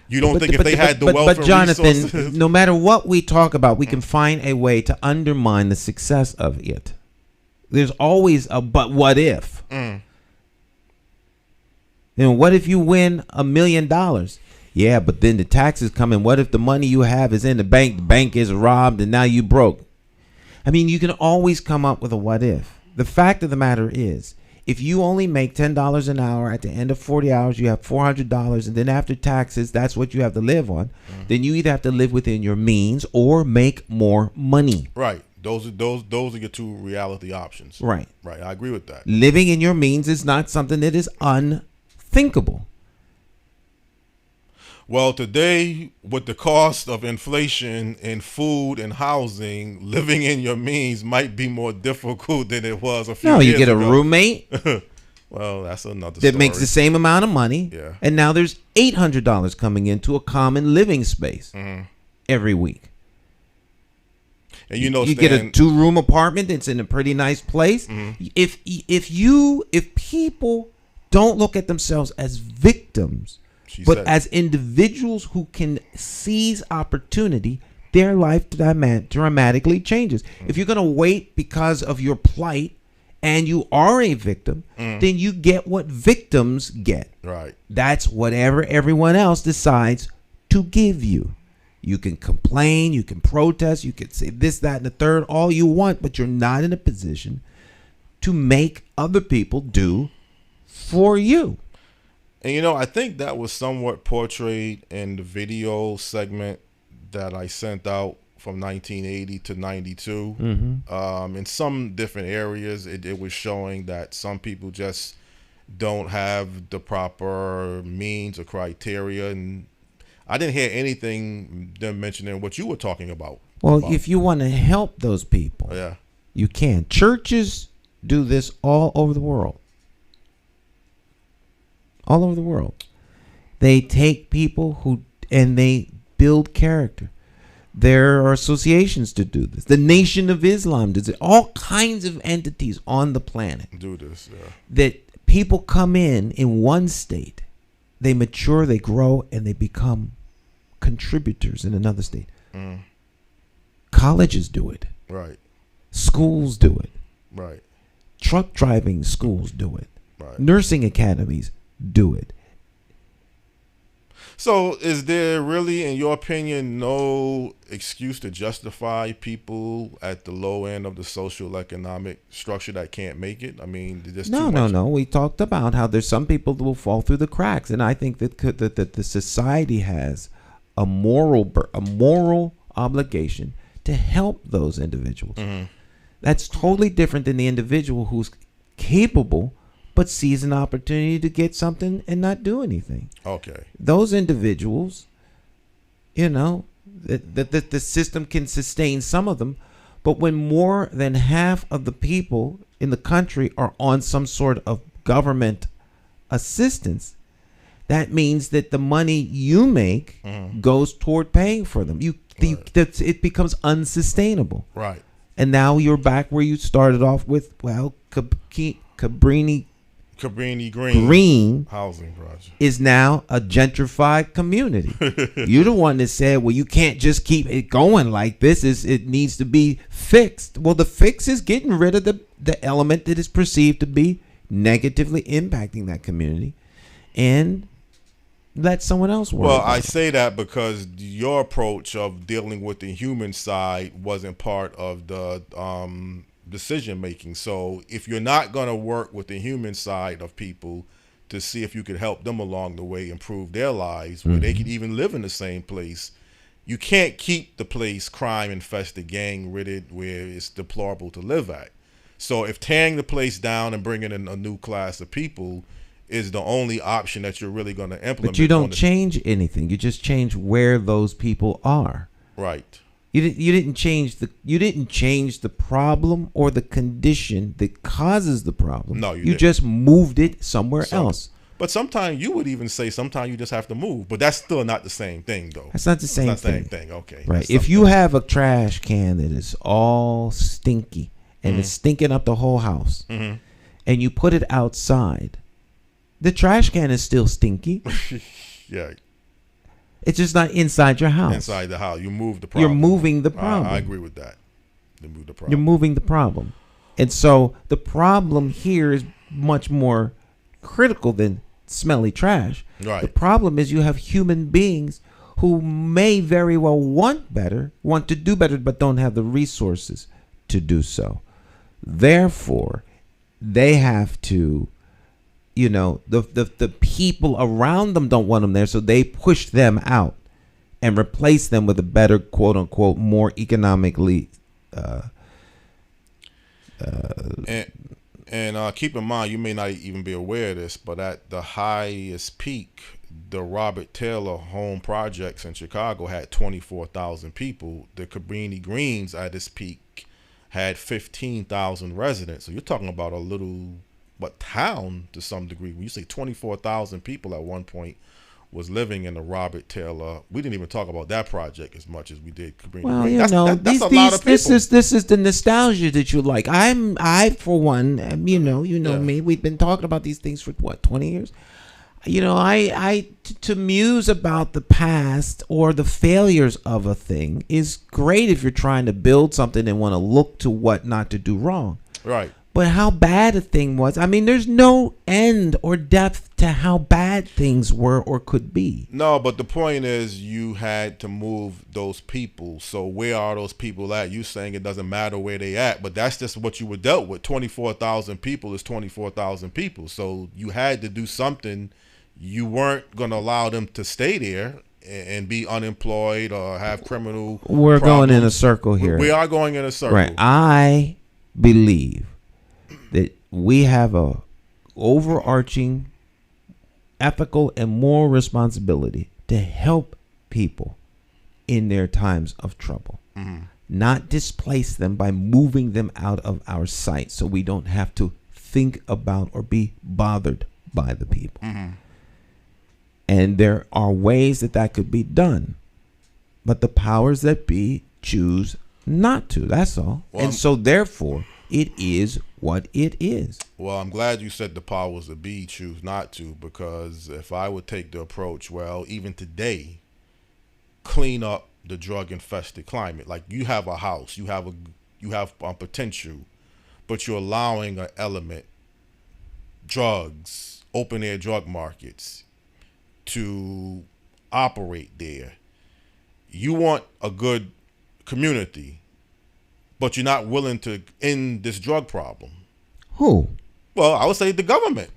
S4: You don't think if they had the wealth and
S3: Jonathan,
S4: resources?
S3: no matter what we talk about, we can find a way to undermine the success of it. There's always a but what if. What if you win $1 million? Yeah, but then the taxes come in. What if the money you have is in the bank is robbed, and now you broke? I mean, you can always come up with a what if. The fact of the matter is, if you only make $10 an hour, at the end of 40 hours, you have $400, and then after taxes, that's what you have to live on, then you either have to live within your means or make more money.
S4: Right. Those are your two reality options.
S3: Right.
S4: Right. I agree with that.
S3: Living in your means is not something that is unthinkable.
S4: Well, today, with the cost of inflation in food and housing, living in your means might be more difficult than it was a few years ago.
S3: No, you get a roommate
S4: well, that's another story.
S3: that makes the same amount of money.
S4: Yeah.
S3: And now there's $800 coming into a common living space every week.
S4: And you
S3: Stan, get a 2-room apartment that's in a pretty nice place. If people don't look at themselves as victims, but as individuals who can seize opportunity, their life dramatically changes. If you're going to wait because of your plight and you are a victim, then you get what victims get.
S4: Right.
S3: That's whatever everyone else decides to give you. You can complain, you can protest, you can say this, that, and the third, all you want, but you're not in a position to make other people do for you.
S4: And I think that was somewhat portrayed in the video segment that I sent out from 1980 to 92. In some different areas, it was showing that some people just don't have the proper means or criteria. And I didn't hear anything them mentioning what you were talking about.
S3: Well, if you want to help those people, you can. Churches do this all over the world. All over the world. They take people and they build character. There are associations to do this. The Nation of Islam does it. All kinds of entities on the planet
S4: do this.
S3: That people come in one state, they mature, they grow, and they become contributors in another state. Colleges do it.
S4: Right.
S3: Schools do it.
S4: Right.
S3: Truck driving schools do it.
S4: Right.
S3: Nursing academies do it.
S4: So is there really, in your opinion, no excuse to justify people at the low end of the social economic structure that can't make it? I mean, there's too much.
S3: No. We talked about how there's some people that will fall through the cracks, and I think that the society has a moral obligation to help those individuals. That's totally different than the individual who's capable but sees an opportunity to get something and not do anything.
S4: Okay.
S3: Those individuals, that the system can sustain some of them, but when more than half of the people in the country are on some sort of government assistance, that means that the money you make goes toward paying for them. It becomes unsustainable.
S4: Right.
S3: And now you're back where you started off with, Cabrini Green
S4: Housing Project
S3: is now a gentrified community. You're the one that said, well, you can't just keep it going like this. It needs to be fixed. Well, the fix is getting rid of the element that is perceived to be negatively impacting that community and let someone else work.
S4: Well, I say that because your approach of dealing with the human side wasn't part of the decision making. So if you're not going to work with the human side of people to see if you could help them along the way, improve their lives, where they could even live in the same place, you can't keep the place crime infested, gang riddled, where it's deplorable to live at. So if tearing the place down and bringing in a new class of people is the only option that you're really going to implement.
S3: But you don't change anything. You just change where those people are.
S4: Right.
S3: You didn't change the problem or the condition that causes the problem.
S4: No,
S3: you
S4: didn't.
S3: just moved it somewhere else.
S4: But sometimes you would even say sometimes you just have to move. But that's still not the same thing, though.
S3: That's not the same
S4: It's not
S3: thing.
S4: the same thing. Okay.
S3: Right. If you have a trash can that is all stinky and it's stinking up the whole house, and you put it outside, the trash can is still stinky.
S4: Yeah.
S3: It's just not inside your house.
S4: Inside the house, you move the problem.
S3: You're moving the problem.
S4: I agree with that. You move the problem.
S3: You're moving the problem. And so the problem here is much more critical than smelly trash.
S4: Right.
S3: The problem is you have human beings who may very well want to do better, but don't have the resources to do so. Therefore, they have to, the people around them don't want them there, so they push them out and replace them with a better, quote unquote, more economically
S4: And keep in mind, you may not even be aware of this, but at the highest peak, the Robert Taylor Home Projects in Chicago had 24,000 people. The Cabrini Greens at its peak had 15,000 residents. So you're talking about a little, town to some degree. When you say 24,000 people at one point was living in the Robert Taylor, we didn't even talk about that project as much as we did Cabrini
S3: Well,
S4: Green.
S3: that's a lot of people. This is the nostalgia that you like. I for one, me. We've been talking about these things for 20 years. To muse about the past or the failures of a thing is great if you're trying to build something and want to look to what not to do wrong.
S4: Right.
S3: But how bad a thing was, there's no end or depth to how bad things were or could be.
S4: No, but the point is you had to move those people. So where are those people at? You saying it doesn't matter where they at, but that's just what you were dealt with. 24,000 people is 24,000 people. So you had to do something. You weren't going to allow them to stay there and be unemployed or have criminal
S3: We're
S4: problems.
S3: going in a circle here.
S4: We are going in a circle.
S3: Right. I believe that we have a overarching ethical and moral responsibility to help people in their times of trouble, not displace them by moving them out of our sight so we don't have to think about or be bothered by the people. And there are ways that could be done, but the powers that be choose not to. That's all. And so therefore it is what it is.
S4: Well, I'm glad you said the powers that be choose not to, because if I would take the approach, even today, clean up the drug infested climate. Like you have a house, you have potential, but you're allowing an element, drugs, open air drug markets, to operate there. You want a good community, but you're not willing to end this drug problem.
S3: Who?
S4: Well, I would say the government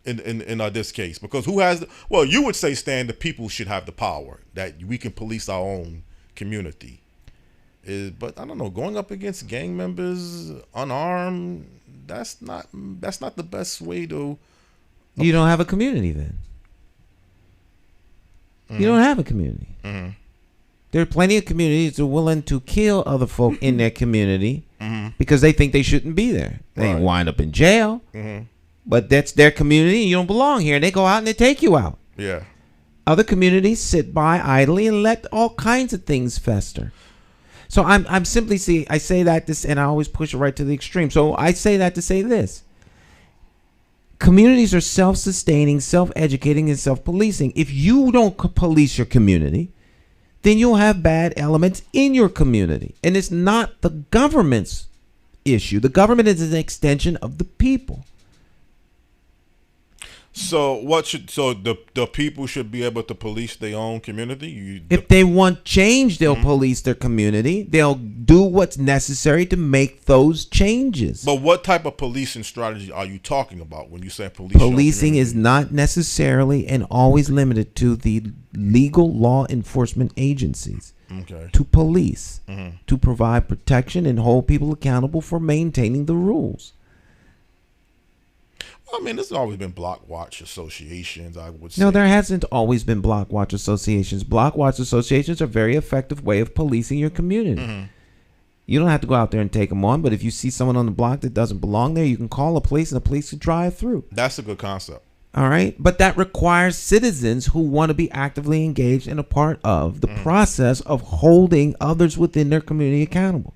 S4: in this case, because who has you would say, Stan, the people should have the power that we can police our own community. But I don't know, going up against gang members unarmed, that's not the best way to.
S3: You don't have a community then. You don't have a community. There are plenty of communities that are willing to kill other folk in their community because they think they shouldn't be there. They ain't wind up in jail, but that's their community and you don't belong here. And they go out and they take you out.
S4: Yeah.
S3: Other communities sit by idly and let all kinds of things fester. So I'm simply I say that this, and I always push it right to the extreme. So I say that to say this. Communities are self-sustaining, self-educating, and self-policing. If you don't police your community, then you'll have bad elements in your community. And it's not the government's issue. The government is an extension of the people.
S4: So the people should be able to police their own community?
S3: If they want change, they'll police their community. They'll do what's necessary to make those changes.
S4: But what type of policing strategy are you talking about when you say police?
S3: Policing is not necessarily and always limited to the legal law enforcement agencies.
S4: Okay.
S3: To police, to provide protection and hold people accountable for maintaining the rules.
S4: I mean, there's always been block watch associations, I would say.
S3: No, there hasn't always been block watch associations. Block watch associations are a very effective way of policing your community.
S4: Mm-hmm.
S3: You don't have to go out there and take them on, but if you see someone on the block that doesn't belong there, you can call the police and the police can drive through.
S4: That's a good concept.
S3: All right. But that requires citizens who want to be actively engaged and a part of the process of holding others within their community accountable.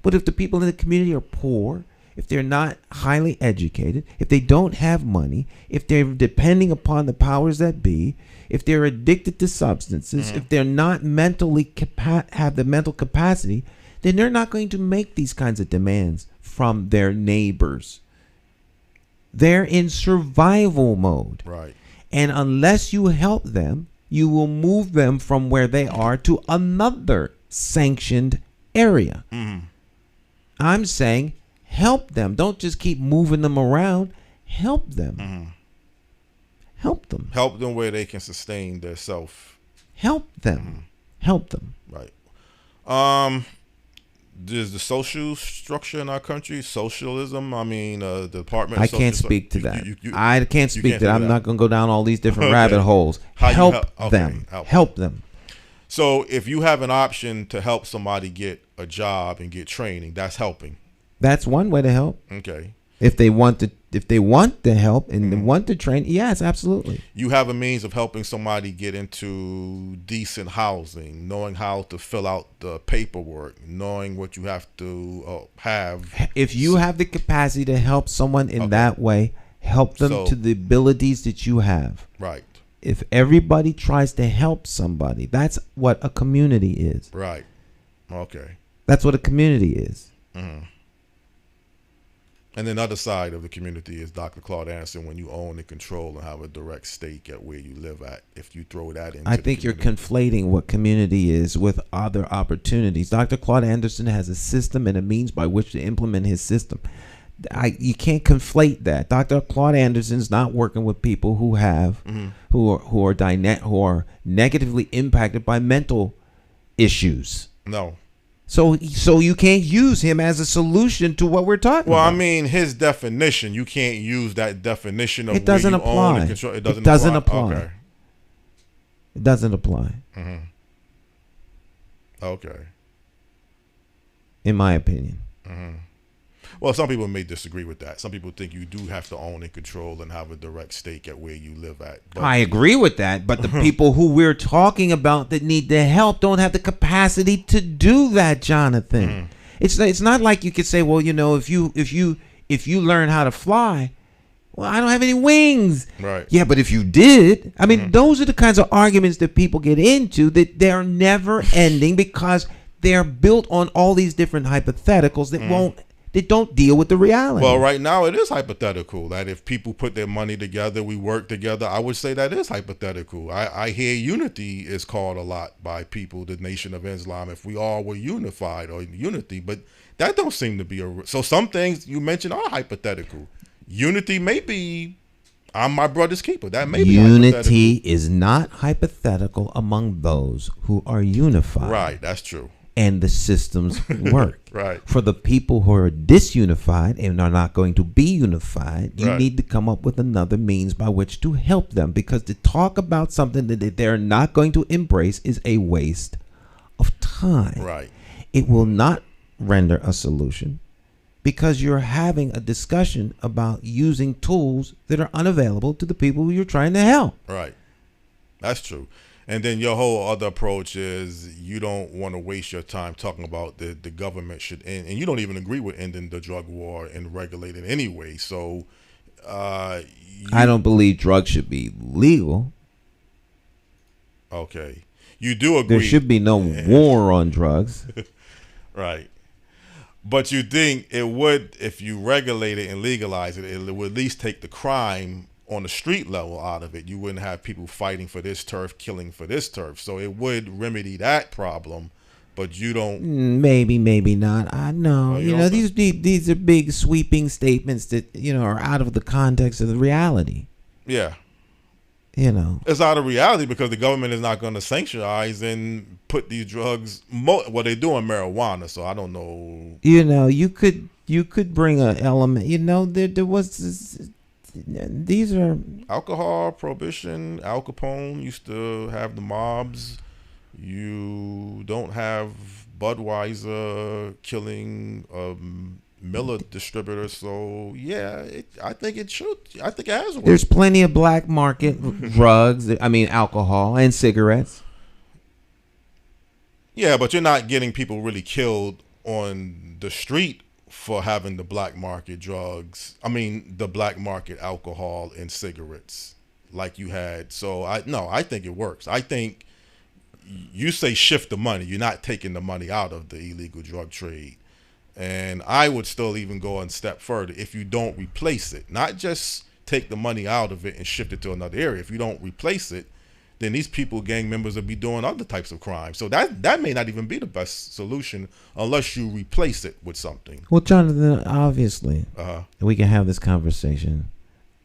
S3: But if the people in the community are poor, if they're not highly educated, if they don't have money, if they're depending upon the powers that be, if they're addicted to substances, if they're not mentally have the mental capacity, then they're not going to make these kinds of demands from their neighbors. They're in survival mode.
S4: Right.
S3: And unless you help them, you will move them from where they are to another sanctioned area. I'm saying help them. Don't just keep moving them around. Help them. Help them.
S4: Help them where they can sustain their self.
S3: Help them. Help them.
S4: Right. There's the social structure in our country, socialism. I mean, the Department of
S3: I
S4: Social
S3: can't speak to that. I can't speak to that. I'm not going to go down all these different rabbit holes. Help them. Help them.
S4: So if you have an option to help somebody get a job and get training, that's helping.
S3: That's one way to help.
S4: Okay.
S3: If they want to help and they want to train, yes, absolutely.
S4: You have a means of helping somebody get into decent housing, knowing how to fill out the paperwork, knowing what you have to have.
S3: If you have the capacity to help someone in that way, help them to the abilities that you have.
S4: Right.
S3: If everybody tries to help somebody, that's what a community is.
S4: Right. Okay.
S3: That's what a community is.
S4: And then the other side of the community is Dr. Claude Anderson, when you own and control and have a direct stake at where you live at. If you throw that into
S3: I think you're conflating what community is with other opportunities. Dr. Claude Anderson has a system and a means by which to implement his system. You can't conflate that. Dr. Claude Anderson's not working with people who have who are negatively impacted by mental issues.
S4: No.
S3: So you can't use him as a solution to what we're talking about.
S4: Well, I mean, his definition, you can't use that definition of
S3: it doesn't
S4: where you
S3: apply.
S4: own and control. It doesn't apply. Okay.
S3: It doesn't apply.
S4: Okay.
S3: In my opinion.
S4: Well, some people may disagree with that. Some people think you do have to own and control and have a direct stake at where you live at. But
S3: I agree with that, but the people who we're talking about that need the help don't have the capacity to do that, Jonathan. It's not like you could say, well, you know, if you learn how to fly, well, I don't have any wings.
S4: Right.
S3: Yeah, but if you did, I mean, those are the kinds of arguments that people get into that they're never ending because they're built on all these different hypotheticals that they don't deal with the reality.
S4: Well, right now it is hypothetical that if people put their money together, we work together. I would say that is hypothetical. I hear unity is called a lot by people, the Nation of Islam, if we all were unified or unity, but that don't seem to be so some things you mentioned are hypothetical. Unity may be, I'm my brother's keeper. That may be
S3: unity is not hypothetical among those who are unified.
S4: Right, that's true.
S3: And the systems work.
S4: Right.
S3: For the people who are disunified and are not going to be unified, you need to come up with another means by which to help them, because to talk about something that they're not going to embrace is a waste of time.
S4: Right.
S3: It will not render a solution because you're having a discussion about using tools that are unavailable to the people who you're trying to help.
S4: Right. That's true. And then your whole other approach is you don't want to waste your time talking about the government should end, and you don't even agree with ending the drug war and regulating anyway. So
S3: I don't believe drugs should be legal.
S4: Okay. You do agree.
S3: There should be no war on drugs.
S4: Right. But you think it would, if you regulate it and legalize it, it would at least take the crime on the street level out of it. You wouldn't have people fighting for this turf, killing for this turf. So it would remedy that problem, but you don't.
S3: Maybe not. I know. You know, these are big sweeping statements that, you know, are out of the context of the reality.
S4: Yeah.
S3: You know,
S4: it's out of reality because the government is not going to sanctionize and put these drugs. Well, they're doing marijuana, so I don't know.
S3: You know, you could bring an element. You know, there was these are
S4: alcohol prohibition. Al Capone used to have the mobs. You don't have Budweiser killing Miller distributor. So yeah, I think it should. I think it has worked.
S3: there's plenty of black market drugs. I mean, alcohol and cigarettes.
S4: Yeah, but you're not getting people really killed on the street for having the black market drugs. I mean, the black market alcohol and cigarettes like you had. So I think it works. I think you say shift the money. You're not taking the money out of the illegal drug trade. And I would still even go one step further. If you don't replace it, not just take the money out of it and shift it to another area. If you don't replace it, then these people, gang members, will be doing other types of crimes. So that may not even be the best solution unless you replace it with something.
S3: Well, Jonathan, obviously, we can have this conversation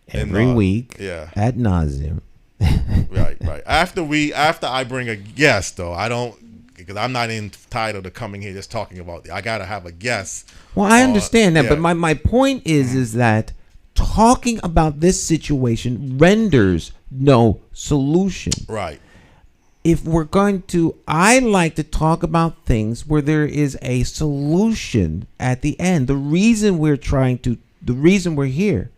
S3: every week ad nauseum.
S4: Right. After I bring a guest, though, I don't, because I'm not entitled to coming here just talking about it. I got to have a guest.
S3: Well, I understand that, but my point is that talking about this situation renders no solution.
S4: Right.
S3: If we're going to, I like to talk about things where there is a solution at the end. The reason we're here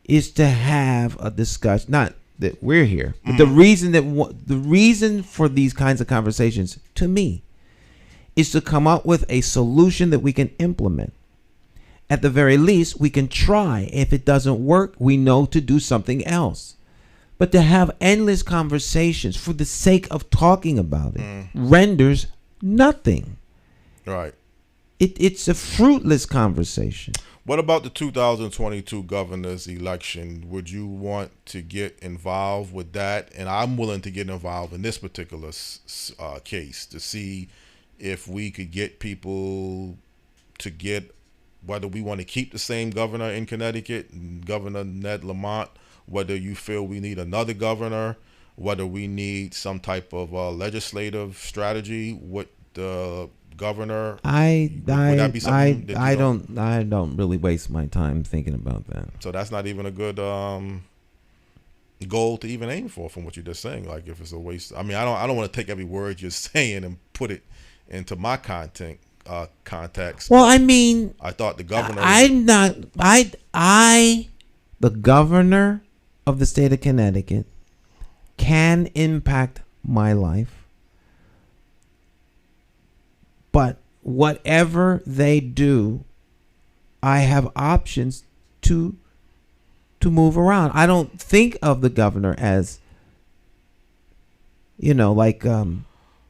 S3: is to have a discussion. Not that we're here, but the reason for these kinds of conversations, to me, is to come up with a solution that we can implement. At the very least, we can try. If it doesn't work, we know to do something else. But to have endless conversations for the sake of talking about it renders nothing.
S4: Right.
S3: It's a fruitless conversation.
S4: What about the 2022 governor's election? Would you want to get involved with that? And I'm willing to get involved in this particular case to see if we could get people to get, whether we want to keep the same governor in Connecticut, Governor Ned Lamont, whether you feel we need another governor, whether we need some type of legislative strategy with the governor.
S3: I don't really waste my time thinking about that.
S4: So that's not even a good goal to even aim for, from what you're just saying. Like, if it's a waste, I mean, I don't want to take every word you're saying and put it into my context.
S3: Well, I mean,
S4: I thought the governor.
S3: The governor of the state of Connecticut can impact my life, but whatever they do, I have options to move around. I don't think of the governor as, like.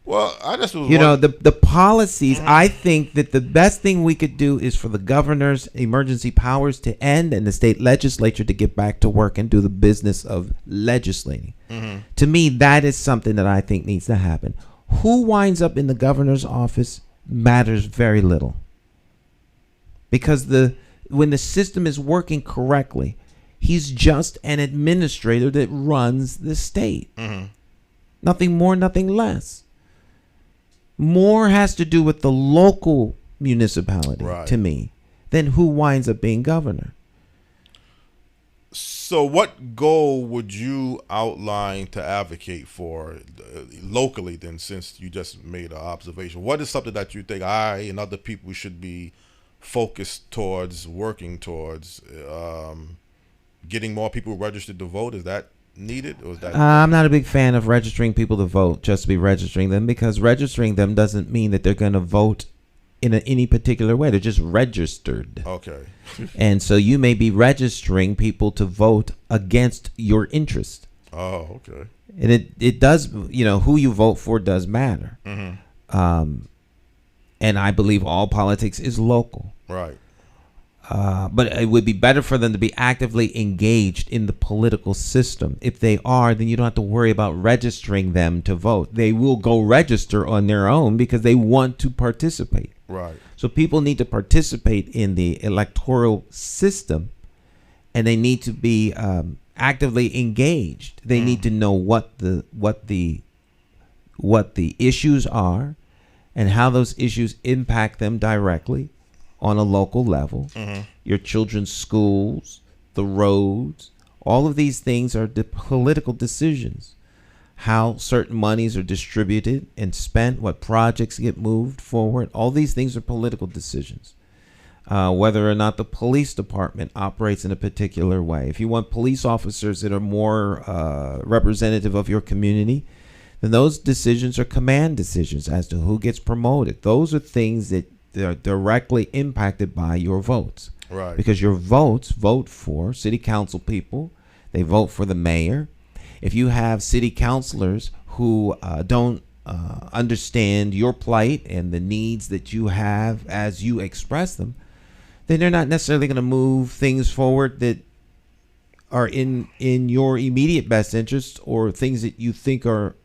S4: Well, I just was
S3: the policies. I think that the best thing we could do is for the governor's emergency powers to end and the state legislature to get back to work and do the business of legislating. To me, that is something that I think needs to happen. Who winds up in the governor's office matters very little, because when the system is working correctly, he's just an administrator that runs the state. Nothing more, nothing less. More has to do with the local municipality, to me, than who winds up being governor.
S4: So what goal would you outline to advocate for locally then, since you just made an observation? What is something that you think I and other people should be focused towards, working towards? Getting more people registered to vote, is that needed, or is that
S3: I'm not a big fan of registering people to vote just to be registering them, because registering them doesn't mean that they're going to vote in any particular way. They're just registered.
S4: Okay.
S3: And so you may be registering people to vote against your interest.
S4: Oh, okay.
S3: And it does, who you vote for does matter. And I believe all politics is local.
S4: Right.
S3: But it would be better for them to be actively engaged in the political system. If they are, then you don't have to worry about registering them to vote. They will go register on their own because they want to participate.
S4: Right.
S3: So people need to participate in the electoral system, and they need to be actively engaged. They need to know what the issues are and how those issues impact them directly on a local level. Your children's schools, the roads. All of these things are political decisions. How certain monies are distributed and spent, what projects get moved forward. All these things are political decisions. Whether or not the police department operates in a particular way. If you want police officers that are more representative of your community, then those decisions are command decisions as to who gets promoted. Those are things that are directly impacted by your votes.
S4: Right.
S3: Because your votes vote for city council people. They vote for the mayor. If you have city councilors who don't understand your plight and the needs that you have as you express them, then they're not necessarily going to move things forward that are in your immediate best interest or things that you think are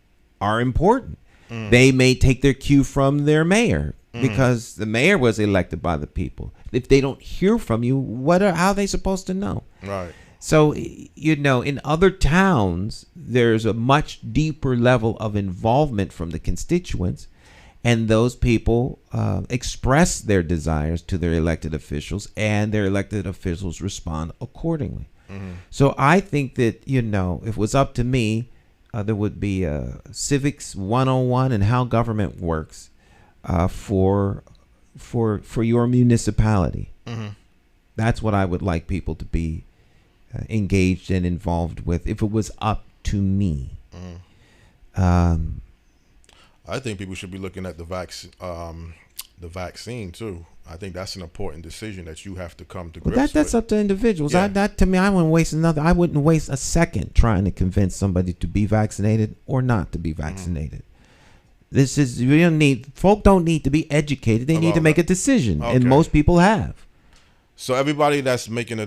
S3: important. They may take their cue from their mayor because the mayor was elected by the people. If they don't hear from you, how are they supposed to know?
S4: Right.
S3: So, in other towns, there's a much deeper level of involvement from the constituents, and those people express their desires to their elected officials, and their elected officials respond accordingly. So I think that, if it was up to me, there would be a civics 101 and how government works for your municipality. That's what I would like people to be engaged and involved with if it was up to me.
S4: I think people should be looking at the vaccine too. I think that's an important decision that you have to come to grips with.
S3: That's up to individuals.
S4: Yeah.
S3: That to me, I wouldn't waste a second trying to convince somebody to be vaccinated or not to be vaccinated. This is, folk don't need to be educated. They need to make a decision, and most people have.
S4: So everybody that's making a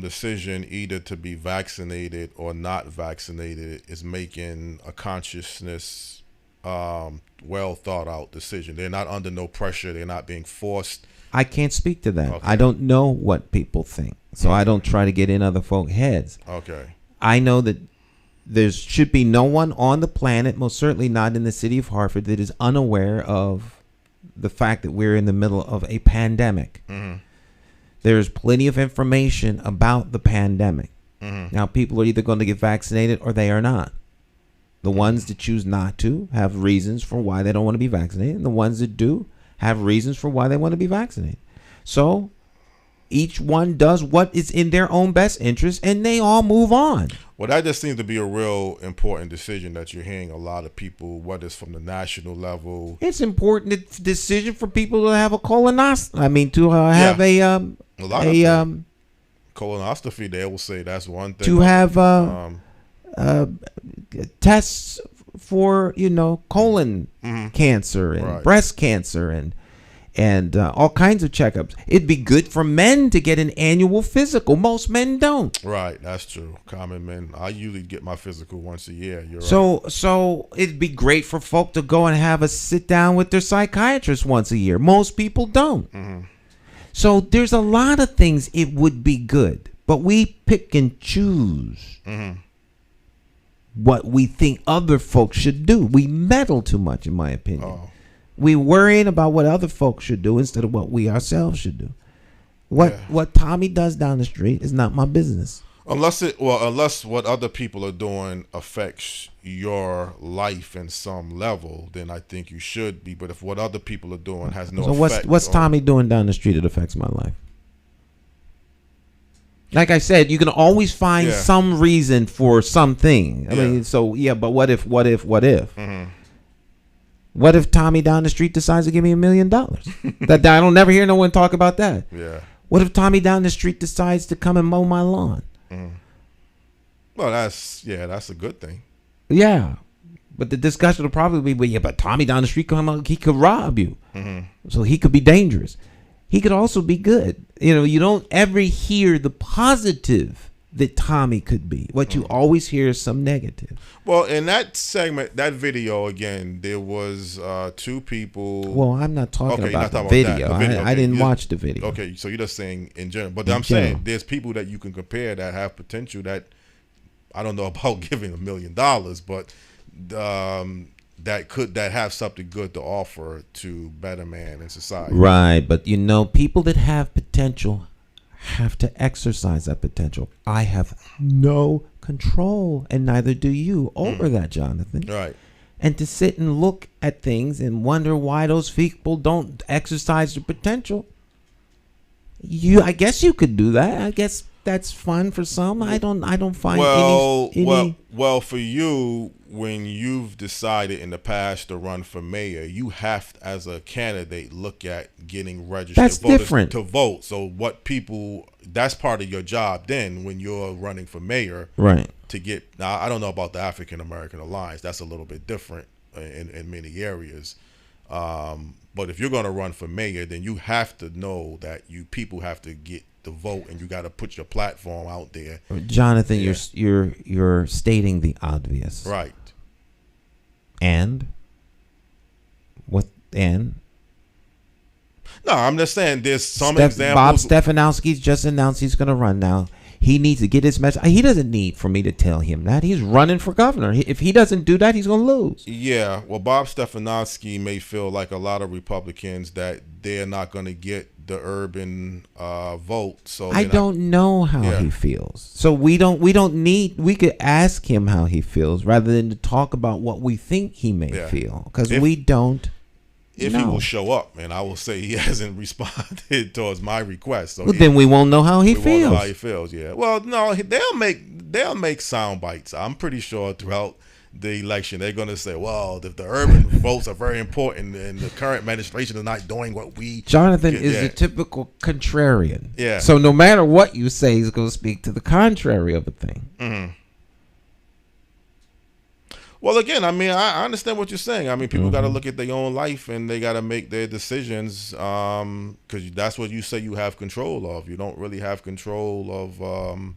S4: decision either to be vaccinated or not vaccinated is making a consciousness, well thought out decision. They're not under no pressure. They're not being forced.
S3: I can't speak to that.
S4: Okay.
S3: I don't know what people think, so I don't try to get in other folks' heads.
S4: Okay.
S3: I know that there should be no one on the planet, most certainly not in the city of Hartford, that is unaware of the fact that we're in the middle of a pandemic. There's plenty of information about the pandemic. Now, people are either going to get vaccinated or they are not. The ones that choose not to have reasons for why they don't want to be vaccinated, and the ones that do have reasons for why they want to be vaccinated. So each one does what is in their own best interest, and they all move on.
S4: Well, that just seems to be a real important decision that you're hearing a lot of people, whether it's from the national level.
S3: It's important decision for people to have a colonoscopy. I mean, to have a
S4: colonoscopy. They will say that's one thing.
S3: To have tests for colon cancer and breast cancer and all kinds of checkups. It'd be good for men to get an annual physical. Most men don't.
S4: Right, that's true. Common men. I usually get my physical once a year. You're
S3: right. So it'd be great for folk to go and have a sit down with their psychiatrist once a year. Most people don't. So there's a lot of things it would be good, but we pick and choose what we think other folks should do. We meddle too much, in my opinion. We worrying about what other folks should do instead of what we ourselves should do. What Tommy does down the street is not my business.
S4: Unless what other people are doing affects your life in some level, then I think you should be. But if what other people are doing has no effect.
S3: So what's Tommy doing down the street that affects my life? Like I said, you can always find some reason for something. I mean, but what if? What if Tommy down the street decides to give me $1 million? That I don't never hear no one talk about that.
S4: Yeah.
S3: What if Tommy down the street decides to come and mow my lawn?
S4: Well, that's a good thing.
S3: Yeah. But the discussion will probably be, but Tommy down the street he could rob you. So he could be dangerous. He could also be good. You don't ever hear the positive that Tommy could be. What you always hear is some negative.
S4: Well, in that segment, that video, again, there was two people.
S3: Well, I'm not talking about the video. I didn't watch the video.
S4: Okay, so you're just saying in general. But I'm saying there's people that you can compare that have potential that, I don't know about giving $1 million, but that have something good to offer to better man in society.
S3: Right, but people that have potential have to exercise that potential. I have no control, and neither do you, over that, Jonathan.
S4: Right.
S3: And to sit and look at things and wonder why those people don't exercise their potential. I guess you could do that. I guess that's fun for some. I don't find
S4: well for you, when you've decided in the past to run for mayor, you have to, as a candidate, look at getting registered
S3: That's
S4: voters
S3: different.
S4: to vote. So that's part of your job then when you're running for mayor.
S3: Right.
S4: To get, now I don't know about the African American Alliance. That's a little bit different in many areas. But if you're going to run for mayor, then you have to know that people have to get the vote, and you got to put your platform out there.
S3: Jonathan, you're stating the obvious.
S4: Right.
S3: And what? And
S4: no, I'm just saying there's some examples.
S3: Bob Stefanowski's just announced he's going to run now. He needs to get his message. He doesn't need for me to tell him that. He's running for governor. If he doesn't do that, he's going to lose.
S4: Yeah. Well, Bob Stefanowski may feel like a lot of Republicans that they're not going to get the urban vote. So
S3: I don't know how he feels. So we could ask him how he feels rather than to talk about what we think he may feel, because we don't.
S4: If he will show up, and I will say he hasn't responded towards my request. So
S3: then we won't know how he feels.
S4: Won't know how he feels. Yeah. Well, no, they'll make sound bites. I'm pretty sure throughout the election they're going to say, "Well, if the urban votes are very important, and the current administration is not doing what we."
S3: Jonathan is a typical contrarian.
S4: Yeah.
S3: So no matter what you say, he's going to speak to the contrary of a thing.
S4: Mm-hmm. Well, again, I mean, I understand what you're saying. I mean, people got to look at their own life and they got to make their decisions because that's what you say you have control of. You don't really have control of,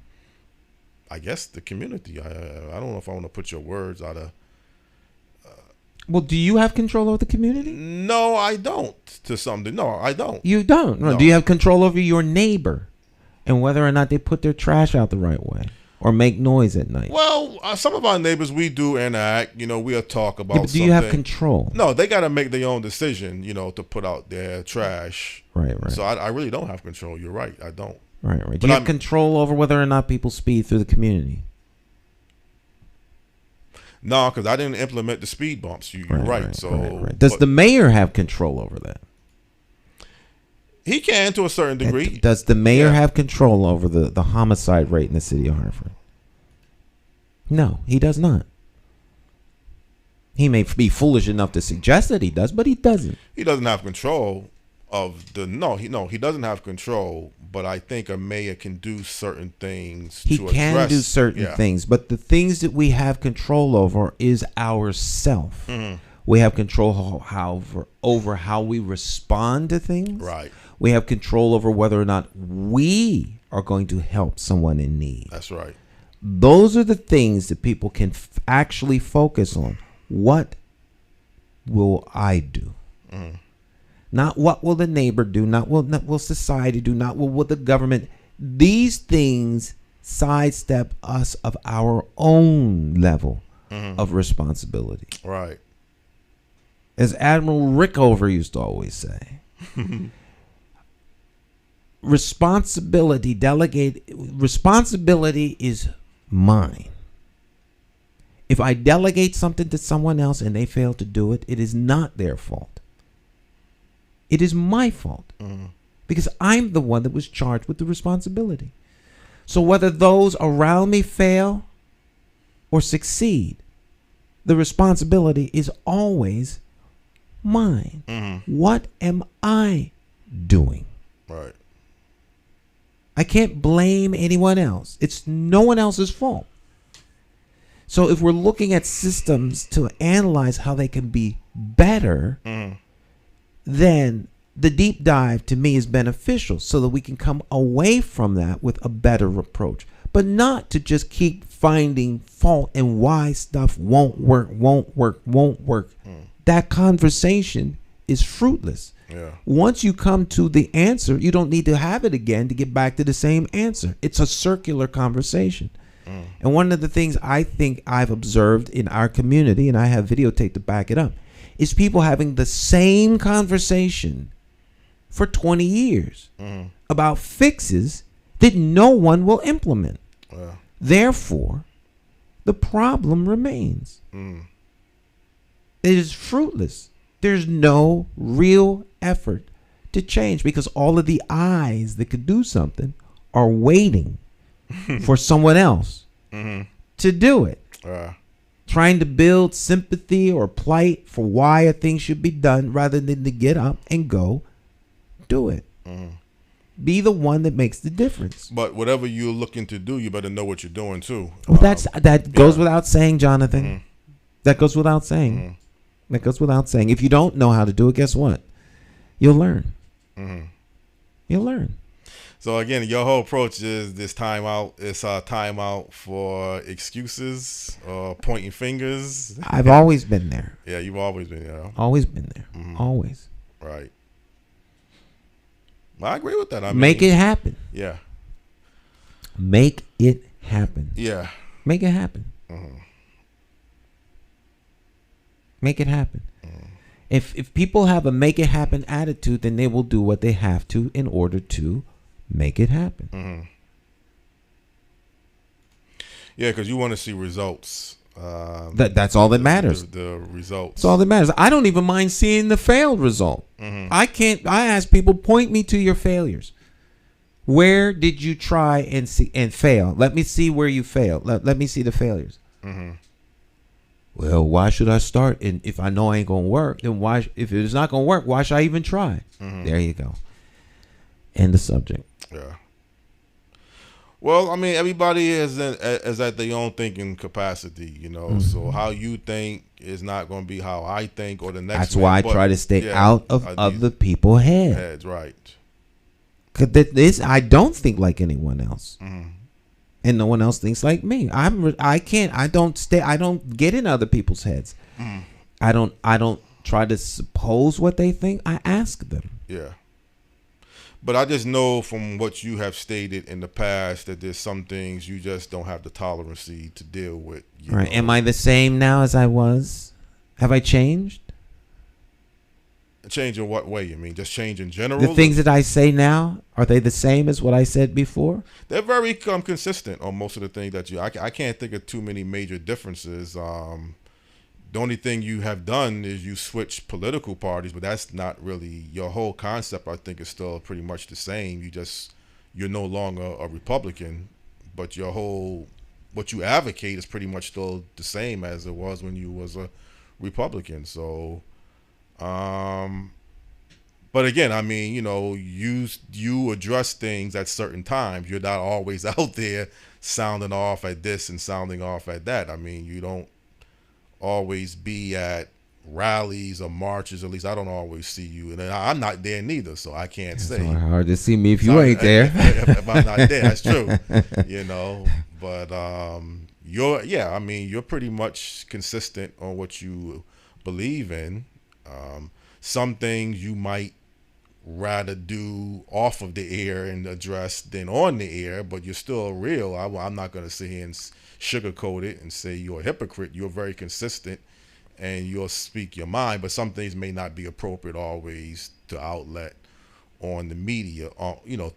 S4: I guess, the community. I don't know if I want to put your words out of.
S3: Well, do you have control over the community?
S4: No, I don't. To something. No, I don't.
S3: You don't? No. Do you have control over your neighbor and whether or not they put their trash out the right way? Or make noise at night?
S4: Well, some of our neighbors, we do interact. We'll talk about
S3: but do you have control?
S4: No, they got to make their own decision, to put out their trash.
S3: Right.
S4: So I really don't have control. You're right. I don't.
S3: Right. Do you have control over whether or not people speed through the community?
S4: No, because I didn't implement the speed bumps. You're right.
S3: Does the mayor have control over that?
S4: He can to a certain degree.
S3: Does the mayor have control over the homicide rate in the city of Hartford? No, he does not. He may be foolish enough to suggest that he does, but he doesn't.
S4: He doesn't have control of he doesn't have control, but I think a mayor can do certain things.
S3: He can do certain things, but the things that we have control over is ourself. Mm-hmm. We have control over how we respond to things.
S4: Right.
S3: We have control over whether or not we are going to help someone in need.
S4: That's right.
S3: Those are the things that people can actually focus on. What will I do? Mm. Not what will the neighbor do, not what will society do, not what will the government. These things sidestep us of our own level of responsibility.
S4: Right.
S3: As Admiral Rickover used to always say, responsibility is mine. If I delegate something to someone else and they fail to do it, it is not their fault. It is my fault. Because I'm the one that was charged with the responsibility. So whether those around me fail or succeed, the responsibility is always mine. What am I doing?
S4: Right.
S3: I can't blame anyone else. It's no one else's fault. So if we're looking at systems to analyze how they can be better, then the deep dive to me is beneficial so that we can come away from that with a better approach, but not to just keep finding fault and why stuff won't work. That conversation is fruitless.
S4: Yeah.
S3: Once you come to the answer, you don't need to have it again to get back to the same answer. It's a circular conversation. And one of the things I think I've observed in our community, and I have videotape to back it up, is people having the same conversation for 20 years about fixes that no one will implement.
S4: Wow.
S3: Therefore, the problem remains.
S4: Mm.
S3: It is fruitless. There's no real effort to change because all of the eyes that could do something are waiting for someone else to do it. Trying to build sympathy or plight for why a thing should be done rather than to get up and go do it. Be the one that makes the difference.
S4: But whatever you're looking to do, you better know what you're doing too.
S3: Well, that goes without saying, Jonathan. That goes without saying. That goes without saying. If you don't know how to do it, guess what? You'll learn. You'll learn.
S4: So again, your whole approach is this timeout. It's a timeout for excuses or pointing fingers.
S3: I've always been there.
S4: Yeah, you've always been there.
S3: Always been there. Always.
S4: Right. I agree with that. I mean,
S3: make it happen.
S4: Yeah.
S3: Make it happen.
S4: Yeah.
S3: Make it happen. Make it happen. If people have a make it happen attitude, then they will do what they have to in order to make it happen.
S4: Yeah, because you want to see results.
S3: That's all that matters.
S4: The results.
S3: That's all that matters. I don't even mind seeing the failed result. I ask people, point me to your failures. Where did you try and fail? Let me see where you failed. Let me see the failures. Well, why should I start? And if I know I ain't gonna work, then why? If it's not gonna work, why should I even try? There you go. End the subject.
S4: Yeah. Well, I mean, everybody is at their own thinking capacity, you know. So how you think is not going to be how I think or the next.
S3: That's why I try to stay out of other people's heads.
S4: Right.
S3: Because I don't think like anyone else, and no one else thinks like me. I don't get in other people's heads. I don't try to suppose what they think. I ask them.
S4: Yeah. But I just know from what you have stated in the past that there's some things you just don't have the tolerancy to deal with.
S3: Right. Am I the same now as I was? Have I changed?
S4: Change in what way? You mean just change in general?
S3: The things that I say now, are they the same as what I said before?
S4: They're very consistent on most of the things that I can't think of too many major differences. The only thing you have done is you switch political parties, but that's not really your whole concept. I think is still pretty much the same. You're no longer a Republican, but what you advocate is pretty much still the same as it was when you was a Republican. So, but again, I mean, you know, you address things at certain times. You're not always out there sounding off at this and sounding off at that. I mean, you don't always be at rallies or marches. At least I don't always see you, and I'm not there neither, so I can't say.
S3: It's hard to see me if you ain't there.
S4: If I'm not there, that's true. You know, but you're pretty much consistent on what you believe in. Some things you might rather do off of the air and address than on the air, but you're still real. I'm not going to sit here and sugarcoat it and say you're a hypocrite. You're very consistent and you'll speak your mind, but some things may not be appropriate always to outlet on the media,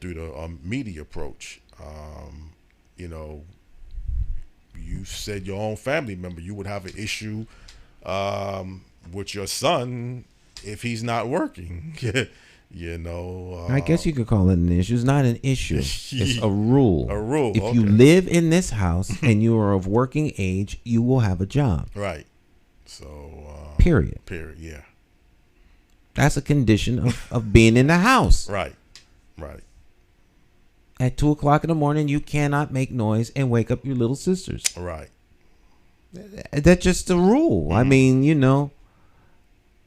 S4: through the media approach. You know, you said your own family member, you would have an issue with your son if he's not working. You know,
S3: I guess you could call it an issue. It's not an issue. It's a rule.
S4: A rule.
S3: If you live in this house and you are of working age, you will have a job.
S4: Right. So.
S3: Period.
S4: Yeah.
S3: That's a condition of being in the house.
S4: Right.
S3: At 2:00 in the morning, you cannot make noise and wake up your little sisters.
S4: Right.
S3: That's just a rule. I mean, you know.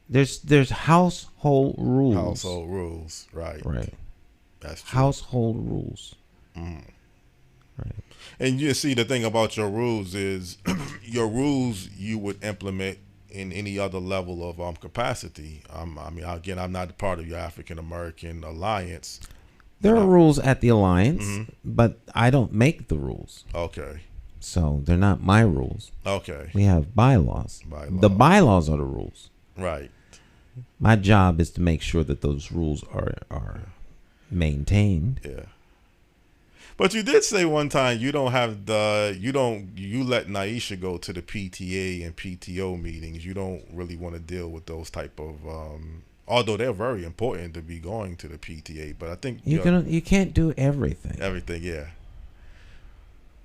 S3: There's household rules.
S4: Household rules, right. That's true.
S3: Household rules.
S4: Right. And you see, the thing about your rules is your rules you would implement in any other level of capacity. I mean, again, I'm not part of your African American Alliance.
S3: There are rules at the Alliance, but I don't make the rules.
S4: Okay.
S3: So they're not my rules.
S4: Okay.
S3: We have bylaws. The bylaws are the rules.
S4: Right.
S3: My job is to make sure that those rules are maintained.
S4: Yeah. But you did say one time you let Naisha go to the PTA and PTO meetings. You don't really want to deal with those type of although they're very important to be going to the PTA, but I think
S3: you can't do everything.
S4: Everything, yeah.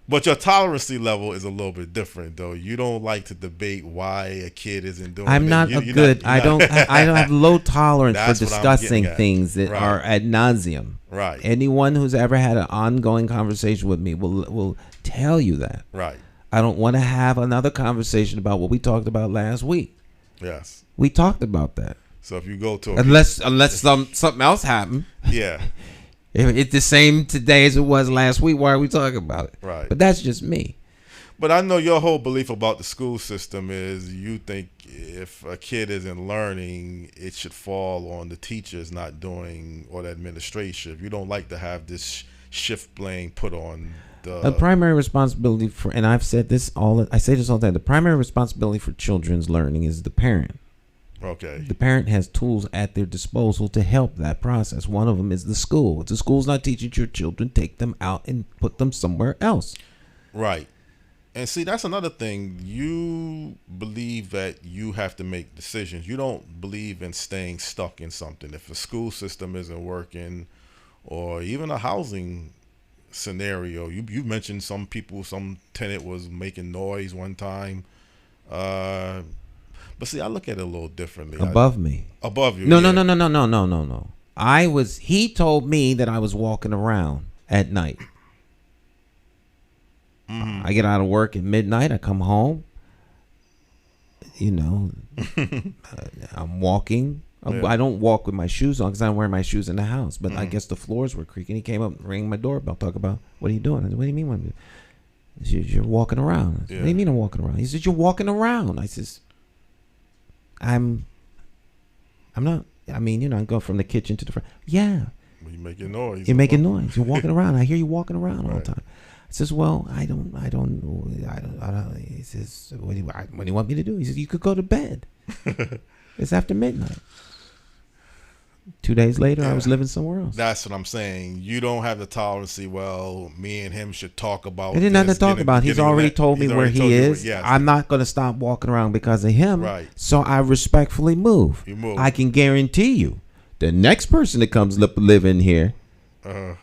S4: But your tolerancy level is a little bit different, though. You don't like to debate why a kid isn't doing.
S3: I'm not a good. I don't have low tolerance for discussing things that are ad nauseum.
S4: Right.
S3: Anyone who's ever had an ongoing conversation with me will tell you that.
S4: Right.
S3: I don't want to have another conversation about what we talked about last week.
S4: Yes.
S3: We talked about that.
S4: So if you go to
S3: unless something else happened.
S4: Yeah.
S3: If it's the same today as it was last week, why are we talking about it?
S4: Right.
S3: But that's just me.
S4: But I know your whole belief about the school system is you think if a kid isn't learning, it should fall on the teachers not doing, or the administration. You don't like to have this shift blame put on the
S3: primary responsibility for, and I've said this I say this all the time, the primary responsibility for children's learning is the parent.
S4: Okay.
S3: The parent has tools at their disposal to help that process. One of them is the school. If the school's not teaching your children, take them out and put them somewhere else.
S4: Right. And see, that's another thing. You believe that you have to make decisions. You don't believe in staying stuck in something. If a school system isn't working, or even a housing scenario, you mentioned some tenant was making noise one time. But see, I look at it a little differently.
S3: Above me.
S4: Above you.
S3: No. He told me that I was walking around at night. Mm-hmm. I get out of work at midnight. I come home. I'm walking. Yeah. I don't walk with my shoes on because I'm wearing my shoes in the house. But I guess the floors were creaking. He came up and rang my doorbell. Talk about, what are you doing? I said, what do you mean? You're walking around. Said, what do you mean I'm walking around? He said, you're walking around. I says, I'm not. I mean, I go from the kitchen to the front. Yeah.
S4: You're making noise.
S3: You're making noise. You're walking around. I hear you walking around all the time. I says, well, I don't. He says, what do you want me to do? He says, you could go to bed. It's after midnight. 2 days later, I was living somewhere else.
S4: That's what I'm saying. You don't have the tolerance. We and him should talk about.
S3: It didn't have to talk about. He's already told me where he is. Yes. I'm not going to stop walking around because of him.
S4: Right.
S3: So I respectfully move.
S4: You move.
S3: I can guarantee you, the next person that comes live in here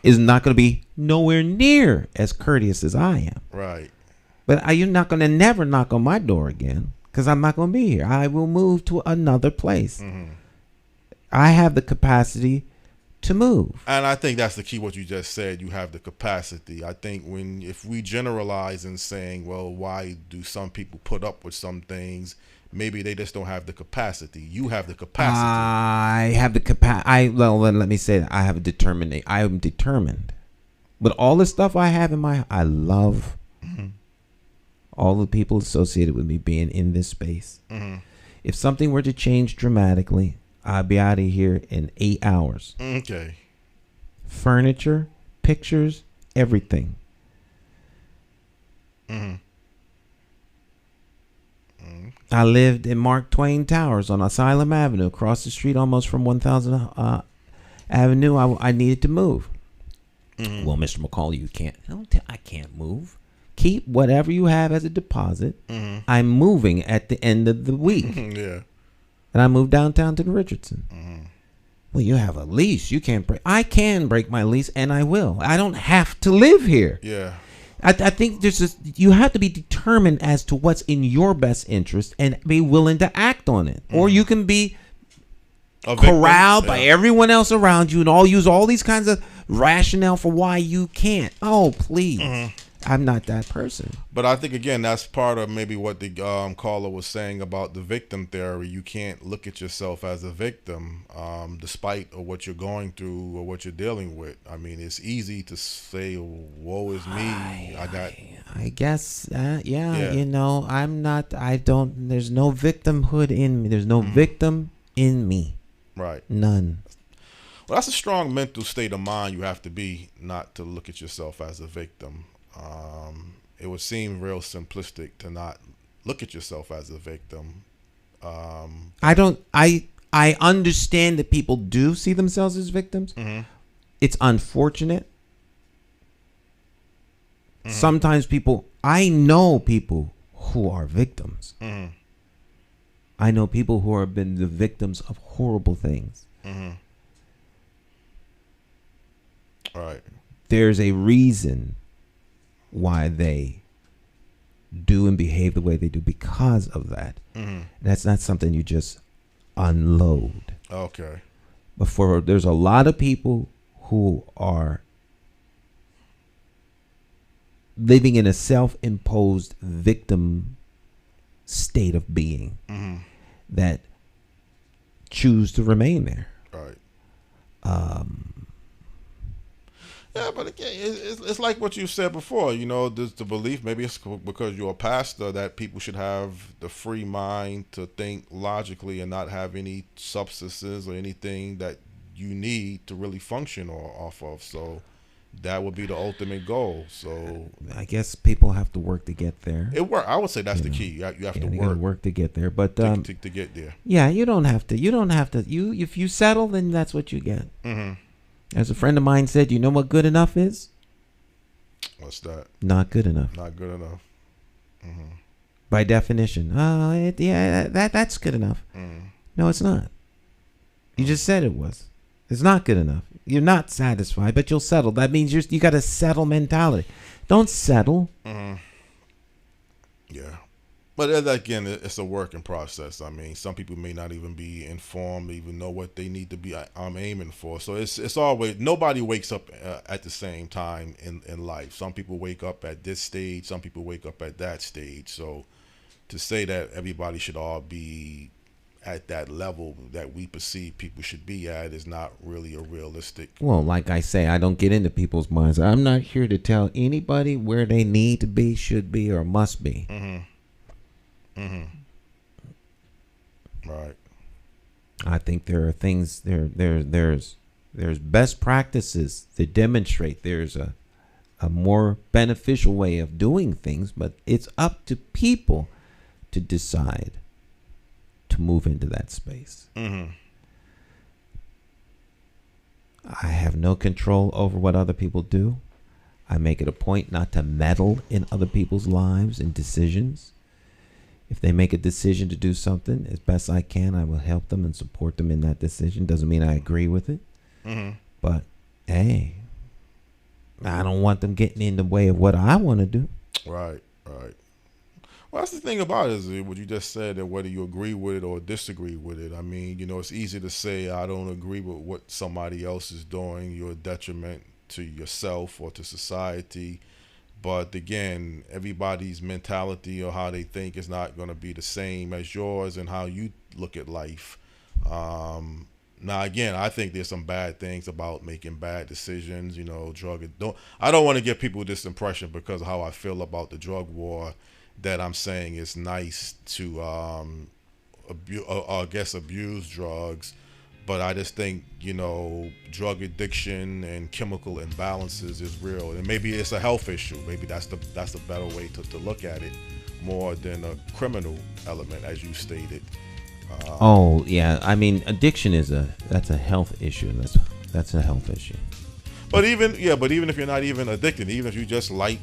S3: is not going to be nowhere near as courteous as I am.
S4: Right.
S3: But you're not going to never knock on my door again because I'm not going to be here. I will move to another place. Mm-hmm. I have the capacity to move.
S4: And I think that's the key, what you just said. You have the capacity. I think if we generalize in saying, well, why do some people put up with some things? Maybe they just don't have the capacity. You have the capacity.
S3: I have the capacity. Well, let me say that I am determined. But all the stuff I have I love all the people associated with me being in this space. Mm-hmm. If something were to change dramatically, I'll be out of here in 8 hours.
S4: Okay.
S3: Furniture, pictures, everything. Mm-hmm. Mm-hmm. I lived in Mark Twain Towers on Asylum Avenue, across the street almost from 1000 Avenue. I needed to move. Mm-hmm. Well, Mr. McCauley, you can't. I can't move. Keep whatever you have as a deposit. Mm-hmm. I'm moving at the end of the week.
S4: Yeah.
S3: And I moved downtown to the Richardson. Mm-hmm. Well, you have a lease. You can't break. I can break my lease, and I will. I don't have to live here.
S4: Yeah.
S3: I think you have to be determined as to what's in your best interest and be willing to act on it. Mm-hmm. Or you can be corralled by everyone else around you and use all these kinds of rationale for why you can't. Oh, please. Mm-hmm. I'm not that person.
S4: But I think, again, that's part of maybe what the caller was saying about the victim theory. You can't look at yourself as a victim despite of what you're going through or what you're dealing with. I mean, it's easy to say, woe is me.
S3: I guess, I'm not, there's no victimhood in me. There's no victim in me.
S4: Right.
S3: None.
S4: Well, that's a strong mental state of mind you have to be, not to look at yourself as a victim. It would seem real simplistic to not look at yourself as a victim.
S3: I understand that people do see themselves as victims. Mm-hmm. It's unfortunate. Sometimes I know people who are victims. I know people who have been the victims of horrible things.
S4: Right.
S3: There's a reason why they do and behave the way they do because of that. That's not something you just unload.
S4: Okay.
S3: But there's a lot of people who are living in a self-imposed victim state of being that choose to remain there.
S4: Right. Yeah, but again, it's like what you said before. There's the belief, maybe it's because you're a pastor, that people should have the free mind to think logically and not have any substances or anything that you need to really function off of. So that would be the ultimate goal. So
S3: I guess people have to work to get there.
S4: I would say that's the key. You have to
S3: work to get there. But
S4: to get there.
S3: Yeah, you don't have to. If you settle, then that's what you get. As a friend of mine said, you know what good enough is?
S4: What's that?
S3: Not good enough.
S4: Not good enough.
S3: By definition. That's good enough. No, it's not. You just said it was. It's not good enough. You're not satisfied, but you'll settle. That means you got a settle mentality. Don't settle.
S4: Yeah. But again, it's a working process. I mean, some people may not even be informed, even know what they need to be aiming for. So it's always, nobody wakes up at the same time in life. Some people wake up at this stage. Some people wake up at that stage. So to say that everybody should all be at that level that we perceive people should be at is not really a realistic.
S3: Well, like I say, I don't get into people's minds. I'm not here to tell anybody where they need to be, should be, or must be.
S4: Right.
S3: I think there are things there's best practices that demonstrate there's a more beneficial way of doing things, but it's up to people to decide to move into that space. I have no control over what other people do. I make it a point not to meddle in other people's lives and decisions. If they make a decision to do something, as best I can, I will help them and support them in that decision. Doesn't mean I agree with it. But, hey, I don't want them getting in the way of what I want to do.
S4: Right. Well, that's the thing about it, is what you just said, that whether you agree with it or disagree with it. I mean, it's easy to say, I don't agree with what somebody else is doing. You're a detriment to yourself or to society. But again, everybody's mentality or how they think is not going to be the same as yours and how you look at life. Now, again, I think there's some bad things about making bad decisions. I don't want to give people this impression because of how I feel about the drug war, that I'm saying it's nice to abuse drugs. But I just think, drug addiction and chemical imbalances is real. And maybe it's a health issue. Maybe that's the better way to look at it, more than a criminal element, as you stated.
S3: I mean, addiction that's a health issue. That's a health issue.
S4: But even if you're not even addicted, even if you just like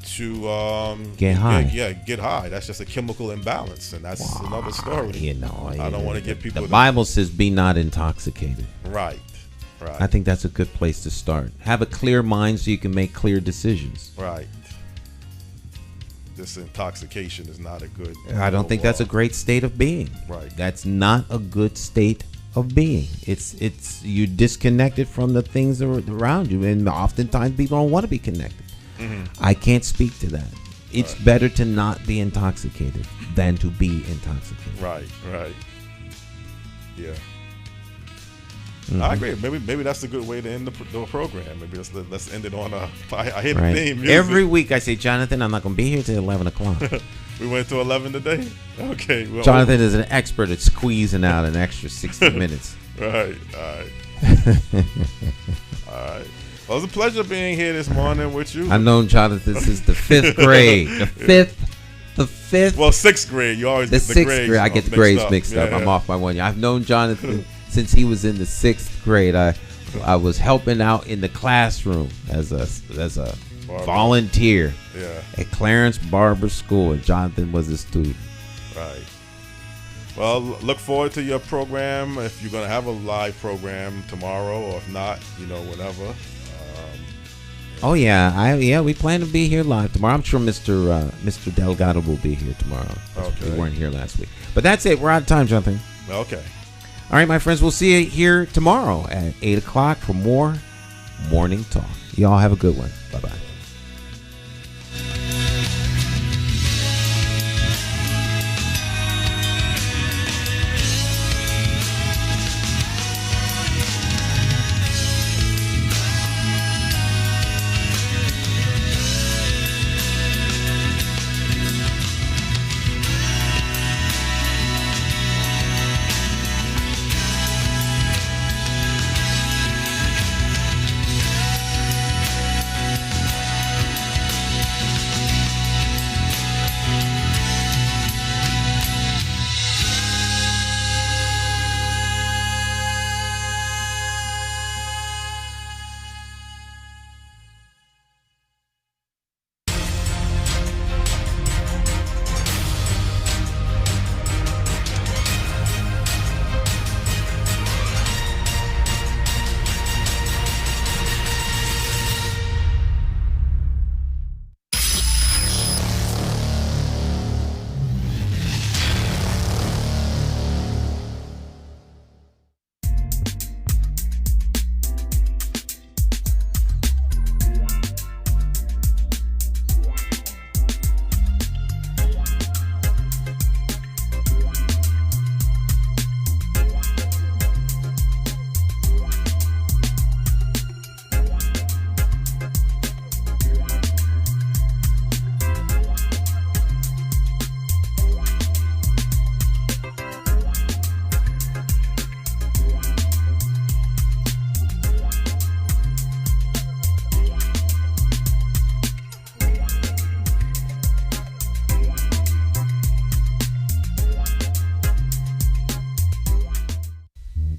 S4: to
S3: get high.
S4: Get high. That's just a chemical imbalance, and that's another story. I don't want to get people.
S3: The Bible says, "Be not intoxicated."
S4: Right.
S3: I think that's a good place to start. Have a clear mind so you can make clear decisions.
S4: Right. This intoxication is not a good.
S3: I don't think that's a great state of being.
S4: Right.
S3: That's not a good state of being. It's you disconnected from the things that are around you, and oftentimes people don't want to be connected. I can't speak to that. It's better to not be intoxicated than to be intoxicated.
S4: Right. Yeah. I agree. Maybe that's a good way to end the program. Maybe let's end it on I hate the theme music.
S3: Every week I say, Jonathan, I'm not going to be here till 11 o'clock.
S4: We went to 11 today? Okay. Well,
S3: Jonathan is an expert at squeezing out an extra 60 minutes.
S4: Right. All right. Well, it was a pleasure being here this morning with you.
S3: I've known Jonathan since the 5th grade. The fifth.
S4: Well, 6th grade. You always get the grades.
S3: I get the grades mixed up. I'm off by 1 year. I've known Jonathan since he was in the 6th grade. I was helping out in the classroom as a volunteer
S4: Yeah.
S3: at Clarence Barber School, and Jonathan was a student.
S4: Right. Well, look forward to your program if you're going to have a live program tomorrow, or if not, whenever.
S3: Oh yeah, we plan to be here live tomorrow. I'm sure Mr. Delgado will be here tomorrow.
S4: Okay.
S3: We weren't here last week, but that's it. We're out of time, Jonathan.
S4: Okay.
S3: All right, my friends, we'll see you here tomorrow at 8 o'clock for more Morning Talk. Y'all have a good one. Bye-bye.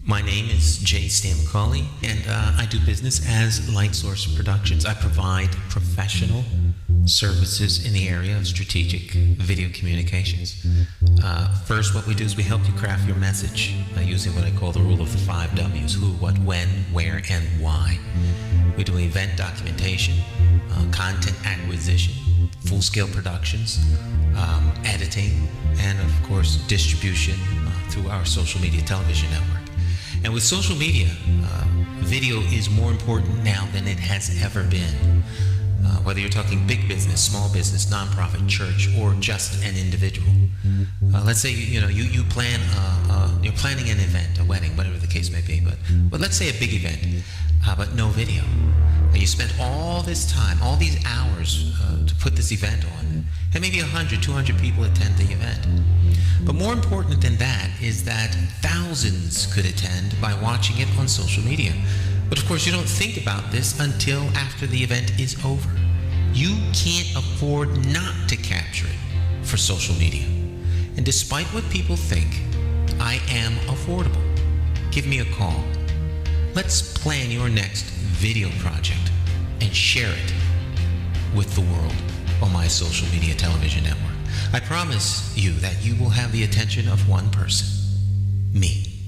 S6: My name is Jay Stan McCauley, and I do business as Light Source Productions. I provide professional services in the area of strategic video communications. First, what we do is we help you craft your message using what I call the rule of the 5 W's: who, what, when, where, and why. We do event documentation, content acquisition, full-scale productions, editing, and of course distribution through our social media television network. And with social media, video is more important now than it has ever been. Whether you're talking big business, small business, nonprofit, church, or just an individual. Let's say you plan you're planning an event, a wedding, whatever the case may be. But let's say a big event, but no video. You spent all this time, all these hours to put this event on, and maybe 100, 200 people attend the event. But more important than that is that thousands could attend by watching it on social media. But of course, you don't think about this until after the event is over. You can't afford not to capture it for social media. And despite what people think, I am affordable. Give me a call. Let's plan your next video project and share it with the world on my social media television network. I promise you that you will have the attention of one person, me.